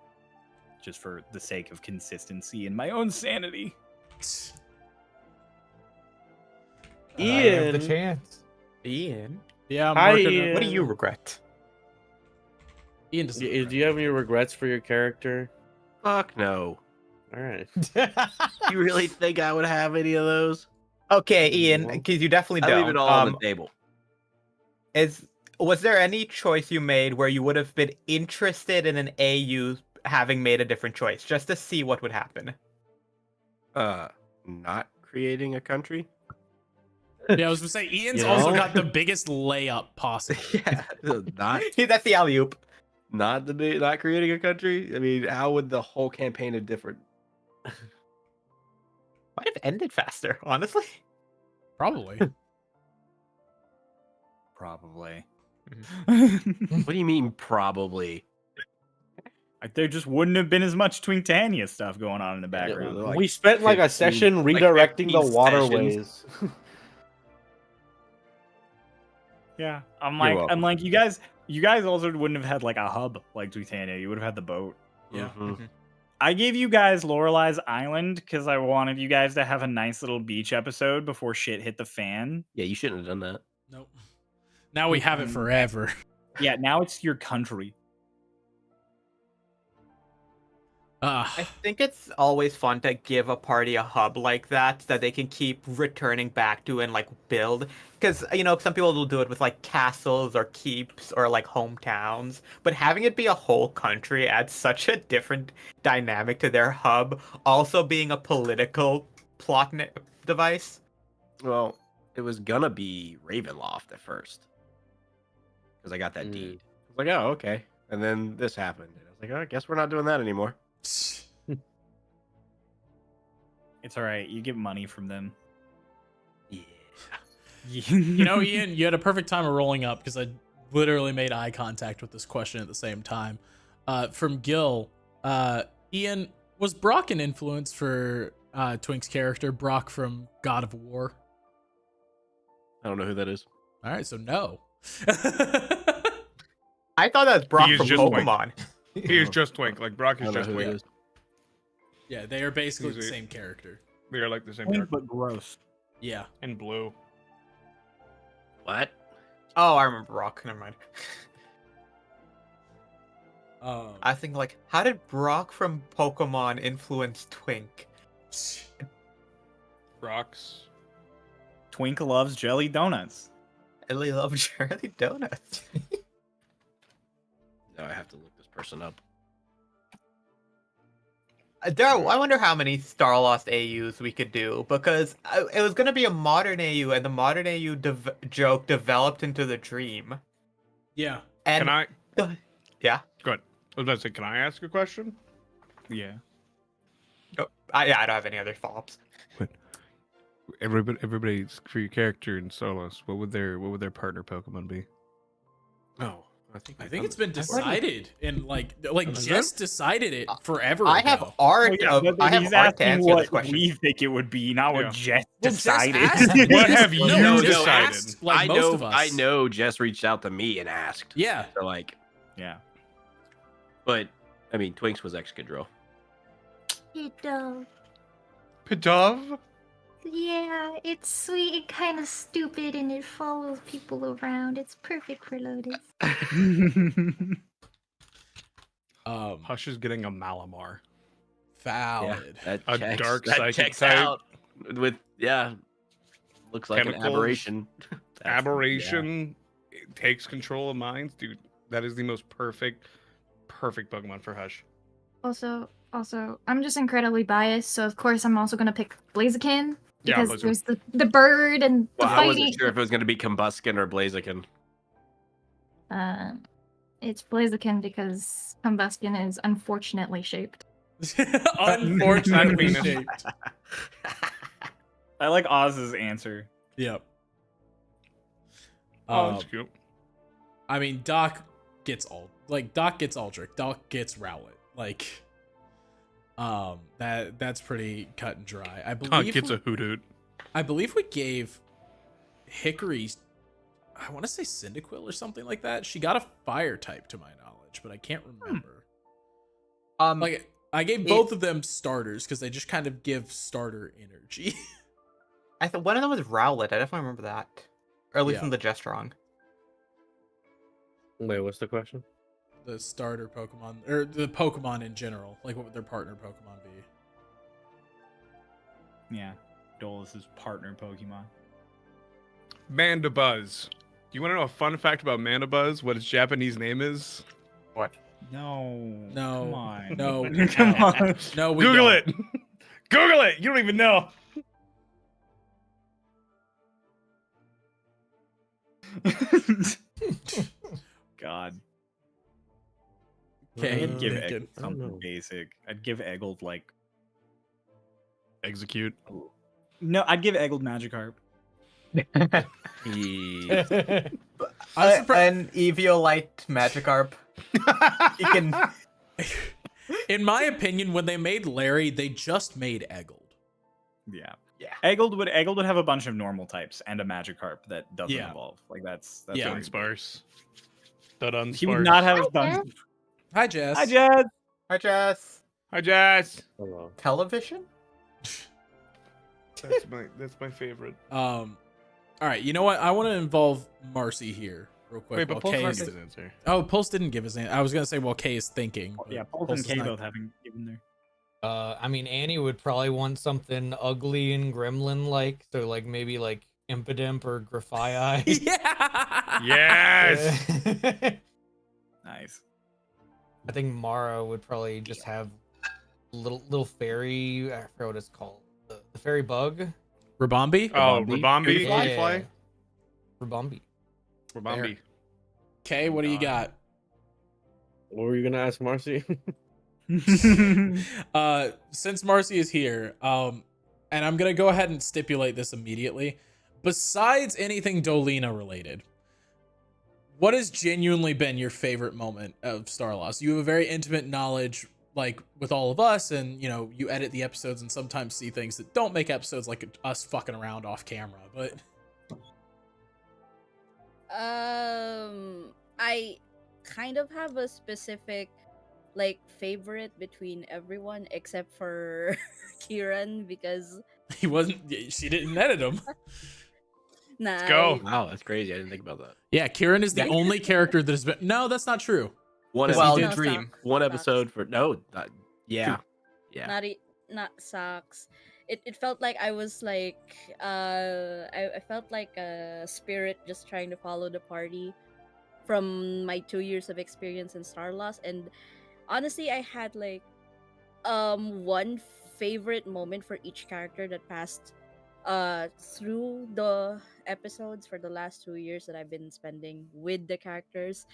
just for the sake of consistency and my own sanity. I have the Ian. chance. Ian, Yeah, I'm Hi, working. Ian. what do you regret? Ian doesn't. Do you have any regrets for your character? Fuck no. All right. You really think I would have any of those? Okay, Ian, No. because you definitely I don't. leave it all on the table. Was there any choice you made where you would have been interested in an AU having made a different choice, just to see what would happen? Not creating a country? Yeah, I was gonna say Ian's You also know? got the biggest layup possible. Yeah, Not that's the alley oop. not creating a country? I mean, how would the whole campaign have different? Might have ended faster, honestly. Probably. Probably. What do you mean probably? There just wouldn't have been as much Twinktania stuff going on in the background. Yeah, like We spent like a 15 session like redirecting 15 the sessions. waterways. Yeah, I'm You're like, welcome. you guys also wouldn't have had like a hub like Twinktania. You would have had the boat. Yeah. Mhm. I gave you guys Lorelei's Island because I wanted you guys to have a nice little beach episode before shit hit the fan. Yeah, you shouldn't have done that. Nope. Now we have it forever. Yeah, now it's your country. I think it's always fun to give a party a hub like that they can keep returning back to and like build. Because, you know, some people will do it with like castles or keeps or like hometowns. But having it be a whole country adds such a different dynamic to their hub. Also being a political plot device. Well, it was gonna be Ravenloft at first. Because I got that Mm. deed. I was like, oh, okay. And then this happened. And I was like, oh, I guess we're not doing that anymore. It's all right. You get money from them. Yeah. You know, Ian, you had a perfect time of rolling up because I literally made eye contact with this question at the same time. From Gil, Ian, was Brock an influence for Twink's character, Brock from God of War? I don't know who that is. All right, so no. I thought that was Brock He is from just Twink. Pokemon. He is just Twink. Like Brock I is don't know just who it Twink. is. Yeah, they are basically the Who's he? same character. They are like the same Twink, character. but gross. Yeah. And blue. What? Oh, I remember Brock. Never mind. I think like, how did Brock from Pokemon influence Twink? Rocks. Twink loves jelly donuts. I really love Charlie Donuts. No, I have to look this person up. I wonder how many Starlost AUs we could do, because it was gonna be a modern AU, and the modern AU joke developed into the dream. Yeah. And Can I? Yeah. Go ahead. I was about to say, can I ask a question? Yeah. Yeah, I don't have any other follow-ups. Everybody's for your character in Starlost. What would their partner Pokemon be? Oh, I think it's been I've already- decided, and like Is Jess decided it forever I ago. have art. I have he's art to asking answer this what question. we think it would be, not Yeah. what Jess Well, Jess decided. asked me. What have No, you Jess decided? asked, like most of us. I know Jess reached out to me and asked. Yeah. So like, Yeah. but I mean, Twinks was Excadrill. Pidove? Yeah, it's sweet and kind of stupid, and it follows people around. It's perfect for Lotus. Hush is getting a Malamar. Valid. That A checks, dark that psychic checks type. out with looks like Chemicals. an aberration. That's- Aberration it takes control of minds, dude. That is the most perfect Pokemon for Hush. Also, I'm just incredibly biased, so of course I'm also gonna pick Blaziken Yeah, because Blaziken. there's the bird and Well, the I fighting. wasn't sure if it was going to be Combuskin or Blaziken. It's Blaziken because Combuskin is unfortunately shaped. Unfortunately shaped. I like Oz's answer. Yep. Oh, that's cute. I mean, Doc gets Aldrich. Doc gets Rowlet. Like, that's pretty cut and dry. I believe Gets a hoot hoot. I believe we gave Hickory, I want to say Cyndaquil or something like that. She got a fire type to my knowledge, but I can't remember. Like, I gave both of them starters because they just kind of give starter energy. I thought one of them was Rowlet. I definitely remember that, or at least Yeah. in the Gestrong. Wait, what's the question? The starter Pokemon, or the Pokemon in general. Like, what would their partner Pokemon be? Yeah. Dolus's partner Pokemon. Mandibuzz. Do you want to know a fun fact about Mandibuzz? What its Japanese name is? What? No. No. Come on. No. Come no. on. No, we Google don't. it. Google it. You don't even know. God. Okay, I'd give thinking. Egg something basic. I'd give Eggled like Execute. no. I'd give Eggled Magikarp. I'm surprised. An Eviolite Magikarp. He can. In my opinion, when they made Larry, they just made Eggled. Yeah. Yeah. Eggled would have a bunch of normal types and a Magikarp that doesn't Yeah. evolve. Like that's Yeah. really- Unsparse. That unsparse. He would not have Hi, done. Hi, Jess. Hi, Jed. Hi, Jess. Hi, Jess. Hello. Television? That's my favorite. All right, you know what? I want to involve Marcy here real quick. Wait, while but Pulse Kay has is... his answer. Oh, Pulse didn't give his answer. I was gonna say while Kay is thinking. but Yeah, Pulse Pulse and is K not- both haven't given their. I mean, Annie would probably want something ugly and gremlin-like, so like maybe like Impidimp or Grafai. Yeah. Yes. Nice. I think Mara would probably just have little fairy. I forget what it's called. The fairy bug. Rabombi. Oh, Rabombi. Rabombi. Yeah. Fly. Rabombi. Rabombi. Kay, what do you got? What were you gonna ask, Marcy? Since Marcy is here, and I'm gonna go ahead and stipulate this immediately. Besides anything Dolina related, what has genuinely been your favorite moment of Starlost? You have a very intimate knowledge, like with all of us, and you know you edit the episodes and sometimes see things that don't make episodes, like us fucking around off camera. But I kind of have a specific like favorite between everyone except for Kieran because he wasn't. She didn't edit him. nah. Let's go. Wow, that's crazy. I didn't think about that. Yeah, Kieran is the Yeah. only character that has been. No, that's not true. One Well, episode, the dream. one episode for no. Yeah, yeah. Not socks. It felt like I was like I felt like a spirit just trying to follow the party from my 2 years of experience in Starlost, and honestly I had like one favorite moment for each character that passed through the episodes for the last 2 years that I've been spending with the characters.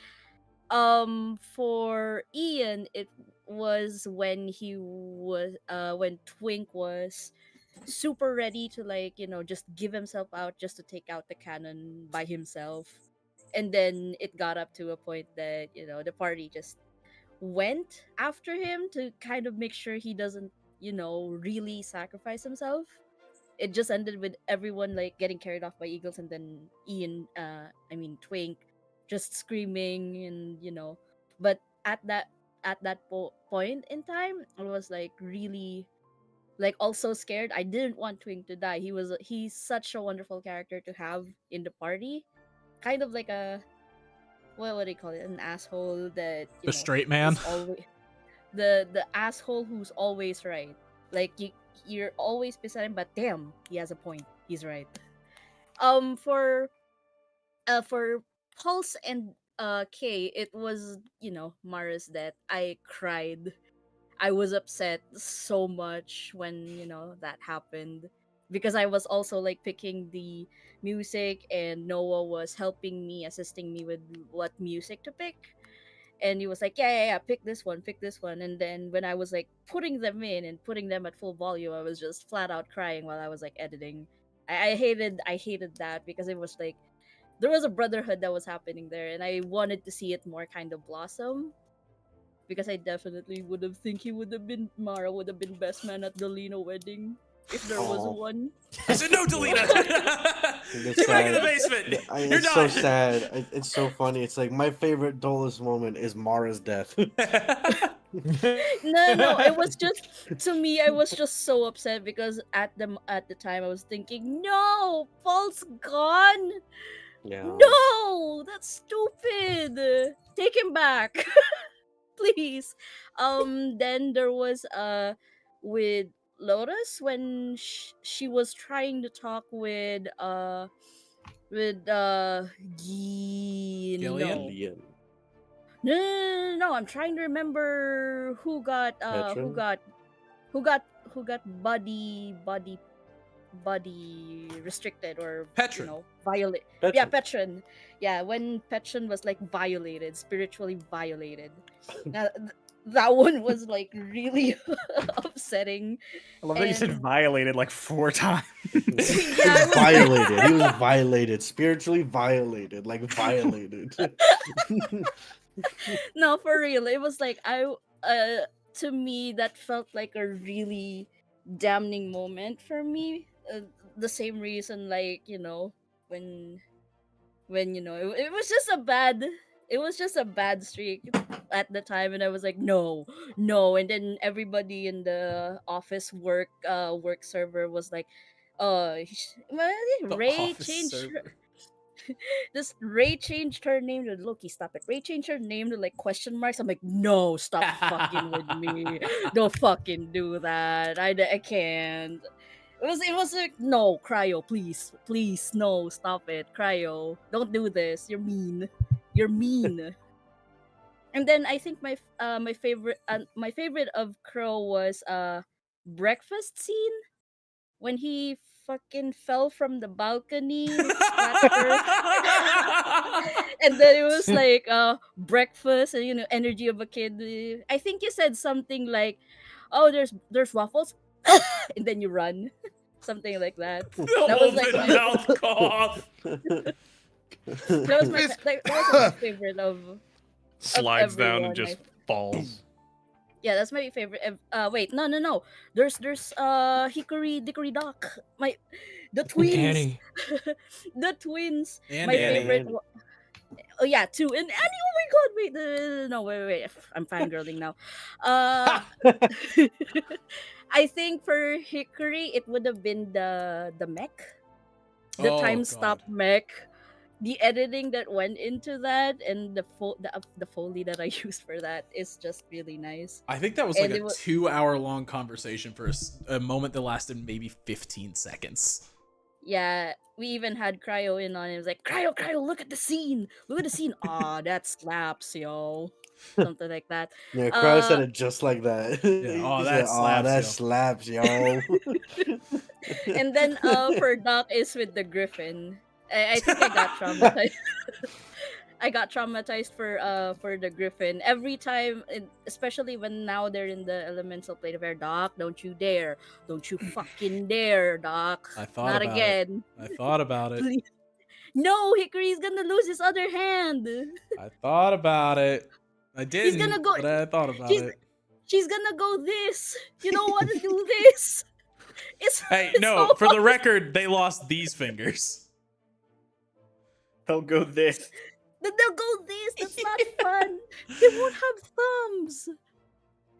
For Ian, it was when he was when Twink was super ready to, like, just give himself out just to take out the cannon by himself. And then it got up to a point that, the party just went after him to kind of make sure he doesn't, really sacrifice himself. It just ended with everyone like getting carried off by eagles, and then Ian, Twink, just screaming, and But at that point in time, I was like really, like, also scared. I didn't want Twink to die. He's such a wonderful character to have in the party, kind of like a, what do you call it, an asshole that The straight man. is always the asshole who's always right. Like, you're always beside him, but damn, he has a point. He's right. For Pulse and K, it was, Mara's death. I cried. I was upset so much when, that happened, because I was also like picking the music, and Noah was helping me, assisting me with what music to pick. And he was like, yeah, pick this one. And then when I was like putting them in and putting them at full volume, I was just flat out crying while I was like editing. I hated that, because it was like there was a brotherhood that was happening there, and I wanted to see it more kind of blossom, because I definitely would have think Mara would have been best man at the Lino wedding if there was one. I said, no, Delina! It's Get back in the sad. basement! You're It's so done! sad. It's so funny. It's like my favorite Dolus moment is Mara's death. No, it was just, to me, I was just so upset, because at the time I was thinking, no, Paul's gone. Yeah. No, that's stupid. Take him back. Please. Then there was with Lotus, when she was trying to talk with Gillian? Alien. No, I'm trying to remember who got Veteran? who got body restricted, or Petron. violate. Yeah, Petron. Yeah, when Petron was like violated, spiritually violated. Now that one was like really upsetting. I love that you said And- violated like 4 times. Yeah, I was Violated. He was violated. Spiritually violated. Like violated. No, for real, it was like to me that felt like a really damning moment for me. The same reason, like, when it was just a bad streak at the time, and I was like, no, and then everybody in the office work server was like, The Ray office changed server. Ray changed her name to Loki. Stop it. Ray changed her name to like question marks. I'm like, no, stop fucking with me. Don't fucking do that. I can't. It was like, no, Cryo, please, no, stop it, Cryo, don't do this. You're mean. And then I think my favorite of Crow was breakfast scene, when he fucking fell from the balcony, and then it was like breakfast, and energy of a kid. I think you said something like, oh, there's waffles, and then you run. Something like that. That was like Open mouth cough. that was my favorite of Slides down and everyone, just falls. yeah, that's my favorite. Wait, no. There's Hickory Dickory Dock. The twins. Annie. The twins. And My Annie. favorite. Oh yeah, two and Annie. Oh my god! Wait, no, wait. I'm fangirling now. I think for Hickory, it would have been the mech, the Oh, time God. stop mech. The editing that went into that, and the foley that I used for that is just really nice. I think that was like And a it was- 2-hour long conversation for a moment that lasted maybe 15 seconds. yeah, we even had Cryo in on it. It was like, Cryo, look at the scene. Look at the scene. Ah, that slaps, yo. Something like that. Yeah, Cry said Uh, it just like that. Yeah, oh, He that said, "Oh, slaps, that yo." slaps, yo." and then for Doc is with the Griffin. I think I got traumatized. I got traumatized for the Griffin every time, especially when now they're in the elemental plate of air. Doc, don't you fucking dare, Doc. I thought Not about it. again. I thought about it. Please. No, Hickory's gonna lose his other hand. I thought about it. I He's gonna didn't, go. but I thought about She's it. she's gonna go this. You don't want to do this. Hey, It's no, so for the hard. record, they lost these fingers. They'll go this. Then they'll go this. That's not fun. They won't have thumbs.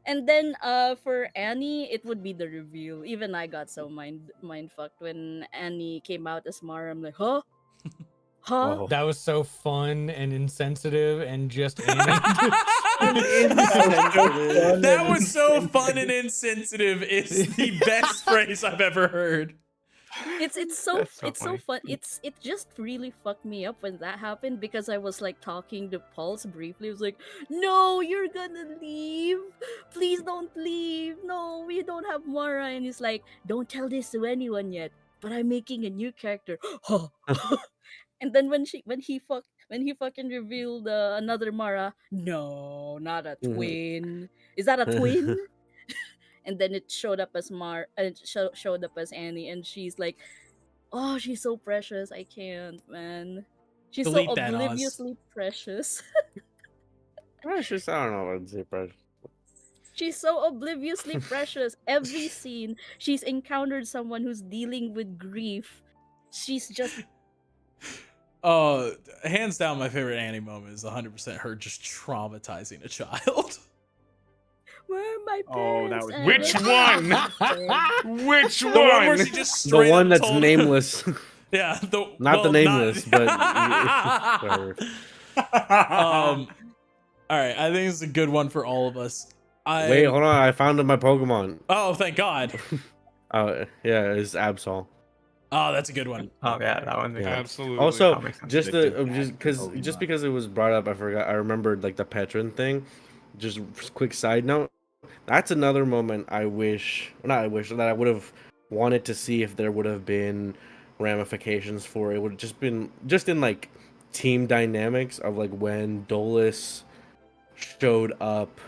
And then for Annie, it would be the reveal. Even I got so mind fucked when Annie came out as Mara. I'm like, huh? Huh? Oh. That was so fun and insensitive and just Annie. That was so fun and insensitive is the best phrase I've ever heard. It's That's so it's funny. so fun. It just really fucked me up when that happened because I was like talking to Pulse briefly. I was like, "No, you're gonna leave. Please don't leave. No, we don't have Mara." And he's like, "Don't tell this to anyone yet. But I'm making a new character." And then when he fucking revealed another Mara, no, not a twin. Is that a twin? And then it showed up as showed up as Annie, and she's like, "Oh, she's so precious. I can't, man. She's so Delete that, Oz. obliviously precious. Precious, I don't know what to say, precious. She's so obliviously precious. Every scene, she's encountered someone who's dealing with grief. She's just Hands down, my favorite Annie moment is 100% her just traumatizing a child. where are my Oh, that parents? was- at? Which one? Which The one where one? she just The straight one up that's told- nameless. Yeah, Not the well, nameless, but whatever. All right, I think it's a good one for all of us. Wait, hold on. I found my Pokemon. Oh, thank God. Yeah, it's Absol. Oh, that's a good one. Oh yeah, that one. Yeah. Absolutely. Also, That makes sense. just Addictive because Pokemon. because it was brought up, I forgot. I remembered like the Petron thing. Just quick side note. That's another moment I wish, not I wish, that I would have wanted to see if there would have been ramifications for it. Would have just been just in like team dynamics of like when Dolus showed up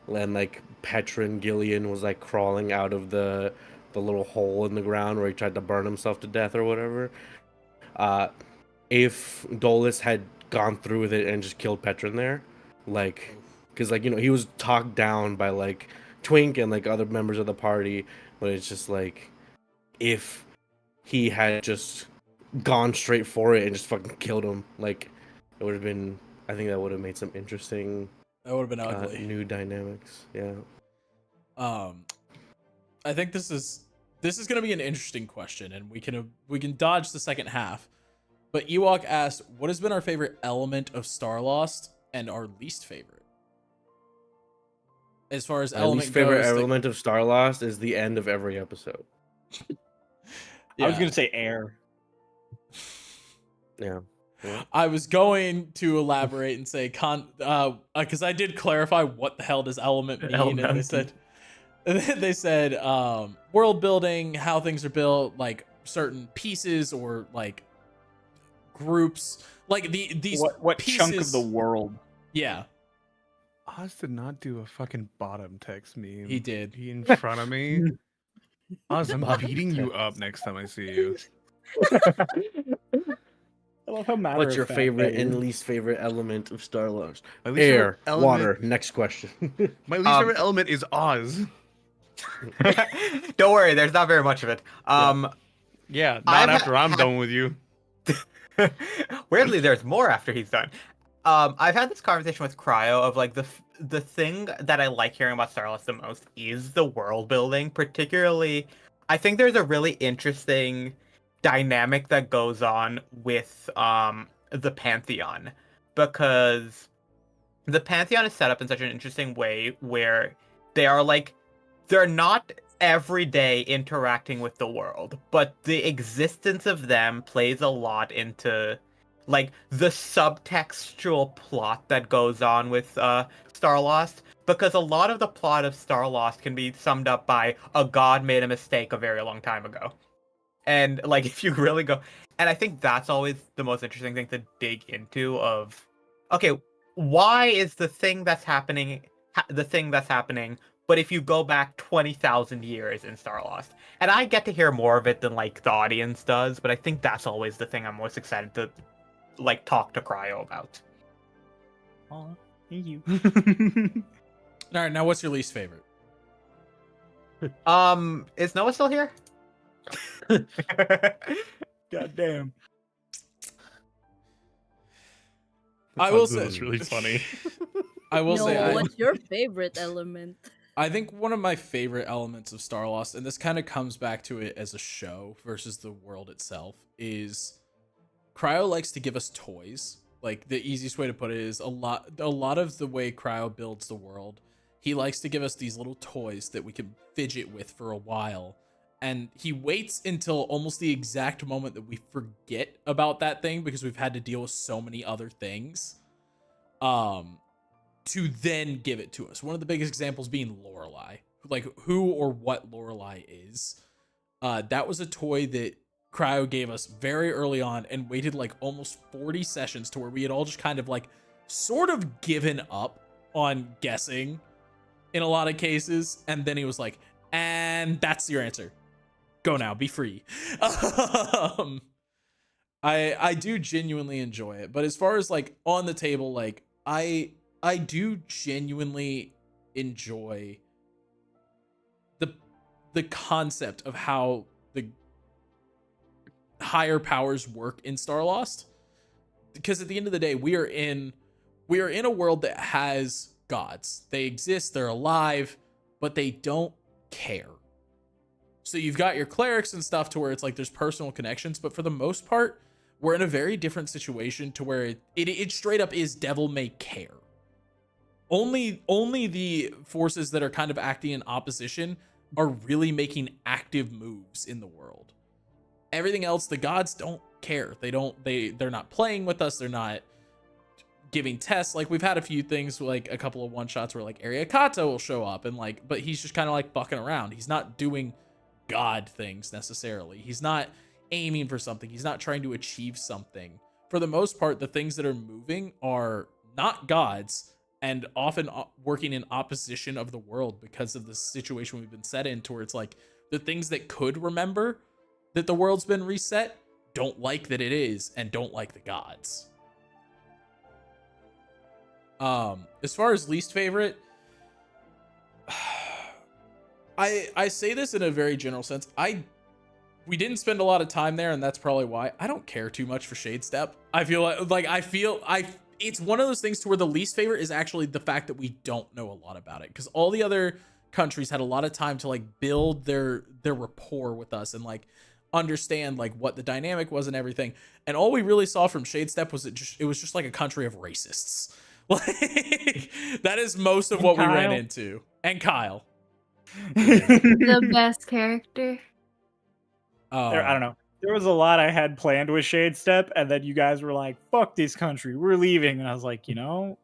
and like Petron Gillian was like crawling out of the little hole in the ground where he tried to burn himself to death or whatever. If Dolus had gone through with it and just killed Petron there, like, because like, you know, he was talked down by like Twink and like other members of the party, but it's just like if he had just gone straight for it and just fucking killed him, like it would have been, I think that would have made some interesting That would have been ugly. new dynamics. Yeah. I think this is going to be an interesting question, and we can dodge the second half. But Ewok asked, "What has been our favorite element of Starlost and our least favorite?" As far as My element least favorite goes, element of Starlost is the end of every episode. I was yeah. gonna say air. Yeah. I was going to elaborate and say because I did clarify what the hell does element mean, and they said world building, how things are built, like certain pieces or like groups, like these What pieces. chunk of the world? Yeah, Oz did not do a fucking bottom text meme. he did. He in front of me. Oz, I'm beating you up next time I see you. I love how matter What's of your fact favorite that and is. least favorite element of Starlost? My least Air, favorite element- water. Next question. My least favorite element is Oz. Don't worry, there's not very much of it. Yeah, not I've after I'm had- done with you. Weirdly, there's more after he's done. I've had this conversation with Cryo of like the thing that I like hearing about Starlost the most is the world building. Particularly, I think there's a really interesting dynamic that goes on with the Pantheon, because the Pantheon is set up in such an interesting way where they are like they're not every day interacting with the world, but the existence of them plays a lot into like the subtextual plot that goes on with Starlost, because a lot of the plot of Starlost can be summed up by a god made a mistake a very long time ago. And like if you really go, and I think that's always the most interesting thing to dig into of okay, why is the thing that's happening the thing that's happening, but if you go back 20,000 years in Starlost. And I get to hear more of it than like the audience does, but I think that's always the thing I'm most excited to like talk to Cryo about. Oh, thank you. All right, now what's your least favorite? Is Noah still here? God damn. I will This say is really funny. I will No, say what's your favorite element? I think one of my favorite elements of Starlost, and this kind of comes back to it as a show versus the world itself, is Cryo likes to give us toys. Like the easiest way to put it is a lot of the way Cryo builds the world, he likes to give us these little toys that we can fidget with for a while. And he waits until almost the exact moment that we forget about that thing because we've had to deal with so many other things. To then give it to us. One of the biggest examples being Lorelei. Like who or what Lorelei is. That was a toy that Cryo gave us very early on and waited like almost 40 sessions to where we had all just kind of like sort of given up on guessing in a lot of cases. And then he was like, and that's your answer. Go now, be free. I do genuinely enjoy it. But as far as like on the table, like I do genuinely enjoy the concept of how the higher powers work in Starlost, because at the end of the day we are in a world that has gods. They exist, they're alive, but they don't care. So you've got your clerics and stuff to where it's like there's personal connections, but for the most part we're in a very different situation to where it straight up is devil may care. Only the forces that are kind of acting in opposition are really making active moves in the world. Everything else, the gods don't care. They're not playing with us. They're not giving tests. Like we've had a few things, like a couple of one shots where like Ariakato will show up and like, but he's just kind of like fucking around. He's not doing god things necessarily. He's not aiming for something. He's not trying to achieve something. For the most part, the things that are moving are not gods, and often working in opposition of the world because of the situation we've been set in, to where it's like the things that could remember that the world's been reset don't like that it is and don't like the gods. As far as least favorite, I say this in a very general sense. We didn't spend a lot of time there, and that's probably why I don't care too much for Shade Step. I feel it's one of those things to where the least favorite is actually the fact that we don't know a lot about it, because all the other countries had a lot of time to like build their rapport with us and like understand like what the dynamic was and everything. And all we really saw from Shade Step was it was just like a country of racists. Like that is most of what we ran into. And Kyle, The best character. I don't know. There was a lot I had planned with Shade Step, and then you guys were like, fuck this country, we're leaving. And I was like, yeah,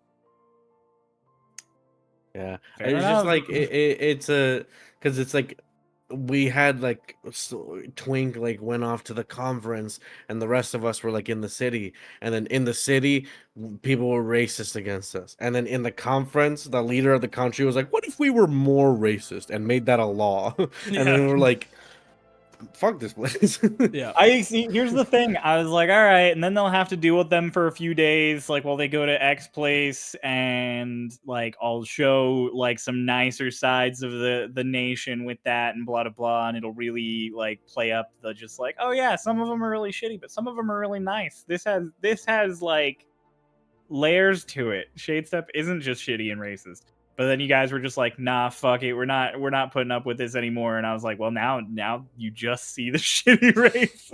Fair it's enough. just like it's a, because it's like we had like Twink like went off to the conference and the rest of us were like in the city, and then in the city people were racist against us, and then in the conference the leader of the country was like, what if we were more racist, and made that a law. And then we're like, fuck this place. yeah. I see. Here's the thing. I was like, all right, and then they'll have to deal with them for a few days, like while they go to X place, and like I'll show like some nicer sides of the nation with that, and blah blah blah, and it'll really like play up the just like, oh yeah, some of them are really shitty, but some of them are really nice. This has like layers to it. Shade Step isn't just shitty and racist. But then you guys were just like, nah, fuck it. We're not putting up with this anymore. And I was like, well, now you just see the shitty race.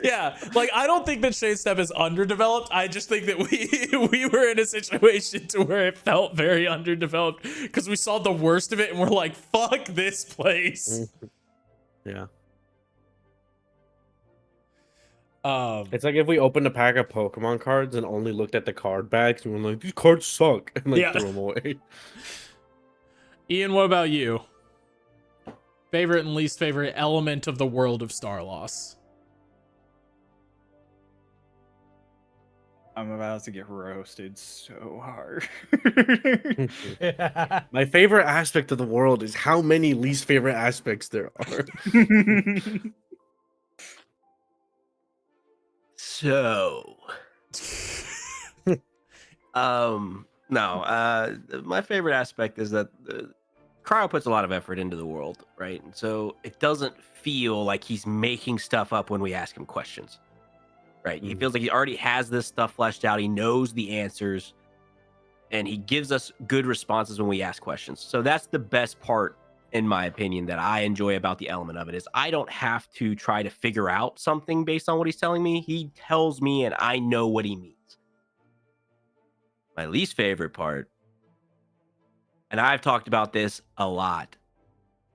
Yeah, like I don't think that Shade Step is underdeveloped. I just think that we were in a situation to where it felt very underdeveloped because we saw the worst of it and we're like, fuck this place. Yeah. Um, It's like if we opened a pack of Pokemon cards and only looked at the card bags and we're like, these cards suck, and like Yeah. threw them away. Ian, what about you? Favorite and least favorite element of the world of Starlost? I'm about to get roasted so hard. My favorite aspect of the world is how many least favorite aspects there are. So, no, my favorite aspect is that Cryo puts a lot of effort into the world, right? And so it doesn't feel like he's making stuff up when we ask him questions, right? He feels like he already has this stuff fleshed out. He knows the answers, and he gives us good responses when we ask questions. So that's the best part, in my opinion, that I enjoy about the element of it is I don't have to try to figure out something based on what he's telling me. He tells me and I know what he means. My least favorite part, and I've talked about this a lot,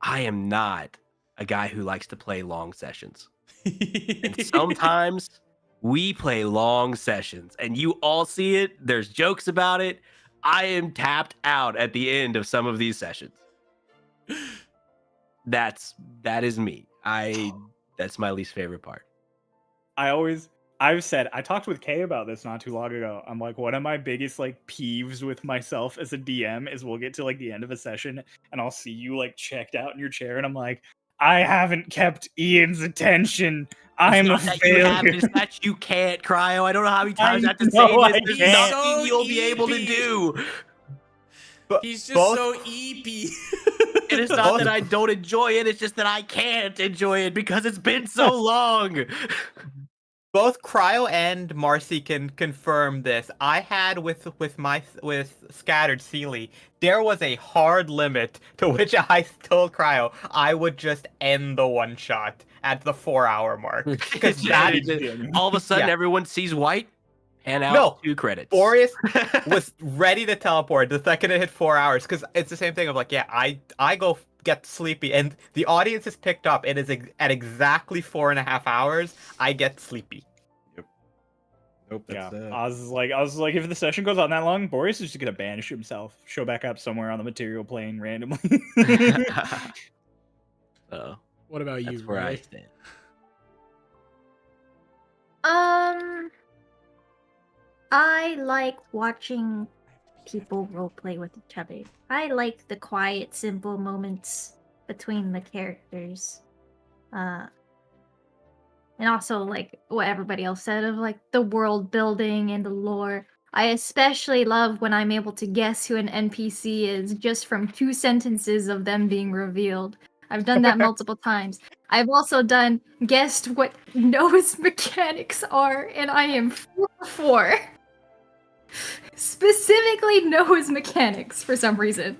I am not a guy who likes to play long sessions. And sometimes we play long sessions and you all see it. There's jokes about it. I am tapped out at the end of some of these sessions. That is me. That's my least favorite part. I talked with Kay about this not too long ago. I'm like, one of my biggest like peeves with myself as a DM is we'll get to like the end of a session and I'll see you like checked out in your chair and I'm like, I haven't kept Ian's attention. I'm a failure. It's that you can't, Cryo. I don't know how many times I have to know say I this. There's can't. nothing So you'll be able to EP. do. But He's just both- so EP. It is not that I don't enjoy it. It's just that I can't enjoy it because it's been so long. Both Cryo and Marcy can confirm this. I had with Scattered Sealy, there was a hard limit to which I told Cryo I would just end the one shot at the 4-hour mark. Because that All of a sudden, Yeah. everyone sees white. And out No. 2 credits. Boreas was ready to teleport the second it hit 4 hours. Because it's the same thing of like, yeah, I go get sleepy and the audience is picked up. It is at exactly 4.5 hours. I get sleepy. Nope, Yeah, that's I was like, if the session goes on that long, Boreas is just gonna banish himself, show back up somewhere on the material plane randomly. So What about you, that's where I Ray? stand. I like watching people roleplay with each other. I like the quiet, simple moments between the characters. And also like what everybody else said of like the world building and the lore. I especially love when I'm able to guess who an NPC is just from 2 sentences of them being revealed. I've done that multiple times. I've also guessed what Noah's mechanics are, and I am 4 specifically Noah's mechanics for some reason.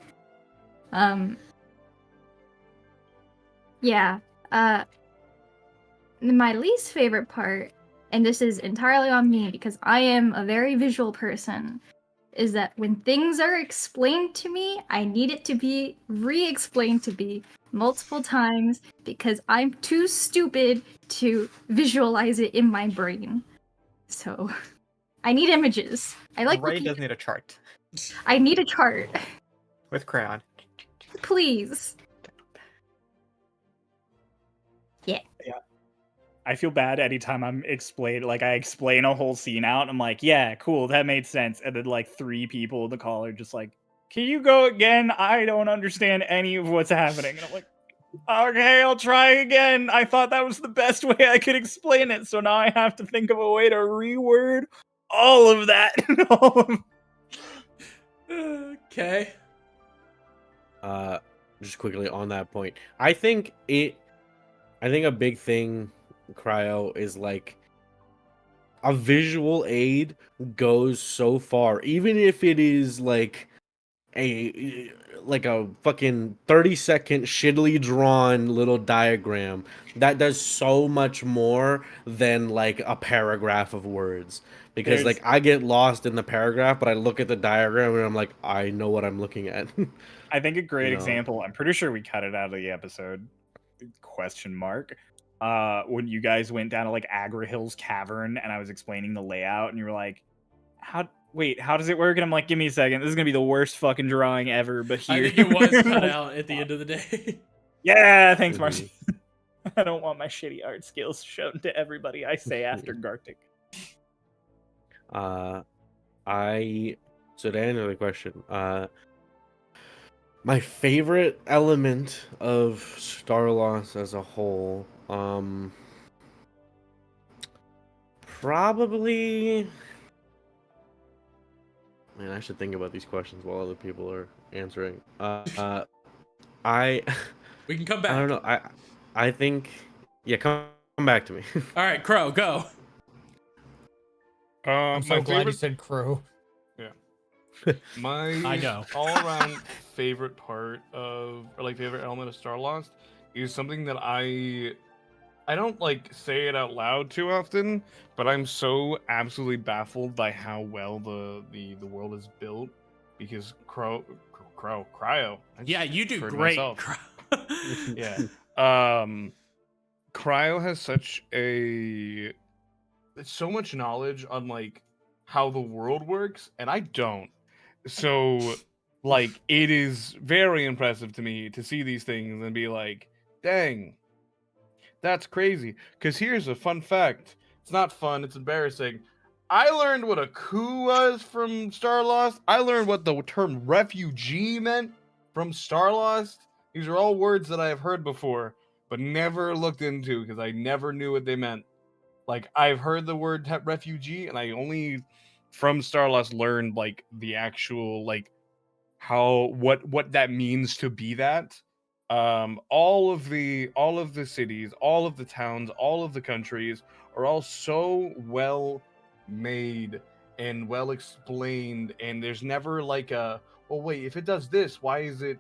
Yeah. My least favorite part, and this is entirely on me because I am a very visual person, is that when things are explained to me, I need it to be re-explained to me multiple times because I'm too stupid to visualize it in my brain. So, I need images. I like Ray looking. does need a chart I need a chart, with crayon. please. I feel bad anytime I explain a whole scene out. I'm like, yeah, cool, that made sense. And then like 3 people in the call are just like, can you go again? I don't understand any of what's happening. And I'm like, okay, I'll try again. I thought that was the best way I could explain it. So now I have to think of a way to reword all of that. Okay. Just quickly on that point, I think a big thing, Cryo, is like a visual aid goes so far, even if it is like like a fucking 30-second shittily drawn little diagram that does so much more than like a paragraph of words. Because There's- like I get lost in the paragraph, but I look at the diagram and I'm like, I know what I'm looking at. I think a great You know. example. I'm pretty sure we cut it out of the episode. Question mark. When you guys went down to like Agra Hills Cavern, and I was explaining the layout, and you were like, "How? Wait, how does it work?" And I'm like, "Give me a second. This is gonna be the worst fucking drawing ever." But here, I think it was cut out at the end of the day. Yeah, thanks, Mhm. Marcy. I don't want my shitty art skills shown to everybody. I say after Gartic. So to answer the question, my favorite element of Starlost as a whole, probably. Man, I should think about these questions while other people are answering. I We can come I back. don't know. I think yeah, come back to me. All right, Crow, go. I'm so My glad you favorite, said crew. my I know. all-around favorite part of, or like favorite element of Starlost is something that I don't like say it out loud too often, but I'm so absolutely baffled by how well the world is built because Cryo. I Yeah, just you do referred to great. myself. Crow. Yeah. Cryo has so much knowledge on like how the world works, and I don't. So like it is very impressive to me to see these things and be like, dang, that's crazy. Because here's a fun fact. It's not fun, it's embarrassing. I learned what a coup was from Starlost. I learned what the term refugee meant from Starlost. These are all words that I have heard before, but never looked into because I never knew what they meant. Like, I've heard the word refugee, and I only from Starlost learned like the actual like what that means to be that. All of the cities, all of the towns, all of the countries are all so well made and well explained, and there's never like a, well, wait, if it does this, why is it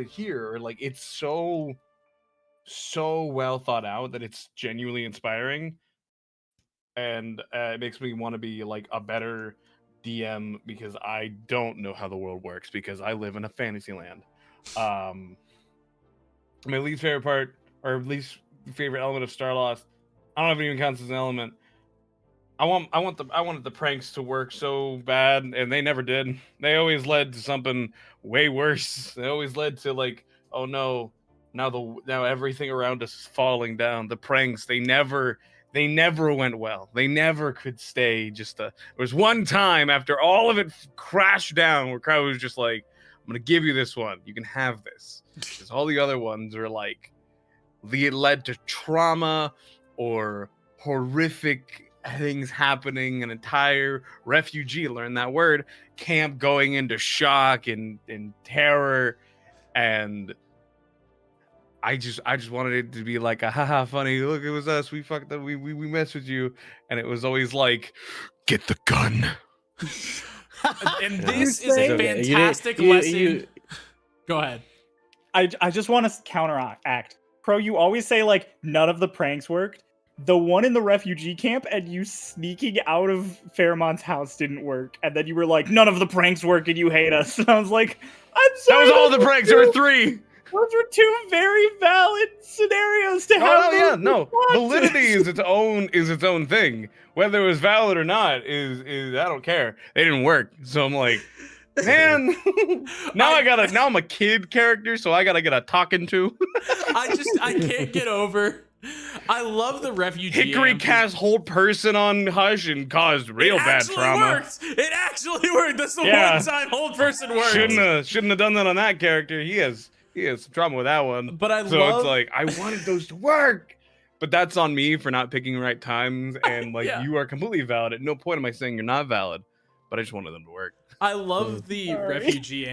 here? Or like it's so well thought out that it's genuinely inspiring, and it makes me want to be like a better DM because I don't know how the world works because I live in a fantasy land. My least favorite part, or least favorite element of Starlost, I don't know if it even counts as an element. I wanted the pranks to work so bad, and they never did. They always led to something way worse. They always led to like, oh no, now everything around us is falling down. The pranks, they never went well. They never could stay. There was one time after all of it crashed down where Crowd was just like, I'm gonna give you this one. You can have this. Because all the other ones were like, it led to trauma or horrific things happening, an entire refugee, learn that word, camp going into shock and terror. And I just wanted it to be like a haha funny, look, it was us, we fucked up, we messed with you. And it was always like, get the gun. And Yeah. this is a Okay, fantastic lesson. Go ahead. I just want to counteract. Pro, you always say like none of the pranks worked. The one in the refugee camp and you sneaking out of Fairmont's house didn't work. And then you were like, none of the pranks work and you hate us. And I was like, I'm sorry. That was all the pranks. There were 3. Those were 2 very valid scenarios to have. Oh yeah, no. responses. Validity is its own thing. Whether it was valid or not is I don't care. They didn't work. So I'm like, man, now I'm a kid character, so I gotta get a talking to. I can't get over. I love the refugee. Hickory amp. cast whole person on Hush and caused real It bad actually trauma. Worked. It actually worked. That's the Yeah. one time whole person worked. Shouldn't have done that on that character. He has some trauma with that one. But I so love. it's like I wanted those to work. But that's on me for not picking right times, and like Yeah. you are completely valid. At no point am I saying you're not valid, but I just wanted them to work. I love the Sorry. refugee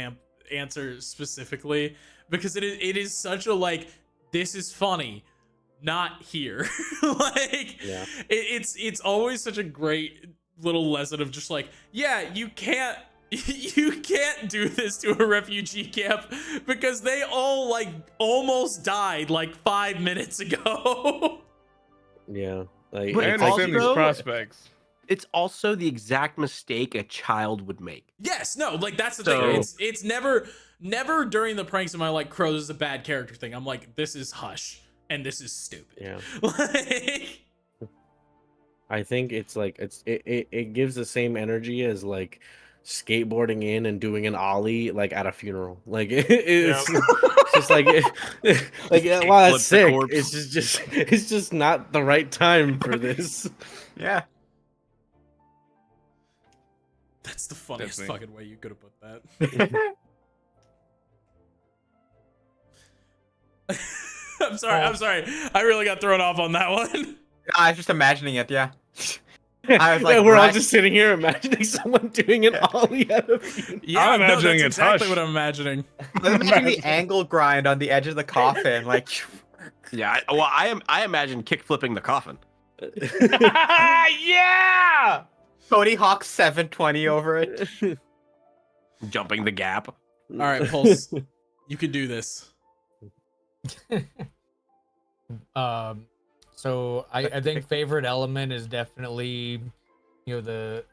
answer specifically because it is such a like, this is funny, not here. Like Yeah. it's always such a great little lesson of just like, yeah, you can't You can't do this to a refugee camp because they all like almost died like 5 minutes ago. Yeah. Like, But I it's like understand these also- prospects. It's also the exact mistake a child would make. Yes, no, like that's the So- thing. It's never during the pranks am I like, Crow, this is a bad character thing. I'm like, this is Hush and this is stupid. Yeah. Like, I think it's like it gives the same energy as like skateboarding in and doing an ollie like at a funeral. Like it's just like like Just wow, kickflip that's the sick. corpse. It's just not the right time for this. Yeah. that's the funniest me. fucking way you could have put that. I'm sorry. I really got thrown off on that one. I was just imagining it. Yeah. I was like, Yeah, we're all right- just sitting here imagining someone doing an ollie at a funeral. Yeah, I'm no, imagining that's it's exactly Hush. what I'm imagining. Imagine the angle grind on the edge of the coffin, like. Yeah, I imagine kick flipping the coffin. Yeah. Tony Hawk 720 over it. Jumping the gap. All right, Pulse, you can do this. So I think favorite element is definitely, the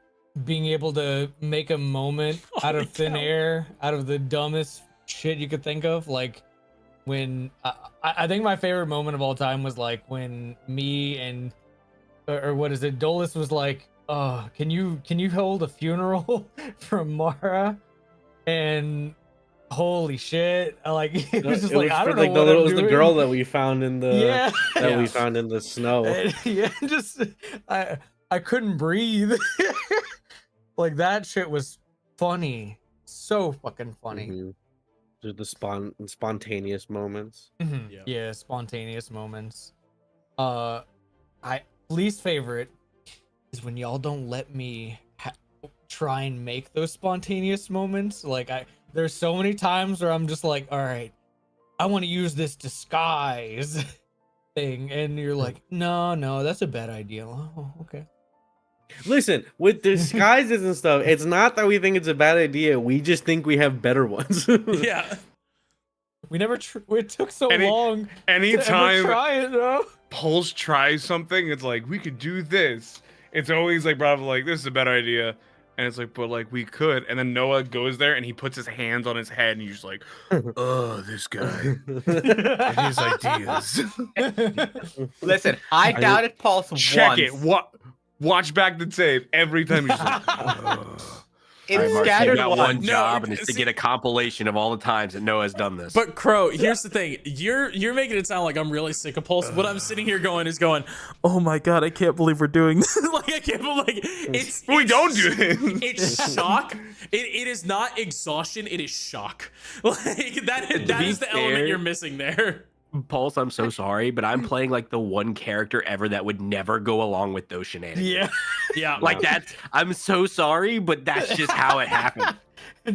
being able to make a moment out of thin air, out of the dumbest shit you could think of. Like when I think my favorite moment of all time was like when me and or what is it, Dolus was like, oh, can you hold a funeral for Mara? And holy shit, like it was just like I don't know like what it I'm was the doing. girl that we found in the Yeah. that we Yeah. found in the snow. And, yeah, just I couldn't breathe. Like that shit was funny, so fucking funny. Mhm. Just the spontaneous moments. Mhm. Yep. Yeah, spontaneous moments. I least favorite is when y'all don't let me try and make those spontaneous moments. Like there's so many times where I'm just like, all right, I want to use this disguise thing, and you're like, no, that's a bad idea. Oh, okay. Listen, with disguises and stuff, it's not that we think it's a bad idea. We just think we have better ones. Yeah. We never. It took so long. To ever Anytime try it though. Pulse tries something, it's like we could do this. It's always like Bravo, like this is a better idea, and it's like, but like we could. And then Noah goes there and he puts his hands on his head, and he's just like, oh, this guy and his ideas. Listen, I doubted Pulse Check once. it. Watch back the tape every time. He's just like, "Ugh." It All right, Mark, you scattered got once. one No, job, and it's to see- get a compilation of all the times that Noah's done this. But Crow, here's the thing. You're making it sound like I'm really sick of Pulse. What I'm sitting here going, oh my god, I can't believe we're doing this. Like I can't believe it's We don't do this. It's shock. It is not exhaustion, it is shock. Like that be is the element fair- you're missing there. Pulse, I'm so sorry, but I'm playing like the one character ever that would never go along with those shenanigans. Yeah. Yeah. Like that's, I'm so sorry, but that's just how it happened.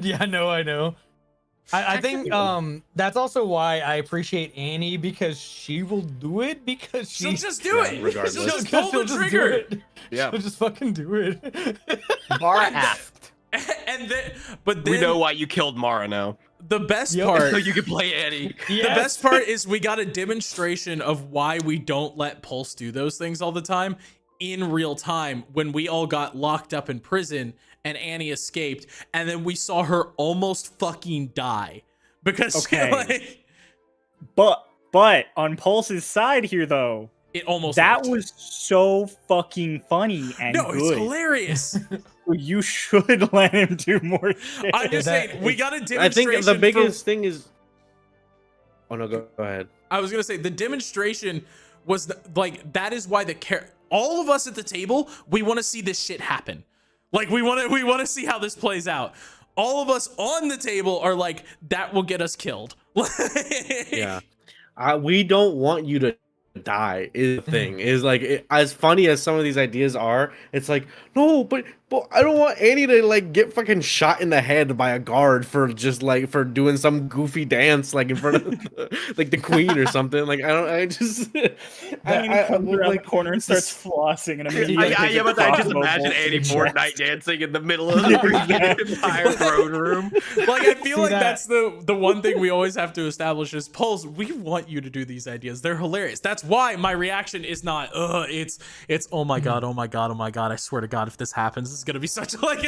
Yeah, I know. I think that's also why I appreciate Annie, because she will do it because She'll she just do it. regardless. She'll just pull the do trigger. it. Yeah. She'll just fucking do it. Mara asked. And then but then We know why you killed Mara now. the best Yep. part So you can play Annie. The best part is we got a demonstration of why we don't let Pulse do those things all the time in real time when we all got locked up in prison and Annie escaped, and then we saw her almost fucking die because Okay. like, But on Pulse's side here, though, it almost that worked. was so fucking funny and no, it's good. hilarious. You should let him do more shit. I'm just that- saying we got a I demonstration. think the for- biggest thing is. Oh no, go ahead. I was gonna say the demonstration was like that is why all of us at the table, we want to see this shit happen. Like we want to see how this plays out. All of us on the table are like, that will get us killed. Yeah, we don't want you to die. Is the thing is like as funny as some of these ideas are, it's like no, but But I don't want Annie to like get fucking shot in the head by a guard for just like for doing some goofy dance like in front of like the queen or something. Like I don't. I just. Annie comes around like the corner and starts flossing, and immediately but I just imagine Annie Fortnite dancing in the middle of the entire throne room. Like I feel See like that? that's the one thing we always have to establish is Pulse. We want you to do these ideas. They're hilarious. That's why my reaction is not it's oh my god, oh my god, oh my god. I swear to God, if this happens, it's gonna be such like.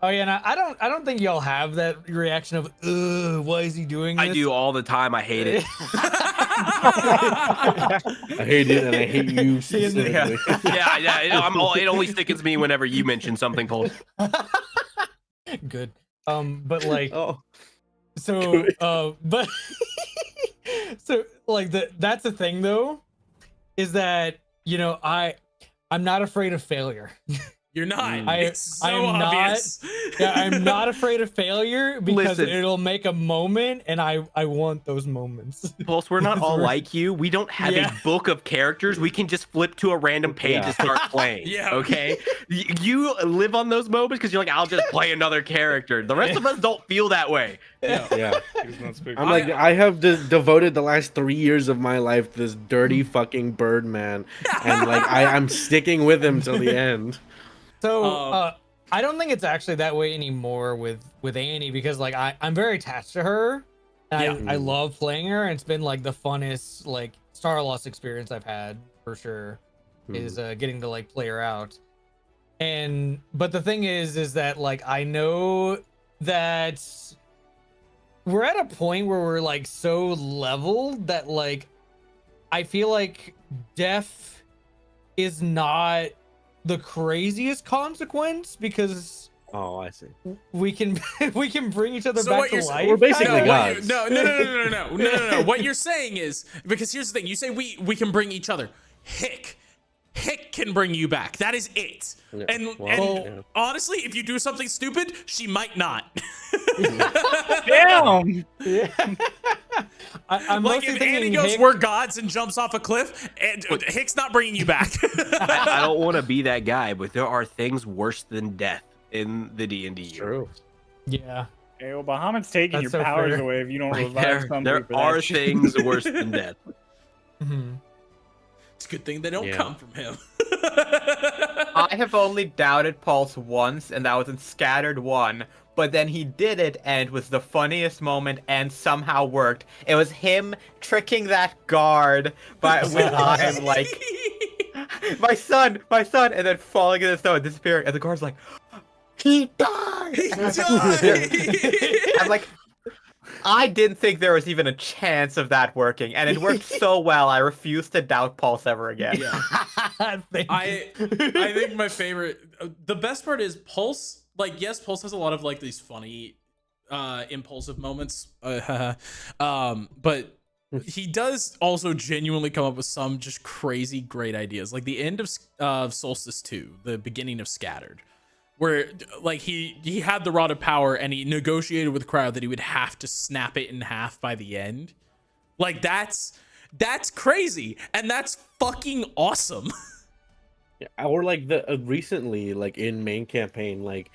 Oh yeah, and I don't think y'all have that reaction of why is he doing this? I do all the time. I hate it. I hate it and I hate you. specifically. It only stickens me whenever you mention something, Paul. Good. But like Oh, so but so like that's the thing though, is that I'm not afraid of failure. You're not. It's so I am obvious. I'm not afraid of failure because Listen. it'll make a moment, and I want those moments. Pulse, we're not all like you. We don't have Yeah. a book of characters. We can just flip to a random page Yeah. and start playing. Yeah. Okay. You live on those moments because you're like, I'll just play another character. The rest of us don't feel that way. yeah. He's not speaking. I'm like, I have devoted the last 3 years of my life to this dirty fucking bird man, and like I'm sticking with him till the end. So I don't think it's actually that way anymore with Annie, because like I'm very attached to her. And I love playing her, and it's been like the funnest like Starlost experience I've had for sure. Is getting to like play her out. But the thing is that like I know that we're at a point where we're like so leveled that like I feel like death is not the craziest consequence, because Oh, I see. we can bring each other So back what to you're life. we're basically no, gods. no. What you're saying is, because here's the thing: you say we can bring each other. Hick can bring you back. That is it. Yeah. And Well, honestly, if you do something stupid, she might not. Damn. I'm Like mostly if thinking Annie goes, Hick- "We're gods" and jumps off a cliff, and Hick's not bringing you back. I don't want to be that guy, but there are things worse than death in the D&D universe. True. Yeah. Hey, well, Bahamut's taking That's your so powers fair. away if you don't Like, revive somebody. there for that are shit. things worse than death. Mhm. It's a good thing they don't Yeah. come from him. I have only doubted Pulse once, and that was in Scattered 1. But then he did it, and it was the funniest moment, and somehow worked. It was him tricking that guard, but when I'm like, my son, and then falling in the snow and disappearing, and the guard's like, he died. I'm like, I didn't think there was even a chance of that working, and it worked so well. I refuse to doubt Pulse ever again. Yeah. Thank I think my favorite, the best part is Pulse. Like, yes, Pulse has a lot of like these funny, impulsive moments, but he does also genuinely come up with some just crazy great ideas. Like the end of Solstice 2, the beginning of Scattered, where like he had the Rod of Power and he negotiated with Cryo that he would have to snap it in half by the end. Like that's crazy, and that's fucking awesome. Yeah, or like the recently, like in main campaign, like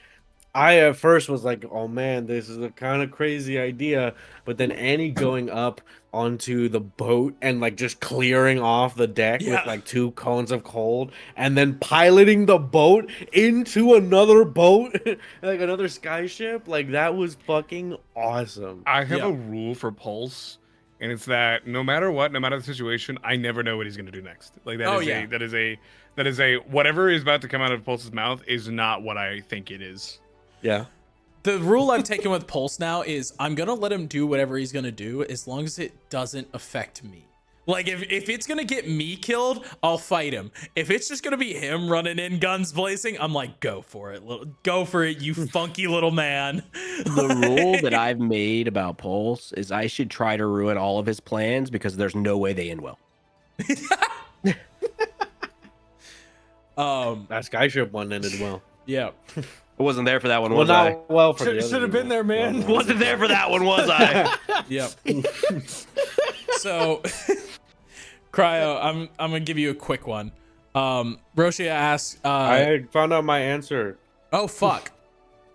I at first was like, oh man, this is a kind of crazy idea, but then Annie going up onto the boat and like just clearing off the deck Yeah. with like 2 cones of cold, and then piloting the boat into another boat, like another skyship, like that was fucking awesome. I have Yeah. a rule for Pulse, and it's that no matter what, no matter the situation, I never know what he's gonna do next. Like that Oh, is yeah. that is a whatever is about to come out of Pulse's mouth is not what I think it is. Yeah. The rule I've taken with Pulse now is I'm gonna let him do whatever he's gonna do as long as it doesn't affect me. Like if it's gonna get me killed, I'll fight him. If it's just gonna be him running in, guns blazing, I'm like, go for it, go for it, you funky little man. The rule that I've made about Pulse is I should try to ruin all of his plans because there's no way they end well. That skyship one ended well. Yeah. I wasn't there for that one, Well, was I? not well for the Should other have been two. there, man. Well, Wasn't there for that one, was I? Yep. So, Cryo, I'm gonna give you a quick one. Roshia asks, I found out my answer. oh fuck.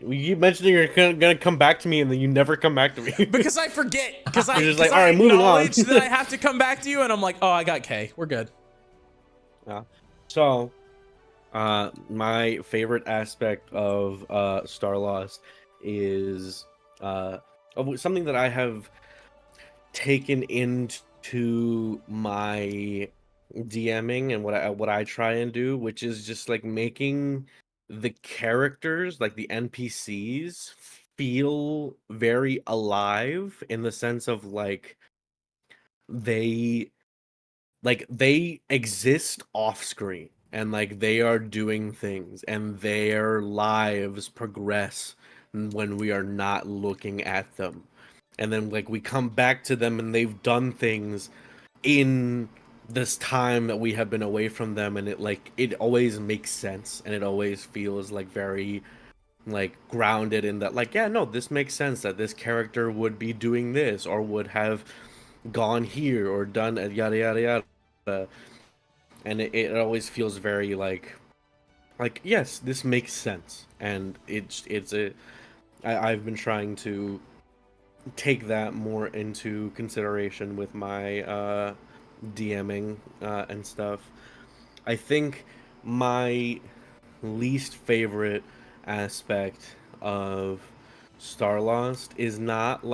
You keep mentioning you're gonna come back to me, and then you never come back to me. Because I forget. Because I, You're just 'cause like, I "All right, moving on." acknowledge that I have to come back to you, and I'm like, oh, I got K. We're good. Yeah. So, my favorite aspect of Starlost is something that I have taken into my DMing and what I try and do, which is just like making the characters, like the NPCs, feel very alive in the sense of they they exist off screen and they are doing things and their lives progress when we are not looking at them, and then we come back to them and they've done things in this time that we have been away from them, and it always makes sense and it always feels very grounded in that, yeah, no, this makes sense that this character would be doing this or would have gone here or done yada yada yada, and it always feels very yes, this makes sense. And I've been trying to take that more into consideration with my DMing and stuff. I think my least favorite aspect of Starlost is not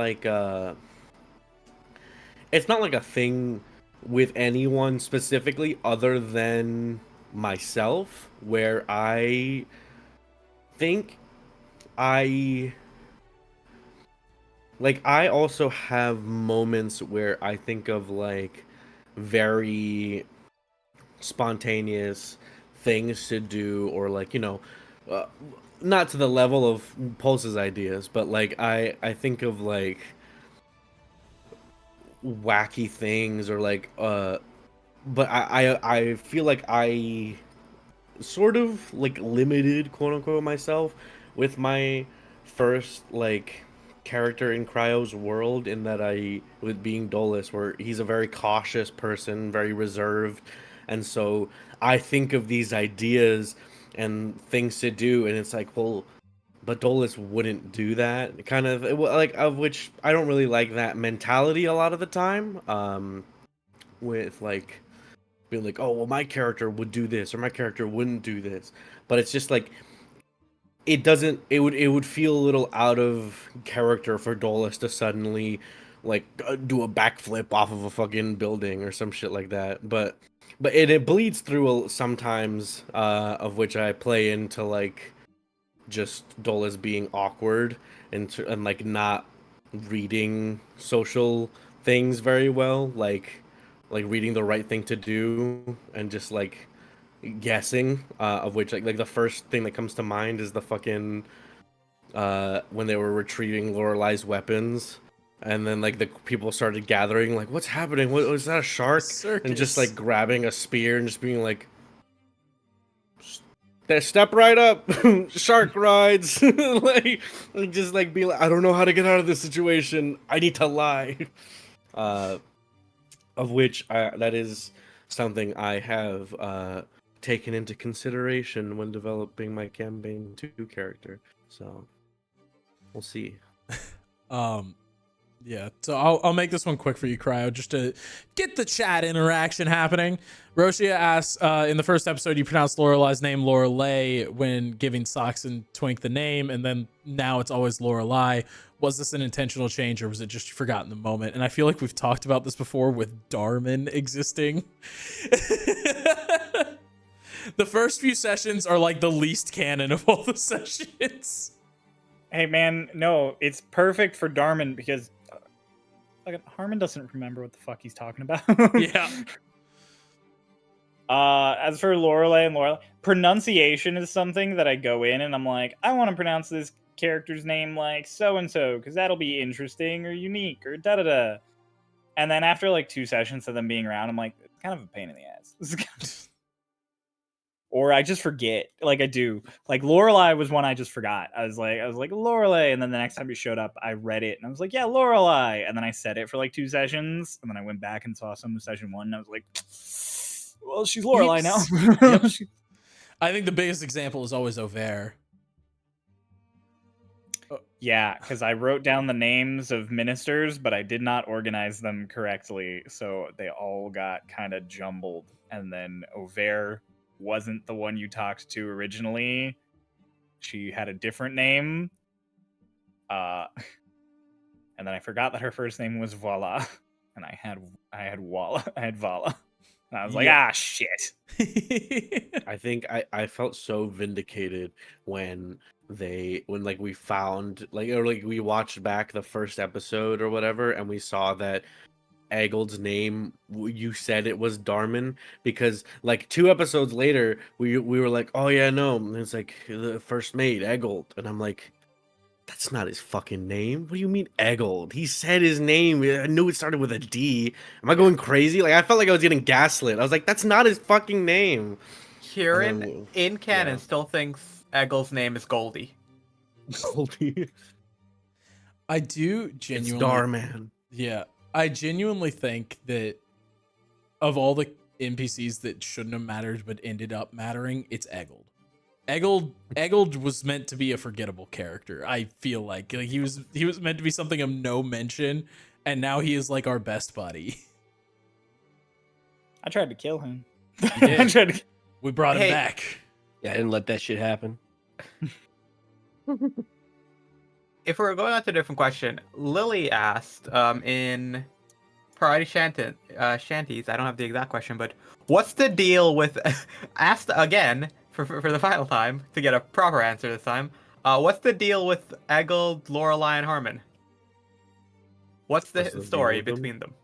it's not a thing with anyone specifically other than myself, where I think I I also have moments where I think of very spontaneous things to do, or uh, not to the level of Pulse's ideas, but I think of wacky things, or but I feel like I sort of limited, quote unquote, myself with my first character in Cryo's world, in that I with being Dolus, where he's a very cautious person, very reserved, and so I think of these ideas and things to do, and it's well, but Dolus wouldn't do that, kind of of which I don't really like that mentality a lot of the time, with being oh, well, my character would do this or my character wouldn't do this, but it's just it doesn't, it would feel a little out of character for Dolus to suddenly do a backflip off of a fucking building or some shit like that. But it bleeds through sometimes, of which I play into just Dolus being awkward and not reading social things very well, reading the right thing to do, and just guessing, of which the first thing that comes to mind is the fucking when they were retrieving Lorelai's weapons, and then the people started gathering, what's happening, what was that, a shark? Circus. And just grabbing a spear and just being step right up, shark rides. Just be I don't know how to get out of this situation, I need to lie. Of which that is something I have taken into consideration when developing my campaign 2 character. So we'll see. Yeah, so I'll make this one quick for you, Cryo, just to get the chat interaction happening. Roshia asks, in the first episode, you pronounced Lorelai's name Lorelei when giving Socks and Twink the name, and then now it's always Lorelai. Was this an intentional change, or was it just you forgot in the moment? And I feel like we've talked about this before with Darman existing. The first few sessions are the least canon of all the sessions. Hey man, no, it's perfect for Darman because Harmon doesn't remember what the fuck he's talking about. Yeah. As for Lorelei and Lorelai, pronunciation is something that I go in and I'm I want to pronounce this character's name so and so because that'll be interesting or unique or da da da. And then after 2 sessions of them being around, I'm it's kind of a pain in the ass. Or I just forget, I do. Lorelei was one I just forgot. I was like Lorelei, and then the next time it showed up, I read it, and I was like, yeah, Lorelei, and then I said it for 2 sessions, and then I went back and saw some of session 1, and I was Well, she's Lorelai now. Yep. I think the biggest example is always Auvert. Yeah, because I wrote down the names of ministers, but I did not organize them correctly, so they all got kind of jumbled. And then Auvert wasn't the one you talked to originally. She had a different name. And then I forgot that her first name was Voila. And I had Walla. I had Vala. And I was like, Yeah. shit. I think I felt so vindicated when like we found we watched back the first episode or whatever, and we saw that Eggold's name, you said it was Darman, because like 2 episodes later we were like, oh yeah, no, and it's like the first mate Eggold, and I'm like, that's not his fucking name. What do you mean Eggold? He said his name. I knew it started with a D. Am I going crazy? Like, I felt like I was getting gaslit. I was like, that's not his fucking name. Kieran in canon yeah. still thinks Eggel's name is Goldie. Goldie. I do It's genuinely. Darman. Yeah, I genuinely think that of all the NPCs that shouldn't have mattered but ended up mattering, it's Eggold. Eggold was meant to be a forgettable character. I feel like he was meant to be something of no mention, and now he is like our best buddy. I tried to kill him. You did. We brought him Hey. back. Yeah, I didn't let that shit happen. If we're going on to a different question, Lily asked in Priority Shanties, I don't have the exact question, but what's the deal with, asked again for the final time to get a proper answer this time, what's the deal with Eggold, Lorelai, and Harmon? What's the What's the deal story with them? between them?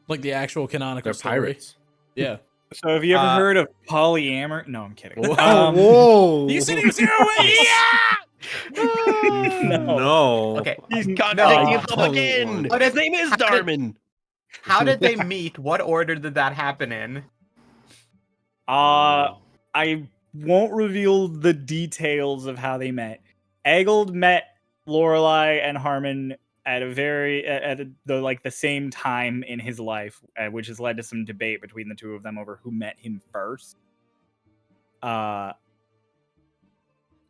Like the actual canonical They're story. pirates. Yeah. So have you ever heard of polyamory? No, I'm kidding. Whoa! You said he was heroin! No. Okay, He's No. contradicting himself again. But His name is Darman. how did they meet? What order did that happen in? I won't reveal the details of how they met. Eggold met Lorelai and Harmon at the same time in his life, which has led to some debate between the two of them over who met him first.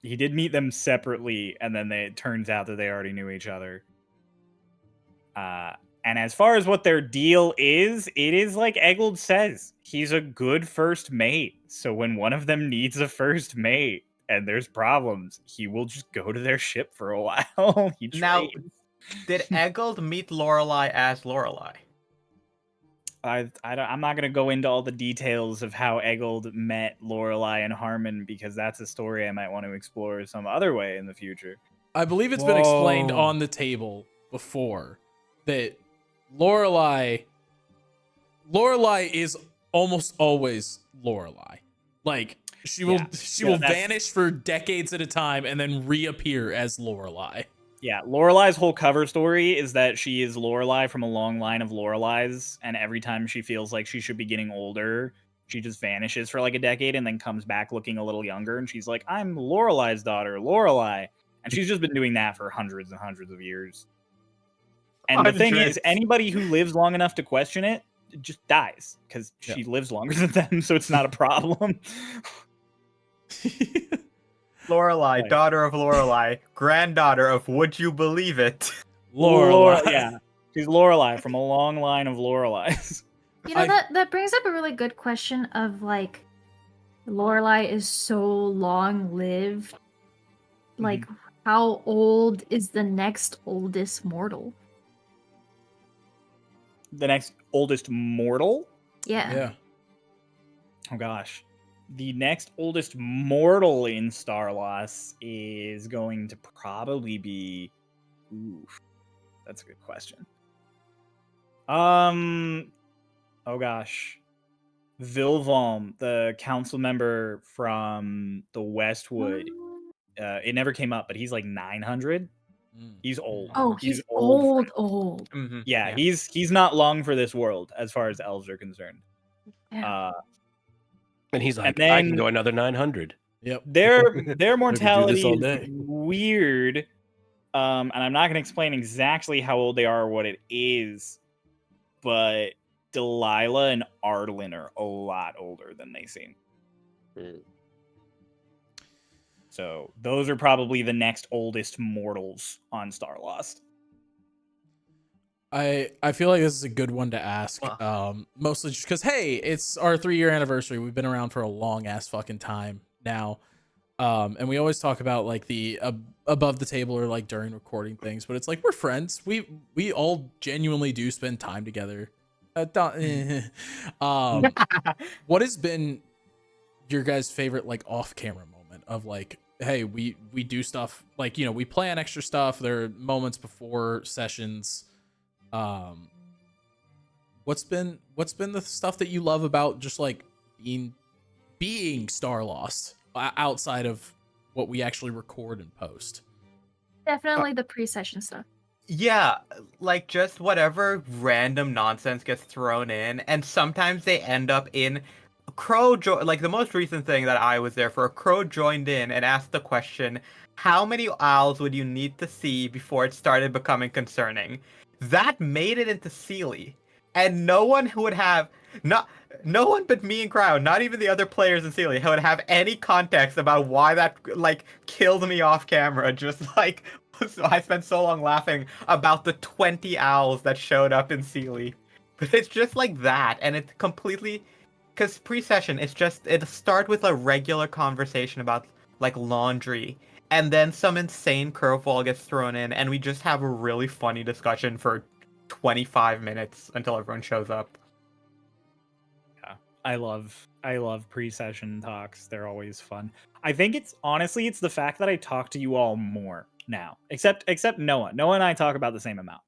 He did meet them separately, and then it turns out that they already knew each other. And as far as what their deal is, it is like Eggold says. He's a good first mate. So when one of them needs a first mate and there's problems, he will just go to their ship for a while. He Now, trades. did Eggold meet Lorelai as Lorelai? I'm not going to go into all the details of how Eggold met Lorelai and Harmon, because that's a story I might want to explore some other way in the future. I believe it's been explained Whoa. on the table before that Lorelai is almost always Lorelai. Like she will vanish for decades at a time and then reappear as Lorelai. Yeah, Lorelai's whole cover story is that she is Lorelai from a long line of Lorelais, and every time she feels like she should be getting older, she just vanishes for like a decade and then comes back looking a little younger, and she's like, I'm Lorelai's daughter, Lorelai. And she's just been doing that for hundreds and hundreds of years. And the thing is, anybody who lives long enough to question it just dies, because she lives longer than them, so it's not a problem. Lorelai, Right. daughter of Lorelai, granddaughter of Would You Believe It? Lorelai. Yeah, she's Lorelai from a long line of Lorelais. You know, that brings up a really good question of like, Lorelai is so long lived. Like, how old is the next oldest mortal? The next oldest mortal? Yeah. Yeah. Oh gosh. The next oldest mortal in Starlost is going to probably be... Oof. That's a good question. Oh gosh. Vilvalm, the council member from the Westwood. It never came up, but he's like 900. He's old. Oh, he's old. Mm-hmm. Yeah, he's not long for this world as far as elves are concerned. Yeah. And he's like, And I can then- go another 900. Yep. Their mortality all is day. weird. And I'm not going to explain exactly how old they are or what it is, but Delilah and Arlen are a lot older than they seem. Mm. So those are probably the next oldest mortals on Starlost. I feel like this is a good one to ask. Mostly just because, hey, it's our 3-year anniversary. We've been around for a long ass fucking time now. And we always talk about like the above the table or like during recording things, but it's like we're friends. We all genuinely do spend time together. What has been your guys' favorite like off-camera moment of like, hey, we do stuff like, you know, we plan extra stuff. There are moments before sessions. What's been the stuff that you love about just like being Starlost outside of what we actually record and post? Definitely the pre-session stuff. Yeah, like just whatever random nonsense gets thrown in, and sometimes they end up in like the most recent thing that I was there for, Crow joined in and asked the question, how many owls would you need to see before it started becoming concerning? That made it into Sealy, and no one who would have no one but me and Cryo, not even the other players in Sealy, would have any context about why that like killed me off camera. Just like I spent so long laughing about the 20 owls that showed up in Sealy, but it's just like that, and it's completely because pre-session it'll start with a regular conversation about like laundry. And then some insane curveball gets thrown in, and we just have a really funny discussion for 25 minutes until everyone shows up. Yeah, I love pre-session talks. They're always fun. I think it's the fact that I talk to you all more now, except Noah. Noah and I talk about the same amount.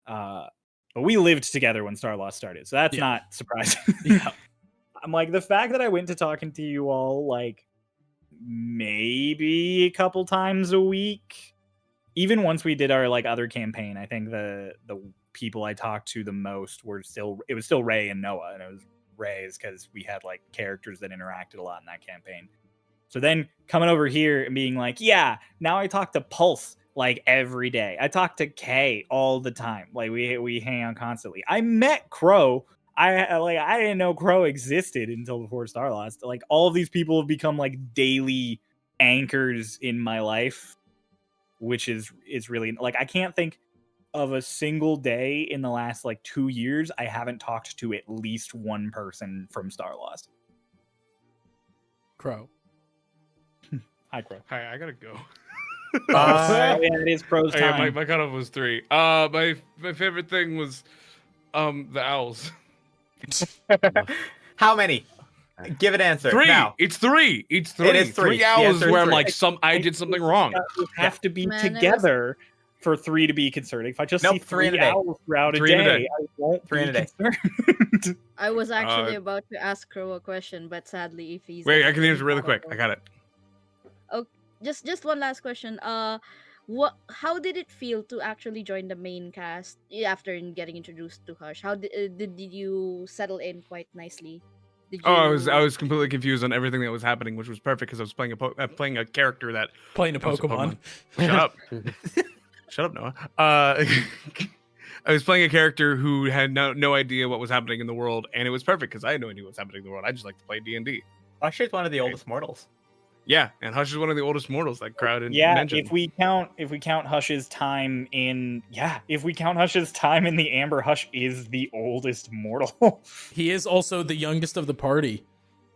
But we lived together when Starlost started, so that's not surprising. Yeah. I'm like, the fact that I went to talking to you all like maybe a couple times a week, even once we did our like other campaign, I think the people I talked to the most was still Ray and Noah, and it was Ray's because we had like characters that interacted a lot in that campaign. So then coming over here and being like, yeah, now I talk to Pulse like every day. I talk to Kay all the time. Like we hang out constantly. I met Crow. I didn't know Crow existed until before Starlost. Like all of these people have become like daily anchors in my life, which is really like I can't think of a single day in the last like 2 years I haven't talked to at least one person from Starlost. Crow. Hi, Crow. Hi, I gotta go. Yeah, it is Crow's Yeah, time. my cutoff was 3. My favorite thing was the owls. How many? Give an answer. 3. Now. It's 3. It's 3. It is 3. 3 owls The answer is where I'm 3. like I did something wrong. We have to be Man, it was- together for 3 to be concerning. If I just Nope, see 3 in 3 a day. owls throughout a 3 in a day, day. I won't 3 in be a day. concerned. I was actually about to ask Crow a question, but sadly, if he's Wait, I can answer really quick. I got it. Just one last question. How did it feel to actually join the main cast after getting introduced to Hush? How did you settle in quite nicely? Did you... I was completely confused on everything that was happening, which was perfect because I was playing playing a character that Playing a was a Pokemon. Shut up. Shut up, Noah. I was playing a character who had no idea what was happening in the world, and it was perfect because I had no idea what was happening in the world. I just like to play D&D. Hush is one of the oldest mortals. Yeah, and Hush is one of the oldest mortals that crowd Yeah, mentioned. if we count Hush's time in the Amber, Hush is the oldest mortal. He is also the youngest of the party,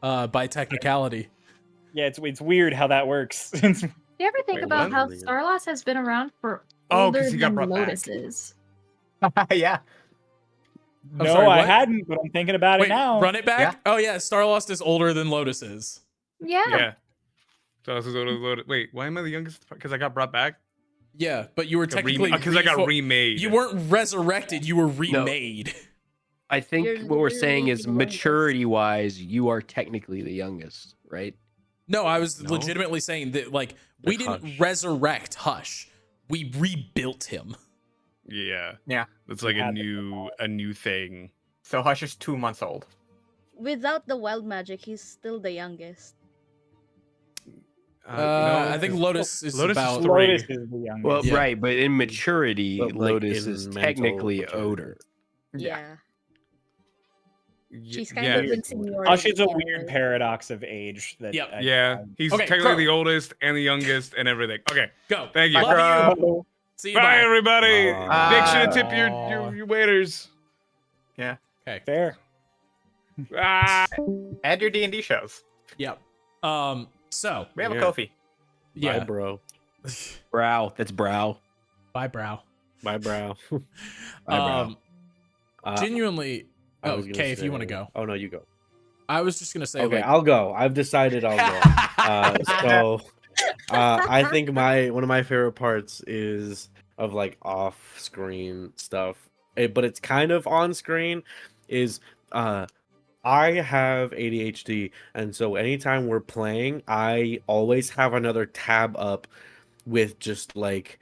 by technicality. Yeah, it's weird how that works. Do you ever think Wait, about what? how Starlost has been around for Oh, older 'cause he got than brought back. Lotus is? Yeah. I'm No, sorry, I what? hadn't, but I'm thinking about Wait, it now. run it back? Yeah. Oh yeah, Starlost is older than Lotus is. Yeah. Yeah. So this is loaded. Wait, why am I the youngest? Because I got brought back? Yeah, but you were technically Because I got remade. You weren't resurrected, you were remade. I think You're what we're saying is literally the youngest. maturity-wise, you are technically the youngest, right? No, I was No? legitimately saying that like we Like didn't Hush. resurrect Hush. We rebuilt him. Yeah. Yeah. That's like a Had new thing. So Hush is 2 months old. Without the wild magic, he's still the youngest. No, I think Lotus is Lotus is about 3. Lotus is the youngest. Well, Yeah. right, but in maturity, But, like, Lotus in is mental technically maturity. older. Yeah. She's kind yeah, of in seniority. Hush is a there. weird paradox of age. That Yep. yeah. He's Okay, technically Crow. the oldest and the youngest and everything. Okay, Go. thank you. Love you. Oh, See you. Bye, Bye. everybody. Make sure to tip Aw. your waiters. Yeah. Okay. fair. Ah. And your D&D shows. Yep. So We have Yeah. a Kofi. yeah. Bye, bro. Brow. That's brow. Bye, brow. Bye, brow. Bye, bro. Genuinely. I Oh, was gonna okay. If you want to say- go, Oh no, you go. I was just gonna say. Okay, like, I'll go. I've decided I'll go. I think one of my favorite parts is of like off-screen stuff, but it's kind of on screen. Is I have ADHD, and so anytime we're playing, I always have another tab up with just like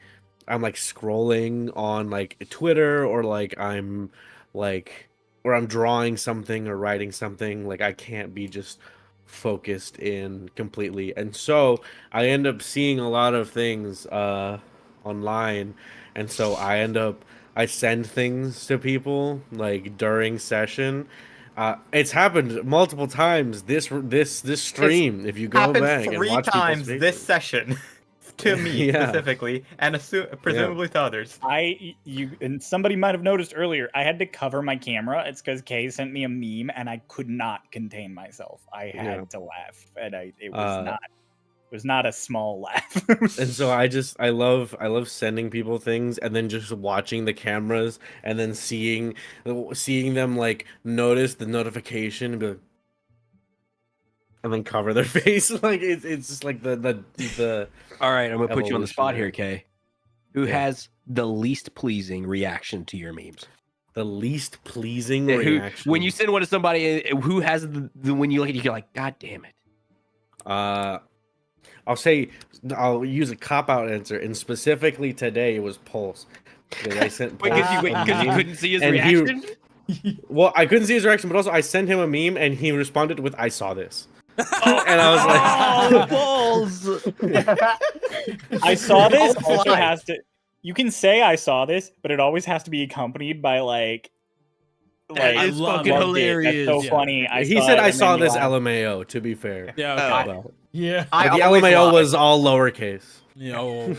I'm like scrolling on like Twitter or like I'm like or I'm drawing something or writing something. Like I can't be just focused in completely, and so I end up seeing a lot of things online, and so I send things to people like during session. It's happened multiple times this stream. If you go Happened back and 3 watch people's times this faces. session. To me Yeah. specifically, and presumably to others. And somebody might have noticed earlier. I had to cover my camera. It's because Kay sent me a meme, and I could not contain myself. I had Yeah. to laugh, and it was not a small laugh. And so I love sending people things and then just watching the cameras and then seeing them like notice the notification and be like, and then cover their face. Like it's just like the All right, I'm gonna put you on the spot here, Evolutionary. Kay. Who Yeah. has the least pleasing reaction to your memes? the least pleasing Who, reaction. when you send one to somebody, who has the when you look at it, you're like, God damn it. I'll use a cop out answer, and specifically today it was Pulse. Because I sent Wait, Pulse because a you meme. couldn't see his and reaction? Well, I couldn't see his reaction, but also I sent him a meme and he responded with "I saw this," and I was like, balls! I saw this. Don't Also fly. has to. You can say I saw this, but it always has to be accompanied by like. That is fucking loved it. hilarious. That's so Yeah. funny. he said, "I and saw then you this laugh. LMAO." To be fair, Yeah. Oh. Okay. Well, Yeah. I but the always LMAO lie. was all lowercase. Yo.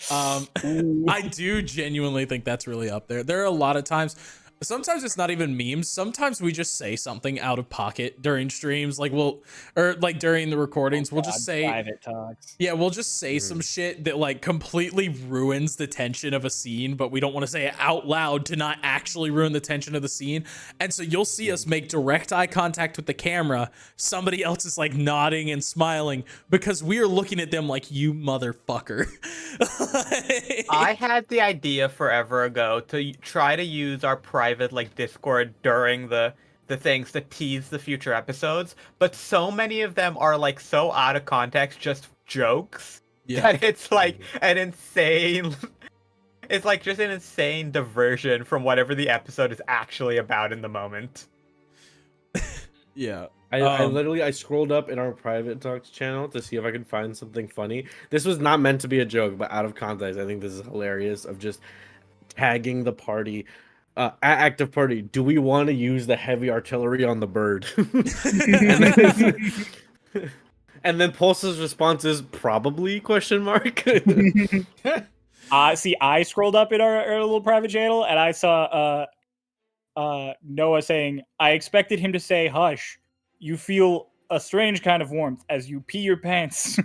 I do genuinely think that's really up there. There are a lot of times. Sometimes it's not even memes. Sometimes we just say something out of pocket during streams, like during the recordings. We'll just say, private talks. yeah, we'll just say some shit that like completely ruins the tension of a scene, but we don't want to say it out loud to not actually ruin the tension of the scene. And so you'll see us make direct eye contact with the camera. Somebody else is like nodding and smiling because we are looking at them like, you motherfucker. I had the idea forever ago to try to use our private like Discord during the things to tease the future episodes, but so many of them are like so out of context, just jokes, that it's like an insane it's like just an insane diversion from whatever the episode is actually about in the moment. Yeah. I scrolled up in our private talks channel to see if I could find something funny. This was not meant to be a joke, but out of context, I think this is hilarious. Of just tagging the party, at active party. Do we want to use the heavy artillery on the bird? And then Pulse's response is probably question mark. See, I scrolled up in our little private channel and I saw Noah saying, "I expected him to say hush. You feel a strange kind of warmth as you pee your pants."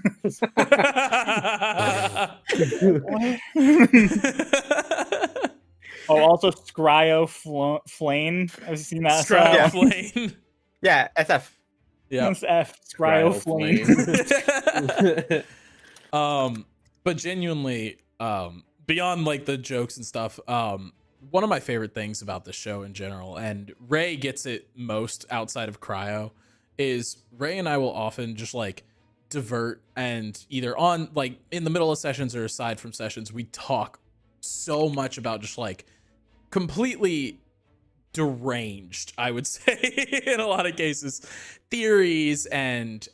Oh, also Scryo Flame. Have you seen that? Scryo Yeah. Flame. Yeah, SF. Yeah. That's F. Scryo Flame. But genuinely, beyond like the jokes and stuff, one of my favorite things about the show in general, and Ray gets it most outside of Cryo, is Ray and I will often just like divert and either on like in the middle of sessions or aside from sessions, we talk so much about just like completely deranged, I would say, in a lot of cases, theories and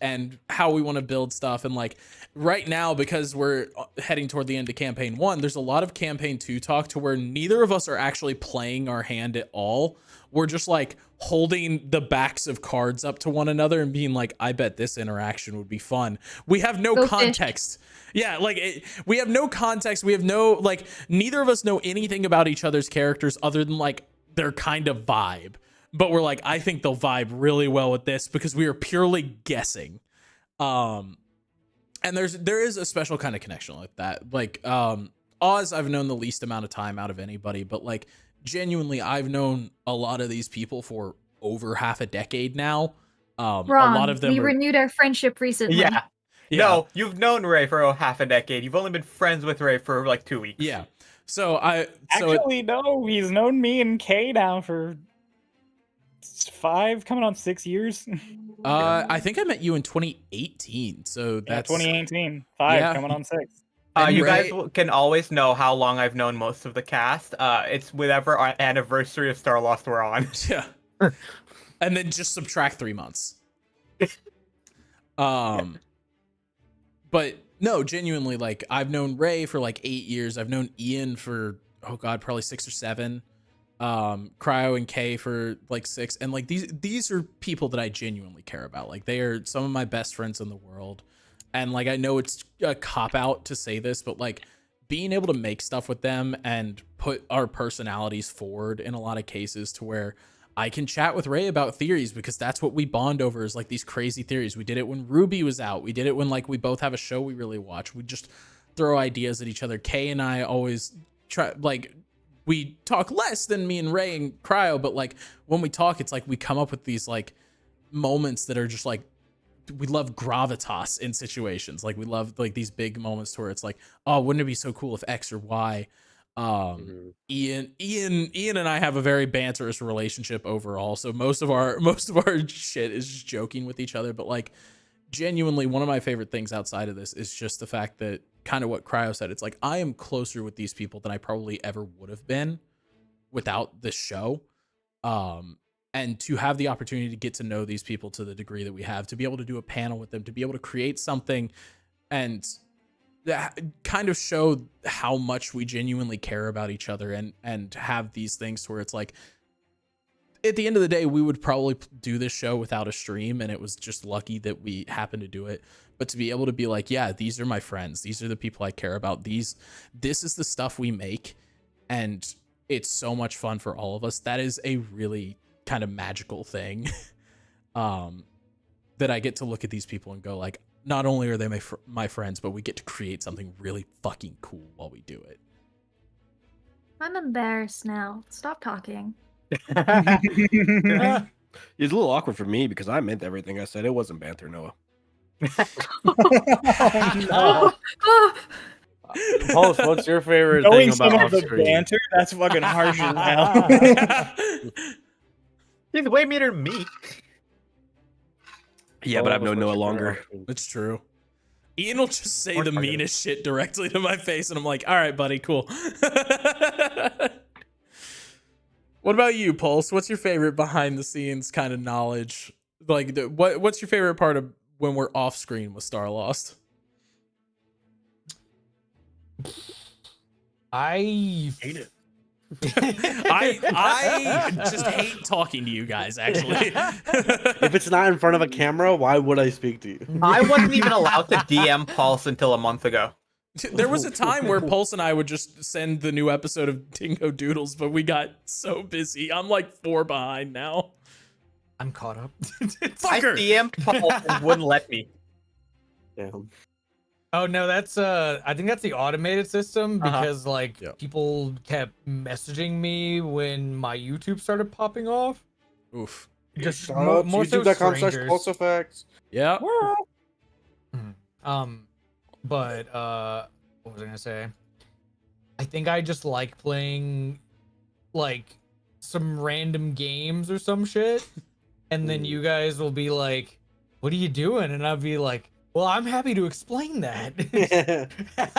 how we want to build stuff. And like right now, because we're heading toward the end of campaign 1, there's a lot of campaign 2 talk to where neither of us are actually playing our hand at all. We're just like holding the backs of cards up to one another and being like, I bet this interaction would be fun. We have no Go context. Yeah, like we have no context. We have no, like, neither of us know anything about each other's characters other than like their kind of vibe. But we're like, I think they'll vibe really well with this because we are purely guessing. And there is a special kind of connection like that. Like Oz, I've known the least amount of time out of anybody, but like genuinely, I've known a lot of these people for over half a decade now. Wrong. A lot of them we renewed our friendship recently. Yeah. No, you've known Ray for half a decade. You've only been friends with Ray for like 2 weeks. Yeah. So Actually, no, he's known me and Kay now for 5, coming on 6 years. I think I met you in 2018. So that's 2018. 5, coming on 6. You guys can always know how long I've known most of the cast. It's whatever our anniversary of Starlost we're on. Yeah. And then just subtract 3 months. But no, genuinely, like I've known Ray for like 8 years. I've known Ian for, oh God, probably 6 or 7. Cryo and Kay for like 6. And like these are people that I genuinely care about. Like they are some of my best friends in the world. And like, I know it's a cop out to say this, but like being able to make stuff with them and put our personalities forward in a lot of cases to where I can chat with Ray about theories because that's what we bond over is like these crazy theories. We did it when Ruby was out. We did it when like we both have a show we really watch. We just throw ideas at each other. Kay and I always try, like we talk less than me and Ray and Cryo, but like when we talk, it's like we come up with these like moments that are just like, we love gravitas in situations. Like we love like these big moments where it's like, oh, wouldn't it be so cool if X or Y? Ian and I have a very banterous relationship overall. So most of our shit is just joking with each other. But like genuinely, one of my favorite things outside of this is just the fact that kind of what Cryo said. It's like I am closer with these people than I probably ever would have been without this show. And to have the opportunity to get to know these people to the degree that we have, to be able to do a panel with them, to be able to create something and that kind of show how much we genuinely care about each other and have these things where it's like, at the end of the day, we would probably do this show without a stream. And it was just lucky that we happened to do it. But to be able to be like, yeah, these are my friends. These are the people I care about. This is the stuff we make. And it's so much fun for all of us. That is a really kind of magical thing that I get to look at these people and go like, not only are they my friends, but we get to create something really fucking cool while we do it. I'm embarrassed now. Stop talking. It's a little awkward for me because I meant everything I said. It wasn't banter, Noah. No. Pulse, what's your favorite Knowing thing about some of the off-screen? banter, that's fucking harsh as hell. He's way meaner than me. Yeah, but I've known Noah longer. It's true. Ian will just say the meanest shit directly to my face, and I'm like, all right, buddy, cool. What about you, Pulse? What's your favorite behind the scenes kind of knowledge? Like, what's your favorite part of when we're off screen with Starlost? I hate it. I just hate talking to you guys, actually. If it's not in front of a camera, why would I speak to you? I wasn't even allowed to DM Pulse until a month ago. There was a time where Pulse and I would just send the new episode of Dingo Doodles, but we got so busy. I'm like 4 behind now. I'm caught up. I DM'd Pulse and wouldn't let me. Damn. Oh no, that's I think that's the automated system because like people kept messaging me when my YouTube started popping off. Oof. Just more so YouTube.com/Pulse Effects. Yeah. But what was I gonna say? I think I just like playing like some random games or some shit, and then you guys will be like, "What are you doing?" And I'll be like, well, I'm happy to explain that.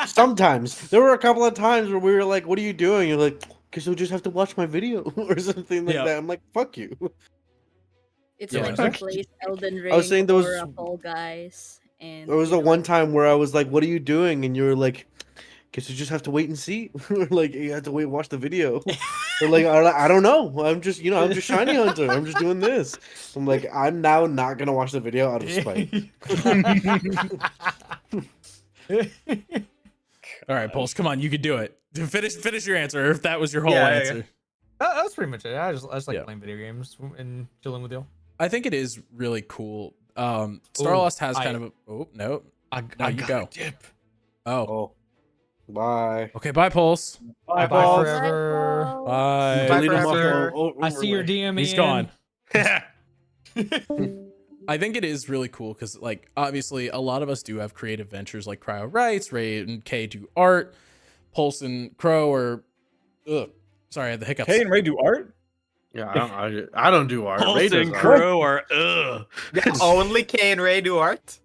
Sometimes. There were a couple of times where we were like, what are you doing? You're like, because you'll just have to watch my video or something like Yeah. that. I'm like, fuck you. It's Yeah. like you play Elden Ring I was saying there was- or Fall Guys, and There was you a one know, time where I was like, "What are you doing?" And you were like, "Guess you just have to wait and see." Or like you have to wait, and watch the video. Or like I don't know. I'm just I'm just shiny hunter. I'm just doing this. I'm like I'm now not gonna watch the video out of spite. All right, Pulse, come on, you can do it. Finish your answer if that was your whole Yeah, yeah, answer. That's pretty much it. I just like Yeah. playing video games and chilling with you. I think it is really cool. Starlost has kind of a no. I you got go. a dip. Oh. Oh, bye. Okay, bye, Pulse. Bye, Bye balls. forever. Bye. Bye Delete him off forever. the I see your DM. He's Ian. gone. I think it is really cool because, like, obviously, a lot of us do have creative ventures. Like Cryo writes, Ray and Kay do art, Pulse and Crow are. Sorry, I had the hiccups. Hey, and Ray do art? Yeah, I don't do art. Ray Pulse does and art. Crow are ugh. Only Kay and Ray do art.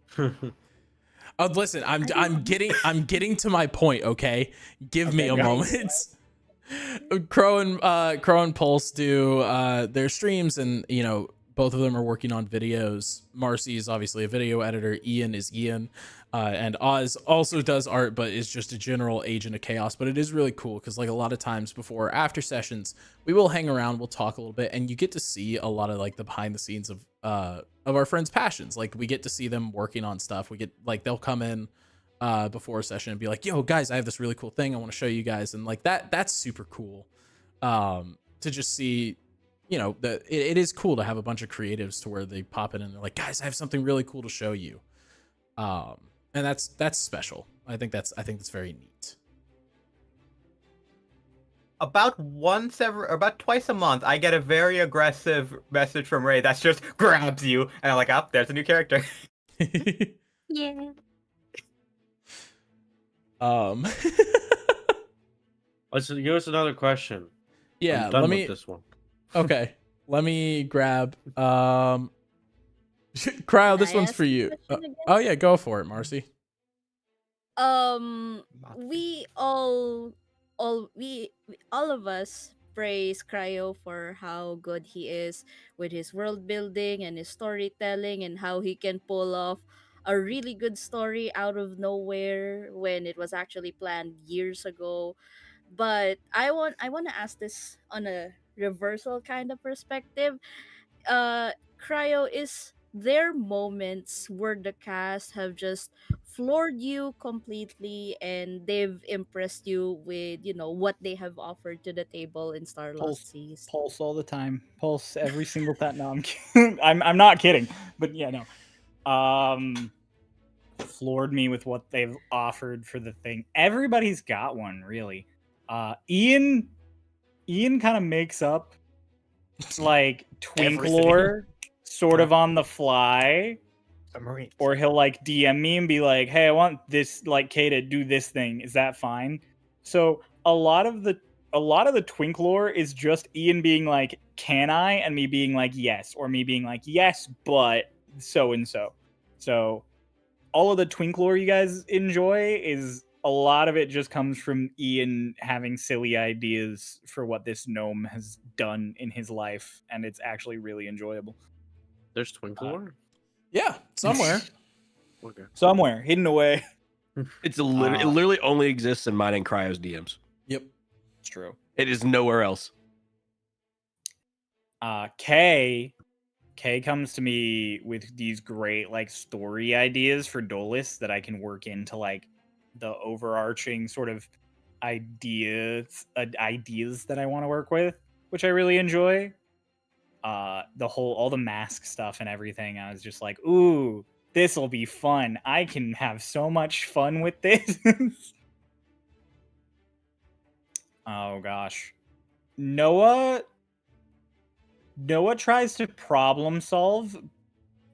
Listen, I'm getting to my point. Okay, give me a moment. Crow and Pulse do their streams, and both of them are working on videos. Marcy is obviously a video editor. Ian is Ian, and Oz also does art, but is just a general agent of chaos. But it is really cool because, like, a lot of times before or after sessions, we will hang around, we'll talk a little bit, and you get to see a lot of like the behind the scenes of our friends' passions. Like, we get to see them working on stuff. We get like they'll come in before a session and be like, "Yo, guys, I have this really cool thing I want to show you guys," and like that's super cool to just see. That it is cool to have a bunch of creatives to where they pop in and they're like, "Guys, I have something really cool to show you," and that's special. I think that's very neat. About twice a month, I get a very aggressive message from Ray that's just grabs you, and I'm like, "Oh, there's a new character." Yeah. Let's give us another question. Yeah, I'm done let with me. this one. Okay, let me grab. Cryo, this Can I one's ask for a you. question again? Oh yeah, go for it, Marcy. We all of us praise Cryo for how good he is with his world building and his storytelling, and how he can pull off a really good story out of nowhere when it was actually planned years ago. But I want to ask this on a reversal kind of perspective. Cryo, is there moments where the cast have just floored you completely and they've impressed you with what they have offered to the table in Starlost Seas? Pulse all the time. Pulse every single time. No, I'm kidding. I'm not kidding. But yeah, no. Floored me with what they've offered for the thing. Everybody's got one, really. Ian kind of makes up like twink Everything. lore sort of on the fly. Submarine. Or he'll like DM me and be like, "Hey, I want this like Kay to do this thing. Is that fine?" So a lot of the twink lore is just Ian being like, "Can I?" and me being like, "Yes," or me being like, "Yes, but so and so." So all of the twink lore you guys enjoy is a lot of it just comes from Ian having silly ideas for what this gnome has done in his life, and it's actually really enjoyable. There's Twinkler. Yeah, somewhere. Okay. Somewhere hidden away. It literally only exists in mine and Cryo's DMs. Yep. It's true. It is nowhere else. Kay comes to me with these great like story ideas for Dolus that I can work into like the overarching sort of ideas that I want to work with, which I really enjoy. All the mask stuff and everything. I was just like, ooh, this will be fun. I can have so much fun with this. Oh gosh. Noah tries to problem solve,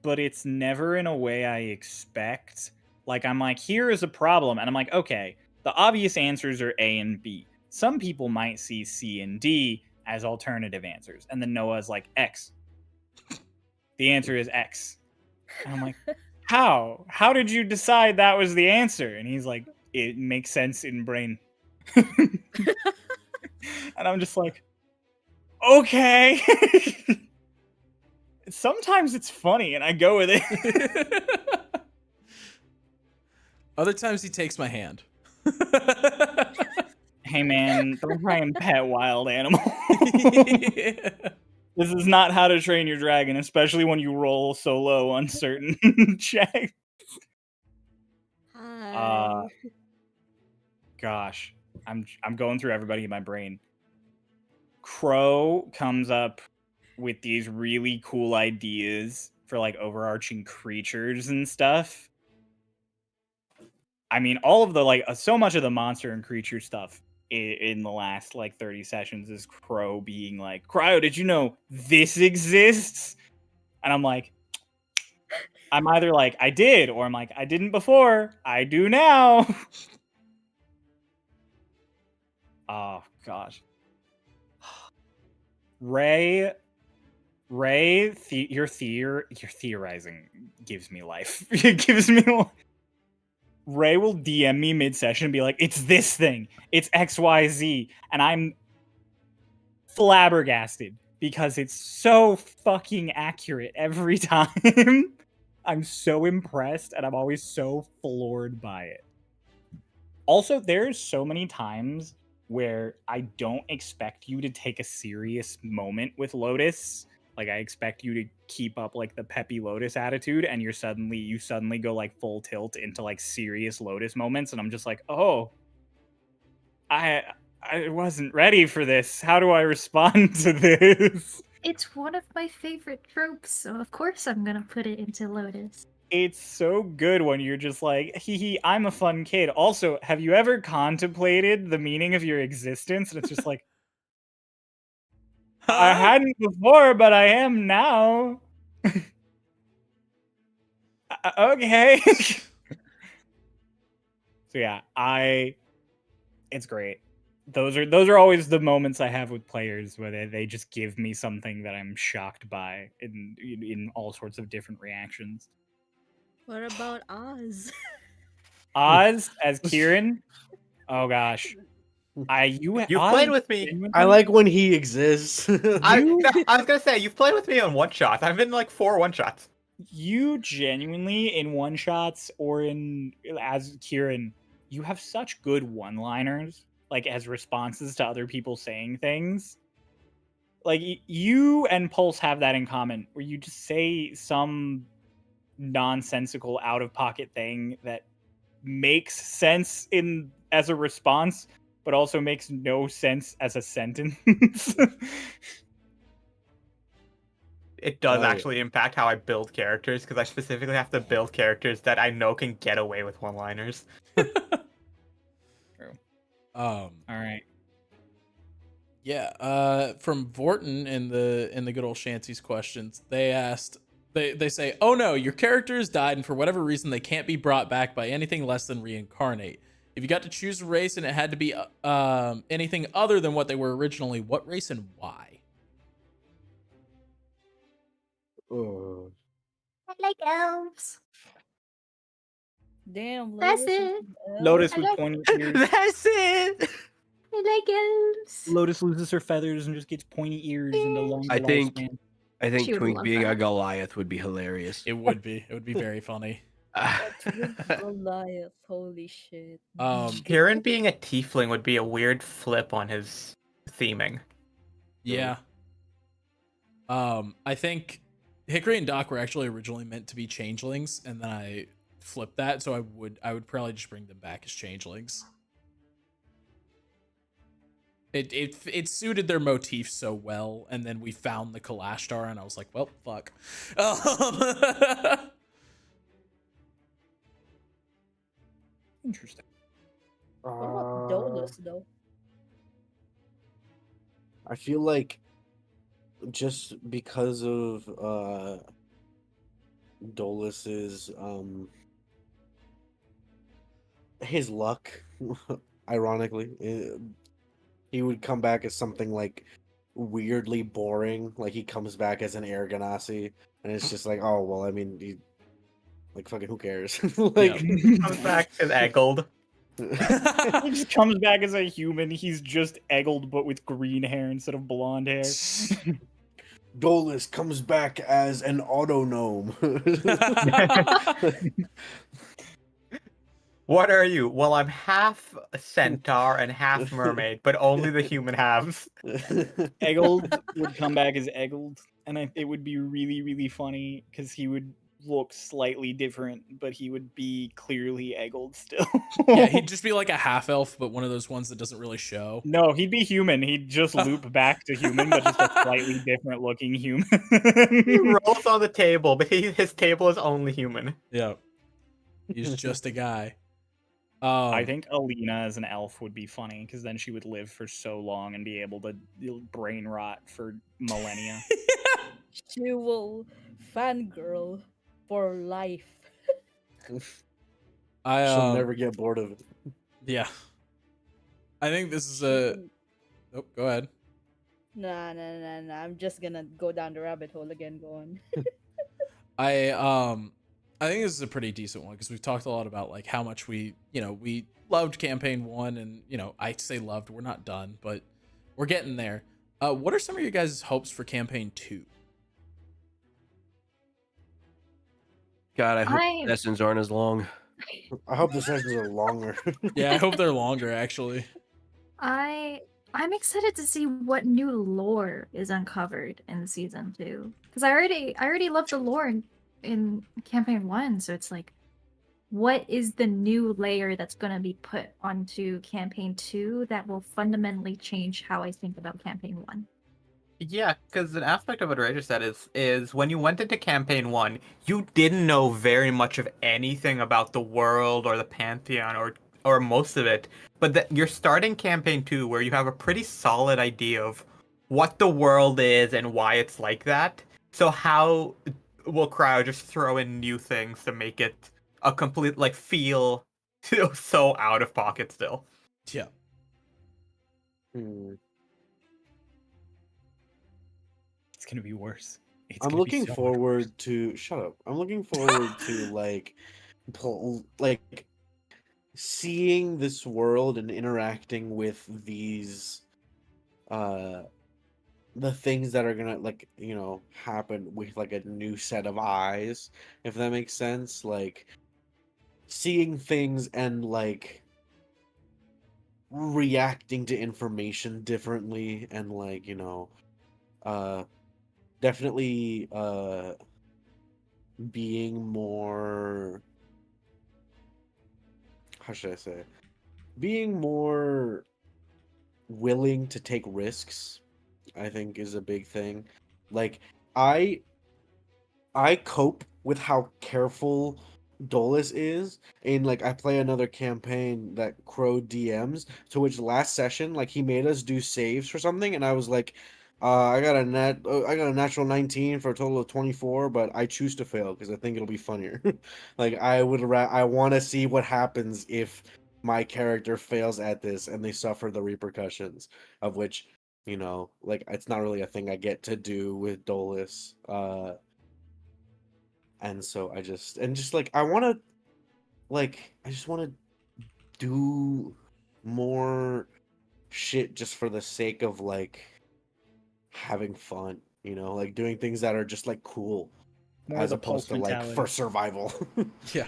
but it's never in a way I expect. Like, I'm like, here is a problem, and I'm like, okay, the obvious answers are A and B. Some people might see C and D as alternative answers, and then Noah's like, X. The answer is X. And I'm like, how? How did you decide that was the answer? And he's like, it makes sense in brain. And I'm just like, okay. Sometimes it's funny, and I go with it. Other times he takes my hand. Hey man, don't try and pet wild animals. This is not How to Train Your Dragon, especially when you roll so low on certain checks. Hi. Gosh, I'm going through everybody in my brain. Crow comes up with these really cool ideas for like overarching creatures and stuff. I mean, all of the like so much of the monster and creature stuff in the last like 30 sessions is Crow being like, Cryo, did you know this exists? And I'm like, I'm either like, I did, or I'm like, I didn't before, I do now. Oh gosh. Ray, your theorizing gives me life. It gives me life. Ray will DM me mid-session and be like, it's this thing. It's XYZ. And I'm flabbergasted because it's so fucking accurate every time. I'm so impressed and I'm always so floored by it. Also, there's so many times where I don't expect you to take a serious moment with Lotus. Like I expect you to keep up like the peppy Lotus attitude, and you suddenly go like full tilt into like serious Lotus moments, and I'm just like, oh, I wasn't ready for this. How do I respond to this? It's one of my favorite tropes, so of course I'm gonna put it into Lotus. It's so good when you're just like, hee hee, I'm a fun kid. Also, have you ever contemplated the meaning of your existence? And it's just like, I hadn't before, but I am now. Okay. So yeah, it's great. Those are always the moments I have with players where they just give me something that I'm shocked by in all sorts of different reactions. What about Oz? Oz as Kieran. Oh gosh. You've Oz played with me. genuinely- I like when he exists. I was gonna say you've played with me on one shots. I've been like 4 1-shots. You genuinely in one shots or as Kieran, you have such good one-liners, like as responses to other people saying things. Like you and Pulse have that in common, where you just say some nonsensical, out-of-pocket thing that makes sense as a response, but also makes no sense as a sentence. It does Oh, yeah. actually impact how I build characters, because I specifically have to build characters that I know can get away with one-liners. True. All right. Yeah, from Vorton in the good old Shanty's questions, they asked, they say, oh no, your characters died, and for whatever reason they can't be brought back by anything less than reincarnate. If you got to choose a race and it had to be anything other than what they were originally, what race and why? Oh. I like elves. Damn, That's Lotus it. Lotus I with like- pointy ears. That's it. I like elves. Lotus loses her feathers and just gets pointy ears and a longer I think- lifespan. I think She would Twink love being that. a Goliath would be hilarious. It would be very funny. Goliath, holy shit. Kieran being a tiefling would be a weird flip on his theming. Yeah. I think Hickory and Doc were actually originally meant to be changelings, and then I flipped that, so I would probably just bring them back as changelings. It suited their motif so well, and then we found the Kalashtar, and I was like, well, fuck. Interesting. What about Dolus, though? I feel like just because of Dolus's his luck, ironically, he would come back as something like weirdly boring. Like he comes back as an Air Ganassi, and it's just like, oh well, I mean, like fucking who cares? Like Comes back as Eggold. He just comes back as a human. He's just Eggled, but with green hair instead of blonde hair. Dolus comes back as an auto gnome. What are you? Well, I'm half centaur and half mermaid, but only the human halves. Eggled would come back as Eggled, and it would be really, really funny because he would look slightly different, but he would be clearly Eggled still. Yeah, he'd just be like a half elf, but one of those ones that doesn't really show. No, he'd be human. He'd just loop back to human, but just a slightly different looking human. He rolls on the table, but his table is only human. Yeah, he's just a guy. I think Alina as an elf would be funny because then she would live for so long and be able to brain rot for millennia. She will fangirl for life. She'll never get bored of it. Yeah, I think this is a. Oh, go ahead. Nah. I'm just gonna go down the rabbit hole again. Go on. I think this is a pretty decent one because we've talked a lot about like how much we loved campaign 1, and I say loved, we're not done, but we're getting there. What are some of your guys' hopes for campaign 2? God, I hope the sessions aren't as long. I hope the sessions are longer. Yeah, I hope they're longer actually. I'm excited to see what new lore is uncovered in season 2 because I already love the lore in campaign 1, so it's like, what is the new layer that's going to be put onto campaign 2 that will fundamentally change how I think about campaign 1? Yeah, because an aspect of what Rachel said is when you went into campaign 1, you didn't know very much of anything about the world or the pantheon or most of it, but you're starting campaign 2 where you have a pretty solid idea of what the world is and why it's like that. So how will Cryo just throw in new things to make it a complete feel so out of pocket still? Yeah. It's gonna be worse. I'm looking forward to shut up. I'm looking forward to seeing this world and interacting with these the things that are gonna happen with a new set of eyes, if that makes sense. Like seeing things and reacting to information differently and definitely being more, how should I say, being more willing to take risks, I think, is a big thing. Like I cope with how careful Dolus is, and I play another campaign that Crow DMs, to which last session he made us do saves for something, and I was like, I got a natural 19 for a total of 24, but I choose to fail because I think it'll be funnier. I want to see what happens if my character fails at this and they suffer the repercussions of which, it's not really a thing I get to do with Dolus. And so I just want to do more shit just for the sake of having fun, doing things that are just cool, more as the opposed to mentality. for survival. Yeah.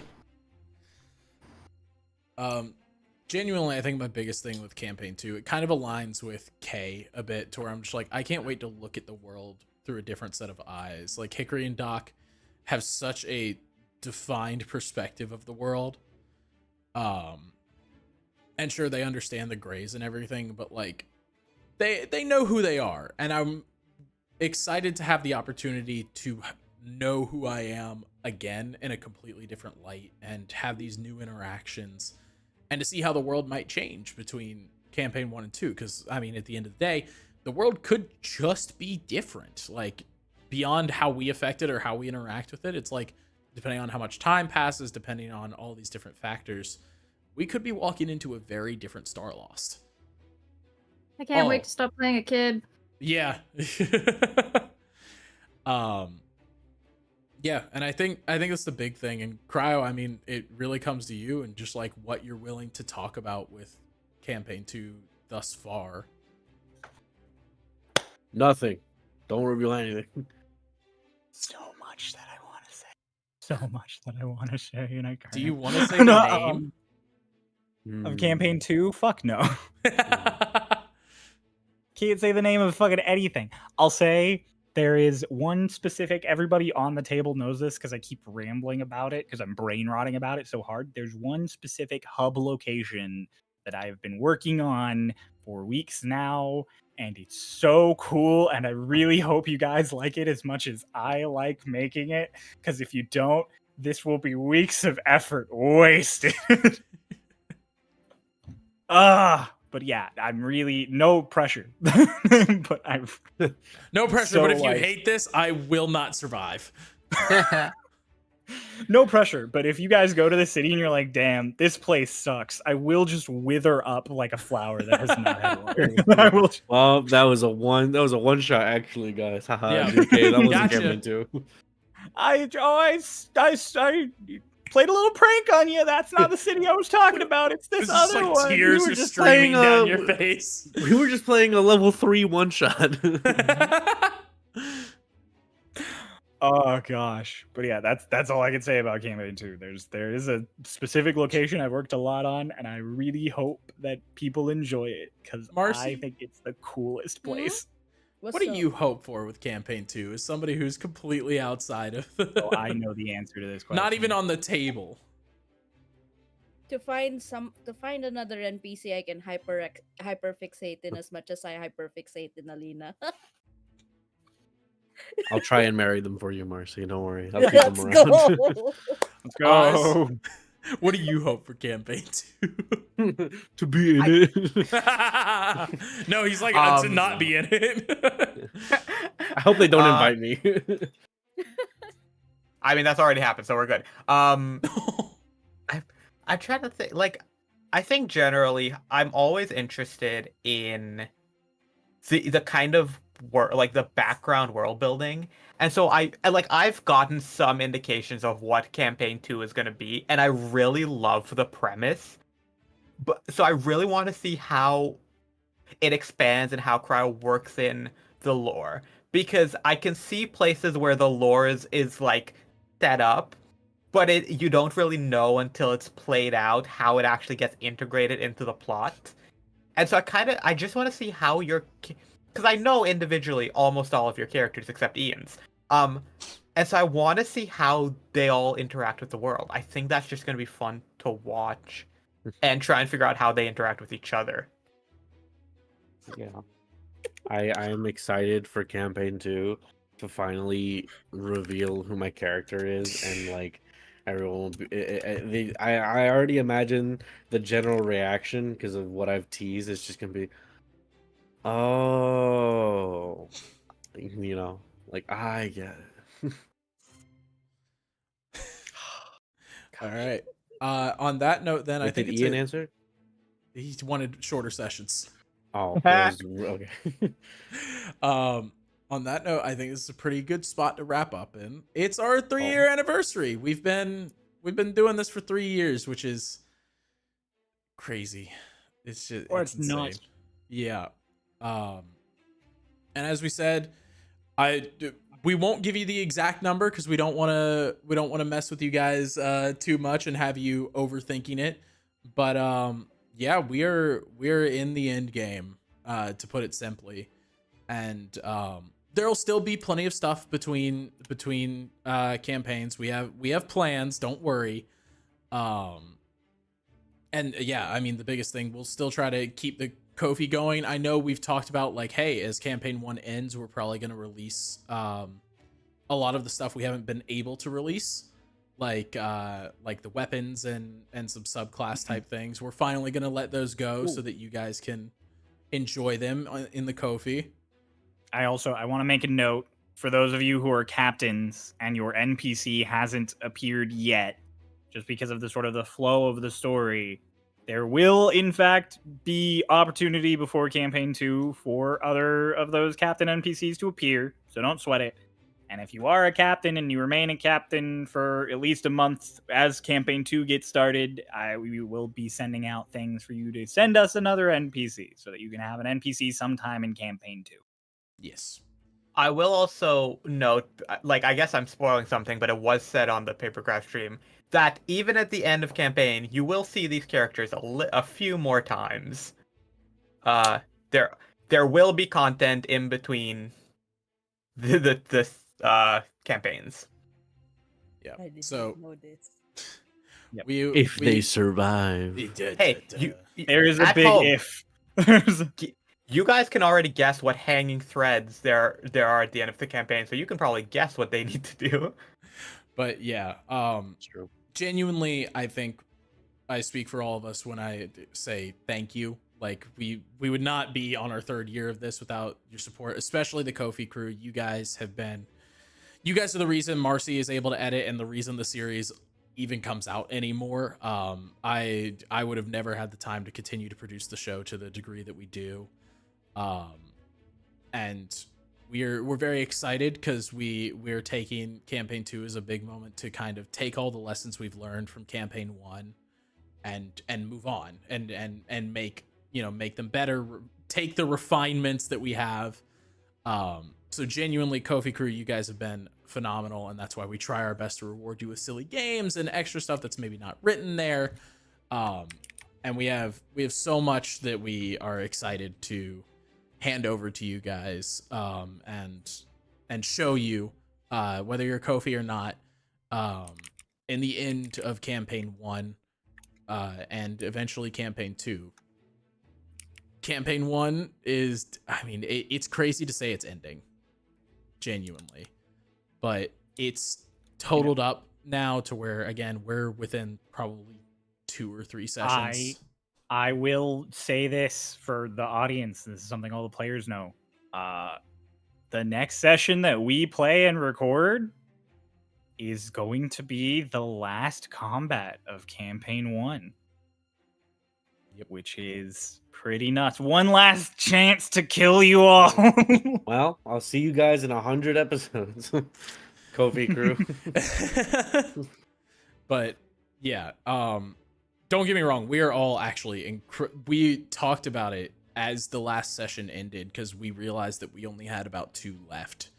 Genuinely, I think my biggest thing with campaign 2, it kind of aligns with K a bit, to where I'm just I can't wait to look at the world through a different set of eyes. Hickory and Doc have such a defined perspective of the world. And sure, they understand the grays and everything, but they know who they are, and I'm excited to have the opportunity to know who I am again in a completely different light and have these new interactions and to see how the world might change between campaign 1 and 2, because I mean, at the end of the day, the world could just be different, beyond how we affect it or how we interact with it. It's depending on how much time passes, depending on all these different factors, we could be walking into a very different Starlost. I can't wait to stop playing a kid. Yeah. Yeah, and I think that's the big thing. And Cryo, I mean, it really comes to you and just like what you're willing to talk about with campaign 2 thus far. Nothing. Don't reveal anything. So much that I want to say. So much that I want to say, and I can't. Do you want to say the name of campaign 2? Fuck no. Can't say the name of fucking anything. I'll say there is one specific, everybody on the table knows this because I keep rambling about it because I'm brain rotting about it so hard. There's one specific hub location that I've been working on for weeks now, and it's so cool, and I really hope you guys like it as much as I like making it, because if you don't, this will be weeks of effort wasted. But yeah, I'm really no pressure. But I've no pressure, so, but if you like- hate this, I will not survive. no pressure. But if you guys go to the city and you're like, damn, this place sucks, I will just wither up like a flower that has not had water. I will. Well, that was a one shot actually, guys. Haha. Yeah. GK, that wasn't Gotcha. campaign 2. I played a little prank on you. That's not the city I was talking about. It's this It's just other like one. tears We were just just streaming playing, down your face. We were just playing a level 3 one shot. Oh gosh, but yeah, that's all I can say about campaign 2. There is a specific location I worked a lot on, and I really hope that people enjoy it because I Marcy? think it's the coolest place. What's What do up? you hope for with campaign 2 as somebody who's completely outside of So I know the answer to this question. not even on the table? To find another NPC I can hyperfixate in as much as I hyperfixate in Alina. I'll try and marry them for you, Marcy. Don't worry. I'll keep Let's them around. go. Let's go. What do you hope for campaign 2? To be in it. No, he's like to not be in it. I hope they don't invite me. I mean, that's already happened, so we're good. I'm trying to think. Like, I think generally, I'm always interested in the kind of work, like the background world building, and so I've gotten some indications of what campaign 2 is going to be, and I really love the premise. But so I really want to see how it expands and how Cryo works in the lore, because I can see places where the lore is like set up, but you don't really know until it's played out how it actually gets integrated into the plot. And so I just want to see how because I know individually almost all of your characters except Ian's. And so I want to see how they all interact with the world. I think that's just going to be fun to watch and try and figure out how they interact with each other. Yeah. I am excited for campaign 2 to finally reveal who my character is, and like everyone will be, I already imagine the general reaction because of what I've teased. It's just gonna be, oh, you know, like I get it. All right. On that note, then I Wait, think did it's Ian answer? he wanted shorter sessions. Oh, that was- okay. On that note, I think this is a pretty good spot to wrap up in. It's our 3-year anniversary. We've been doing this for 3 years, which is crazy. It's just It's insane. nuts. Yeah. And as we said, we won't give you the exact number because we don't want to mess with you guys too much and have you overthinking it. But yeah, we're in the end game, to put it simply, and there'll still be plenty of stuff between campaigns. We have plans. Don't worry. And yeah, I mean, the biggest thing, we'll still try to keep the Ko-fi going. I know we've talked about like, hey, as campaign 1 ends, we're probably going to release a lot of the stuff we haven't been able to release, like the weapons and some subclass type things. We're finally going to let those go so that you guys can enjoy them in the Ko-fi. I want to make a note for those of you who are captains and your NPC hasn't appeared yet, just because of the sort of the flow of the story. There will, in fact, be opportunity before campaign 2 for other of those captain NPCs to appear, so don't sweat it. And if you are a captain and you remain a captain for at least a month as campaign 2 gets started, we will be sending out things for you to send us another NPC so that you can have an NPC sometime in campaign 2. Yes. I will also note, like, I guess I'm spoiling something, but it was said on the Papercraft stream that even at the end of campaign, you will see these characters a few more times. There will be content in between the campaigns. Yeah. I did So not know this. Yep. If they survive. Hey, There is a at big home, if. There's a- you guys can already guess what hanging threads there are at the end of the campaign, so you can probably guess what they need to do. But yeah, It's true. genuinely, I think I speak for all of us when I say thank you. Like we would not be on our 3rd year of this without your support, especially the Kofi crew. You guys are the reason Marcy is able to edit and the reason the series even comes out anymore. I would have never had the time to continue to produce the show to the degree that we do. And we're very excited because we're taking campaign 2 as a big moment to kind of take all the lessons we've learned from campaign 1 and move on and make them better, take the refinements that we have. So genuinely, Kofi crew, you guys have been phenomenal, and that's why we try our best to reward you with silly games and extra stuff that's maybe not written there. And we have so much that we are excited to hand over to you guys, and show you, whether you're Kofi or not, in the end of campaign 1, and eventually campaign 2. Campaign 1 is, I mean, it's crazy to say it's ending, genuinely, but it's totaled up now to where, again, we're within probably 2 or 3 sessions. I will say this for the audience. This is something all the players know. The next session that we play and record is going to be the last combat of campaign 1. Yep. Which is pretty nuts. One last chance to kill you all. Well, I'll see you guys in 100 episodes. Kofi crew. But yeah, don't get me wrong, we are all actually we talked about it as the last session ended because we realized that we only had about 2 left.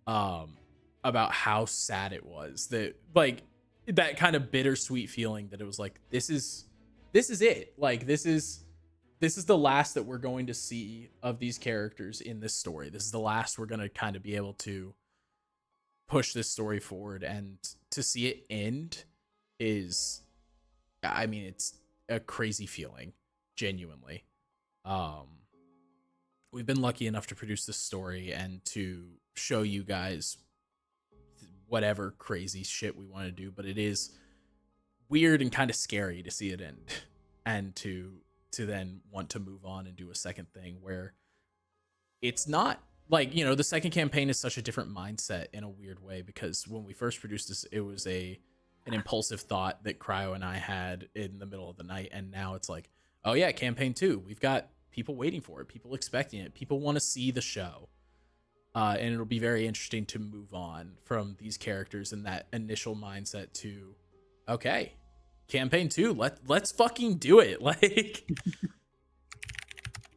About how sad it was, that like that kind of bittersweet feeling that it was like, this is it. Like this is the last that we're going to see of these characters in this story. This is the last we're going to kind of be able to push this story forward, and to see it end is, I mean, it's a crazy feeling, genuinely. We've been lucky enough to produce this story and to show you guys whatever crazy shit we want to do, but it is weird and kind of scary to see it end, and to then want to move on and do a second thing where it's not like, the second campaign is such a different mindset in a weird way, because when we first produced this, it was an impulsive thought that Cryo and I had in the middle of the night, and now it's like, oh yeah, campaign 2, we've got people waiting for it, people expecting it, people want to see the show. And it'll be very interesting to move on from these characters and that initial mindset to, okay, campaign 2, let's fucking do it. Like,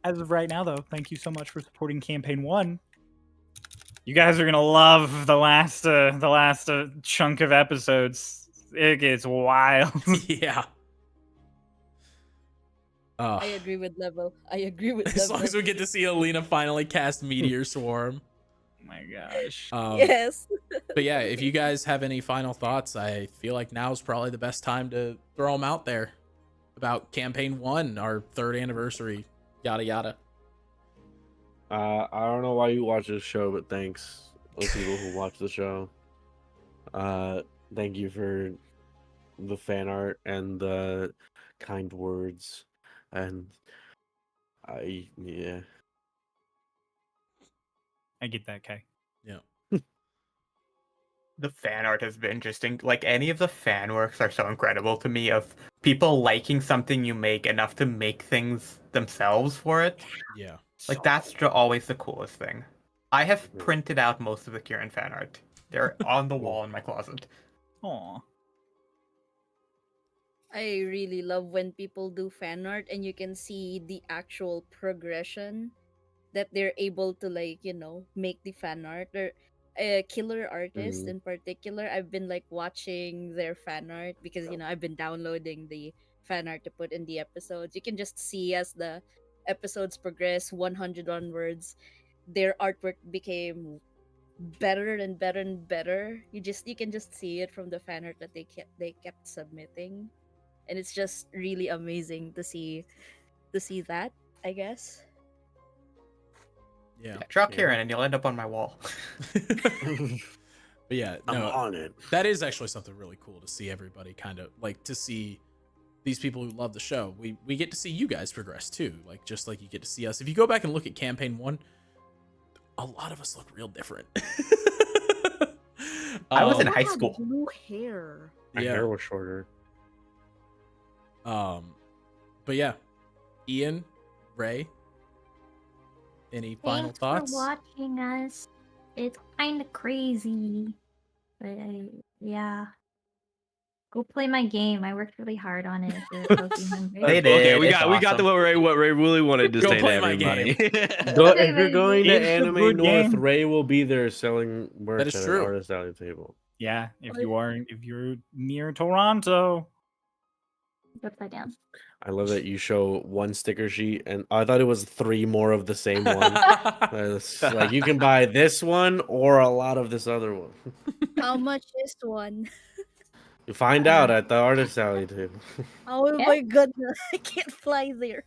As of right now, though, thank you so much for supporting campaign 1. You guys are gonna love the last chunk of episodes. It gets wild. yeah. I agree with Level. I agree with As Level. long as we get to see Alina finally cast Meteor Swarm. My gosh. Yes. But yeah, if you guys have any final thoughts, I feel like now's probably the best time to throw them out there about campaign 1, our 3rd anniversary, yada yada. I don't know why you watch this show, but thanks to people who watch the show. Thank you for the fan art and the kind words, and yeah. I get that, Kay. Yeah. The fan art has been just like, any of the fan works are so incredible to me, of people liking something you make enough to make things themselves for it. Yeah. Like, that's always the coolest thing. I have printed out most of the Kieran fan art. They're on the wall in my closet. Aw. I really love when people do fan art and you can see the actual progression that they're able to like, make the fan art. Or killer artists Mhm. in particular, I've been like watching their fan art because I've been downloading the fan art to put in the episodes. You can just see as the episodes progress 100 onwards, their artwork became better and better and better. You can just see it from the fan art that they kept submitting, and it's just really amazing to see that, I guess. Yeah. Draw Kieran and you'll end up on my wall. But yeah, I'm no, on it. that is actually something really cool to see everybody kind of like to see these people who love the show. We get to see you guys progress too, like just like you get to see us. If you go back and look at campaign 1, a lot of us look real different. I was in Um, high school. Blue hair. My Yeah. hair was shorter. But yeah, Ian, Ray, any final Thanks thoughts? for watching us. It's kind of crazy, but yeah. Go play my game. I worked really hard on it. The Pokemon Go. They did. Okay, we It's got awesome. what Ray really wanted to Go say to play my everybody. Go, Play if you're my going to It's a Anime good North, game. Ray will be there selling merch is at true. an artist alley table. Yeah, if you're near Toronto. Upside down. I love that you show one sticker sheet, and I thought it was 3 more of the same one. It's like you can buy this one or a lot of this other one. How much is one? You find out at the artist alley table. Oh Yeah. my goodness, I can't fly there.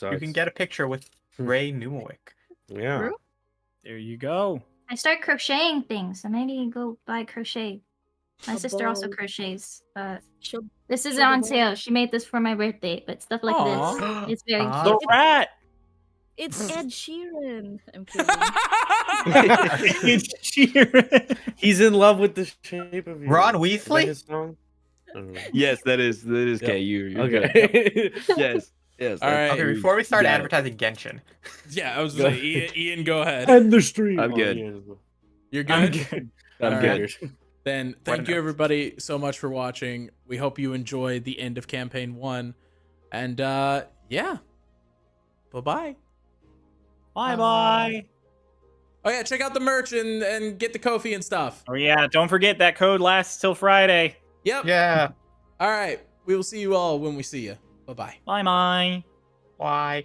You can get a picture with Ray Newwick. Yeah. True. There you go. I start crocheting things, so maybe go buy crochet. My A sister also bow. crochets, but She'll this isn't She'll on be sale. She made this for my birthday, but stuff like Aw. this, it's very Ah. cute. The rat. It's Ed Sheeran. I'm kidding. It's Sheeran. He's in love with the shape of you. Ron Is that Weasley? his song? I don't know. Yes, that is Yep. K. You're good. Okay. Yes. All right. Okay, before we start got it. advertising Genshin, Yeah, I was gonna say, Ian, go ahead. End the stream. I'm good. You're good. I'm good. I'm All good. right. Then thank you everybody so much for watching. We hope you enjoyed the end of campaign 1, and yeah, bye-bye. Bye. Oh yeah, check out the merch and get the Ko-fi and stuff. Oh yeah, don't forget that code lasts till Friday. Yep. yeah. All right, we will see you all when we see you. Bye-bye. Bye. Why?